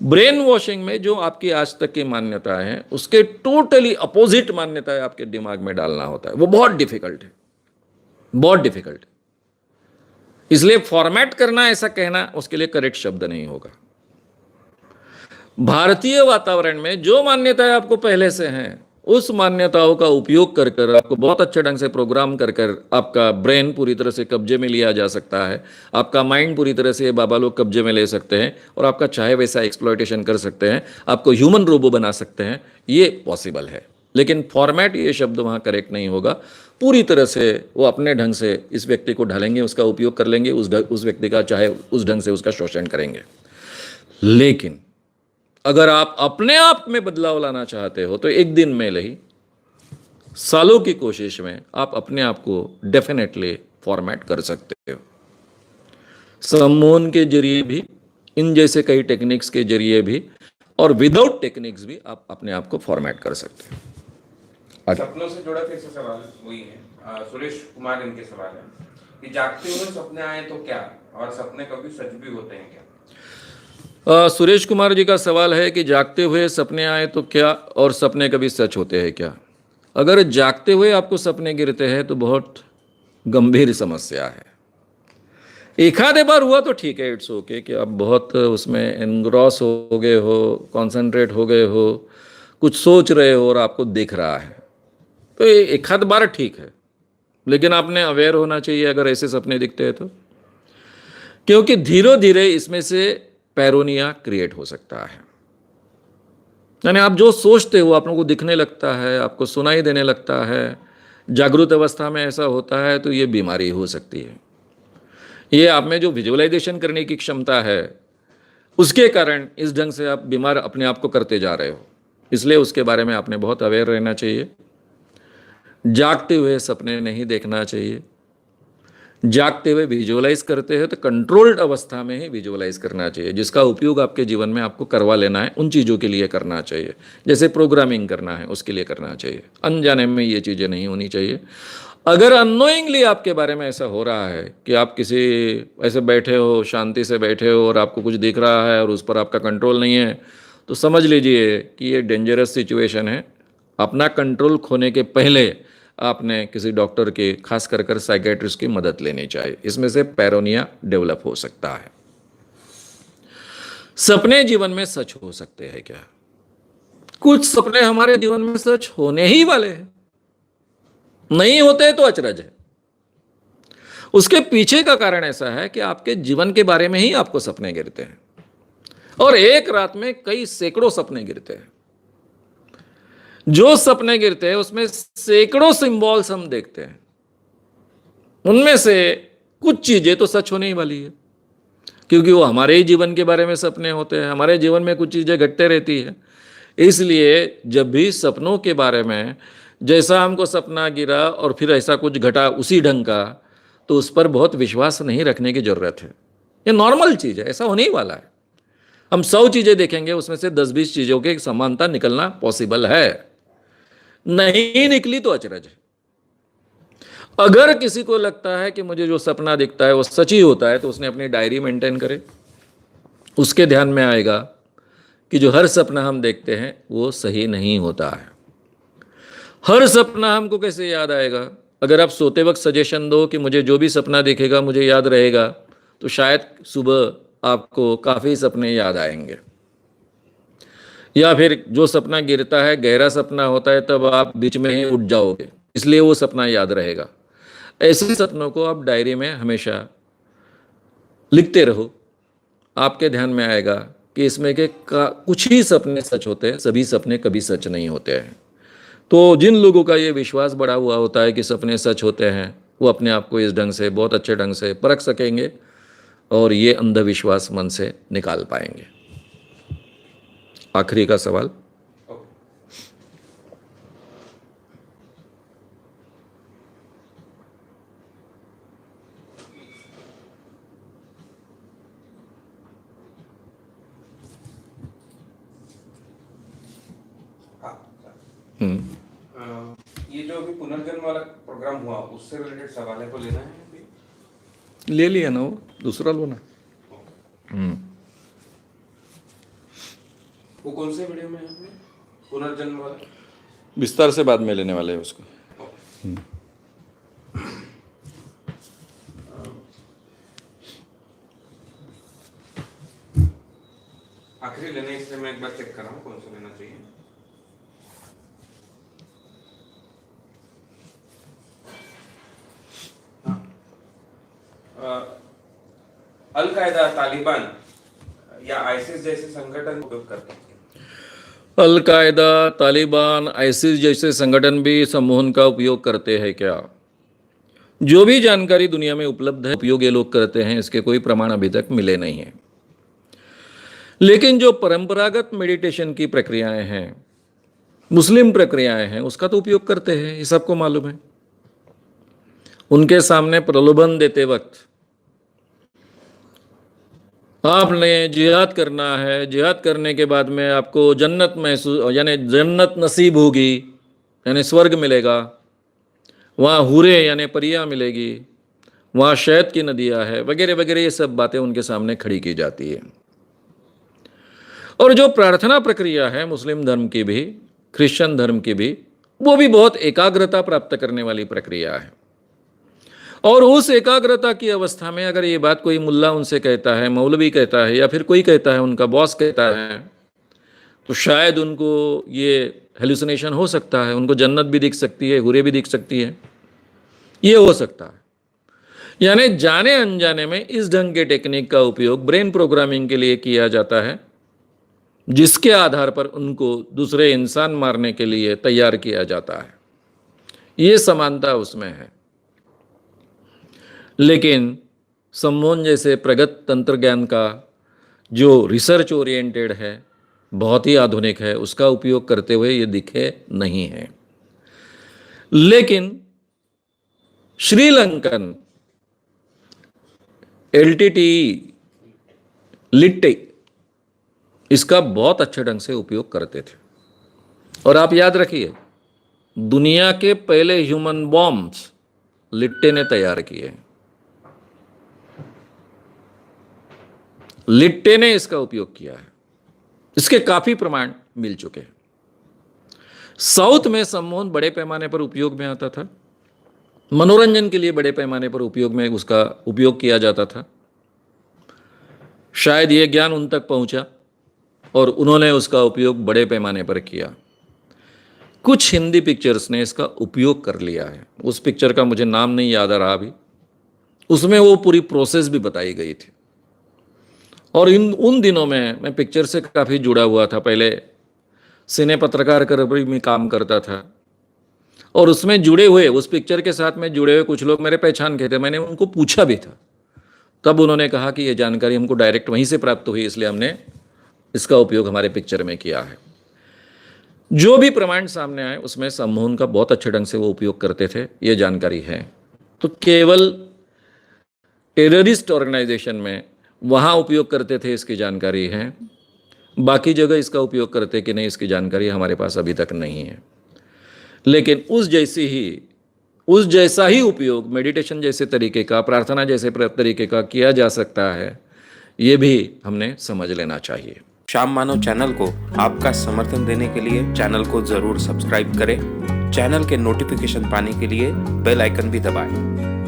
ब्रेन वॉशिंग में जो आपकी आज तक की मान्यताएं हैं उसके टोटली अपोजिट मान्यताएं आपके दिमाग में डालना होता है, वो बहुत डिफिकल्ट है, बहुत डिफिकल्ट है। इसलिए फॉर्मेट करना, ऐसा कहना उसके लिए करेक्ट शब्द नहीं होगा। भारतीय वातावरण में जो मान्यताएं आपको पहले से हैं उस मान्यताओं का उपयोग कर कर आपको बहुत अच्छे ढंग से प्रोग्राम कर कर आपका ब्रेन पूरी तरह से कब्जे में लिया जा सकता है, आपका माइंड पूरी तरह से बाबा लोग कब्जे में ले सकते हैं और आपका चाहे वैसा एक्सप्लॉयटेशन कर सकते हैं, आपको ह्यूमन रोबो बना सकते हैं, ये पॉसिबल है। लेकिन फॉर्मेट, ये शब्द वहाँ करेक्ट नहीं होगा। पूरी तरह से वो अपने ढंग से इस व्यक्ति को ढालेंगे, उसका उपयोग कर लेंगे, उस व्यक्ति का चाहे उस ढंग से उसका शोषण करेंगे। लेकिन अगर आप अपने आप में बदलाव लाना चाहते हो तो एक दिन में नहीं, सालों की कोशिश में आप अपने आप को डेफिनेटली फॉर्मेट कर सकते हो। सम्मोहन के जरिए भी, इन जैसे कई टेक्निक्स के जरिए भी, और विदाउट टेक्निक्स भी आप अपने आप को फॉर्मेट कर सकते हो। सपनों से जुड़ा फिर से सवाल वही है, सुरेश कुमार इनके सवाल है कि जागते हुए सपने आए तो क्या, और सपने कभी सच भी होते हैं क्या? सुरेश कुमार जी का सवाल है कि जागते हुए सपने आए तो क्या, और सपने कभी सच होते हैं क्या? अगर जागते हुए आपको सपने गिरते हैं तो बहुत गंभीर समस्या है। एक आधे बार हुआ तो ठीक है, इट्स ओके कि आप बहुत उसमें एनग्रॉस हो गए हो, कॉन्सेंट्रेट हो गए हो, कुछ सोच रहे हो और आपको दिख रहा है, तो एक आध बार ठीक है। लेकिन आपने अवेयर होना चाहिए अगर ऐसे सपने दिखते हैं तो, क्योंकि धीरे धीरे इसमें से पैरोनिया क्रिएट हो सकता है। यानी आप जो सोचते हो आप लोगों को दिखने लगता है, आपको सुनाई देने लगता है। जागृत अवस्था में ऐसा होता है तो ये बीमारी हो सकती है। ये आप में जो विजुअलाइजेशन करने की क्षमता है उसके कारण इस ढंग से आप बीमार अपने आप को करते जा रहे हो, इसलिए उसके बारे में आपने बहुत अवेयर रहना चाहिए। जागते हुए सपने नहीं देखना चाहिए। जागते हुए विजुअलाइज करते हैं तो कंट्रोल्ड अवस्था में ही विजुअलाइज करना चाहिए, जिसका उपयोग आपके जीवन में आपको करवा लेना है, उन चीज़ों के लिए करना चाहिए। जैसे प्रोग्रामिंग करना है उसके लिए करना चाहिए, अनजाने में ये चीज़ें नहीं होनी चाहिए। अगर अननोइंगली आपके बारे में ऐसा हो रहा है कि आप किसी ऐसे बैठे हो, शांति से बैठे हो और आपको कुछ दिख रहा है और उस पर आपका कंट्रोल नहीं है, तो समझ लीजिए कि ये डेंजरस सिचुएशन है। अपना कंट्रोल खोने के पहले आपने किसी डॉक्टर की, खास कर कर साइकेट्रिस्ट की मदद लेनी चाहिए। इसमें से पैरोनिया डेवलप हो सकता है। सपने जीवन में सच हो सकते हैं क्या? कुछ सपने हमारे जीवन में सच होने ही वाले हैं, नहीं होते तो अचरज है। उसके पीछे का कारण ऐसा है कि आपके जीवन के बारे में ही आपको सपने गिरते हैं, और एक रात में कई सैकड़ों सपने गिरते हैं। जो सपने गिरते हैं उसमें सैकड़ों सिंबल्स हम देखते हैं, उनमें से कुछ चीजें तो सच होने ही वाली है, क्योंकि वो हमारे ही जीवन के बारे में सपने होते हैं, हमारे जीवन में कुछ चीजें घटते रहती है। इसलिए जब भी सपनों के बारे में जैसा हमको सपना गिरा और फिर ऐसा कुछ घटा उसी ढंग का, तो उस पर बहुत विश्वास नहीं रखने की जरूरत है। ये नॉर्मल चीज है, ऐसा होने ही वाला है। हम 100 चीजें देखेंगे, उसमें से 10-20 चीजों की समानता निकलना पॉसिबल है, नहीं निकली तो अचरज है। अगर किसी को लगता है कि मुझे जो सपना दिखता है वो सच ही होता है, तो उसने अपनी डायरी मेंटेन करे। उसके ध्यान में आएगा कि जो हर सपना हम देखते हैं वो सही नहीं होता है। हर सपना हमको कैसे याद आएगा? अगर आप सोते वक्त सजेशन दो कि मुझे जो भी सपना दिखेगा मुझे याद रहेगा, तो शायद सुबह आपको काफ़ी सपने याद आएंगे। या फिर जो सपना गिरता है गहरा सपना होता है, तब आप बीच में ही उठ जाओगे, इसलिए वो सपना याद रहेगा। ऐसे सपनों को आप डायरी में हमेशा लिखते रहो। आपके ध्यान में आएगा कि इसमें के कुछ ही सपने सच होते हैं, सभी सपने कभी सच नहीं होते हैं। तो जिन लोगों का ये विश्वास बढ़ा हुआ होता है कि सपने सच होते हैं, वो अपने आप को इस ढंग से बहुत अच्छे ढंग से परख सकेंगे और ये अंधविश्वास मन से निकाल पाएंगे। आखिरी का सवाल। ये जो अभी पुनर्जन्म वाला प्रोग्राम हुआ उससे रिलेटेड सवाल है, को लेना है अभी? ले लिया ना, वो दूसरा लो ना। वो कौन से वीडियो में है आपने पुनर्जन्म वाला? विस्तार से बाद में लेने वाले हैं उसको। आखिरी लेने, इसलिए मैं एक बार चेक कर रहा हूँ कौन सा लेना चाहिए। अल-कायदा, तालिबान या आईसिस जैसे संगठन उपयोग करते हैं। अल-कायदा, तालिबान, आईसिस जैसे संगठन भी सम्मोहन का उपयोग करते हैं क्या? जो भी जानकारी दुनिया में उपलब्ध है, उपयोग ये लोग करते हैं, इसके कोई प्रमाण अभी तक मिले नहीं है। लेकिन जो परंपरागत मेडिटेशन की प्रक्रियाएं हैं, मुस्लिम प्रक्रियाएं हैं, उसका तो उपयोग करते हैं, ये सबको मालूम है। उनके सामने प्रलोभन देते वक्त आपने जिहाद करना है, जिहाद करने के बाद में आपको जन्नत महसूस यानी जन्नत नसीब होगी, यानी स्वर्ग मिलेगा, वहाँ हूरे यानी परियां मिलेगी, वहाँ शहद की नदियाँ है, वगैरह वगैरह, ये सब बातें उनके सामने खड़ी की जाती है। और जो प्रार्थना प्रक्रिया है मुस्लिम धर्म की भी, क्रिश्चियन धर्म की भी, वो भी बहुत एकाग्रता प्राप्त करने वाली प्रक्रिया है। और उस एकाग्रता की अवस्था में अगर ये बात कोई मुल्ला उनसे कहता है, मौलवी कहता है, या फिर कोई कहता है, उनका बॉस कहता है, तो शायद उनको ये हेलुसिनेशन हो सकता है, उनको जन्नत भी दिख सकती है, हुरे भी दिख सकती है, ये हो सकता है। यानी जाने अनजाने में इस ढंग के टेक्निक का उपयोग ब्रेन प्रोग्रामिंग के लिए किया जाता है, जिसके आधार पर उनको दूसरे इंसान मारने के लिए तैयार किया जाता है। ये समानता उसमें है। लेकिन सम्मोहन जैसे प्रगत तंत्र ज्ञान का जो रिसर्च ओरिएंटेड है, बहुत ही आधुनिक है, उसका उपयोग करते हुए ये दिखे नहीं है। लेकिन श्रीलंकन एलटीटी लिट्टे इसका बहुत अच्छे ढंग से उपयोग करते थे। और आप याद रखिए, दुनिया के पहले ह्यूमन बॉम्ब्स लिट्टे ने तैयार किए। लिट्टे ने इसका उपयोग किया है, इसके काफी प्रमाण मिल चुके हैं। साउथ में सम्मोहन बड़े पैमाने पर उपयोग में आता था, मनोरंजन के लिए बड़े पैमाने पर उपयोग में उसका उपयोग किया जाता था। शायद ये ज्ञान उन तक पहुंचा और उन्होंने उसका उपयोग बड़े पैमाने पर किया। कुछ हिंदी पिक्चर्स ने इसका उपयोग कर लिया है। उस पिक्चर का मुझे नाम नहीं याद आ रहा अभी, उसमें वो पूरी प्रोसेस भी बताई गई थी। और उन दिनों मैं पिक्चर से काफ़ी जुड़ा हुआ था। पहले सिने पत्रकार में काम करता था और उसमें जुड़े हुए, उस पिक्चर के साथ में जुड़े हुए कुछ लोग मेरे पहचान के थे। मैंने उनको पूछा भी था, तब उन्होंने कहा कि ये जानकारी हमको डायरेक्ट वहीं से प्राप्त हुई, इसलिए हमने इसका उपयोग हमारे पिक्चर में किया है। जो भी प्रमाण सामने आए उसमें सम्मोहन का बहुत अच्छे ढंग से वो उपयोग करते थे, ये जानकारी है। तो केवल टेररिस्ट ऑर्गेनाइजेशन में वहाँ उपयोग करते थे इसकी जानकारी है, बाकी जगह इसका उपयोग करते कि नहीं इसकी जानकारी हमारे पास अभी तक नहीं है। लेकिन उस जैसा ही उपयोग मेडिटेशन जैसे तरीके का, प्रार्थना जैसे तरीके का किया जा सकता है, ये भी हमने समझ लेना चाहिए। श्याम मानव चैनल को आपका समर्थन देने के लिए चैनल को जरूर सब्सक्राइब करें। चैनल के नोटिफिकेशन पाने के लिए बेल आइकन भी दबाएं।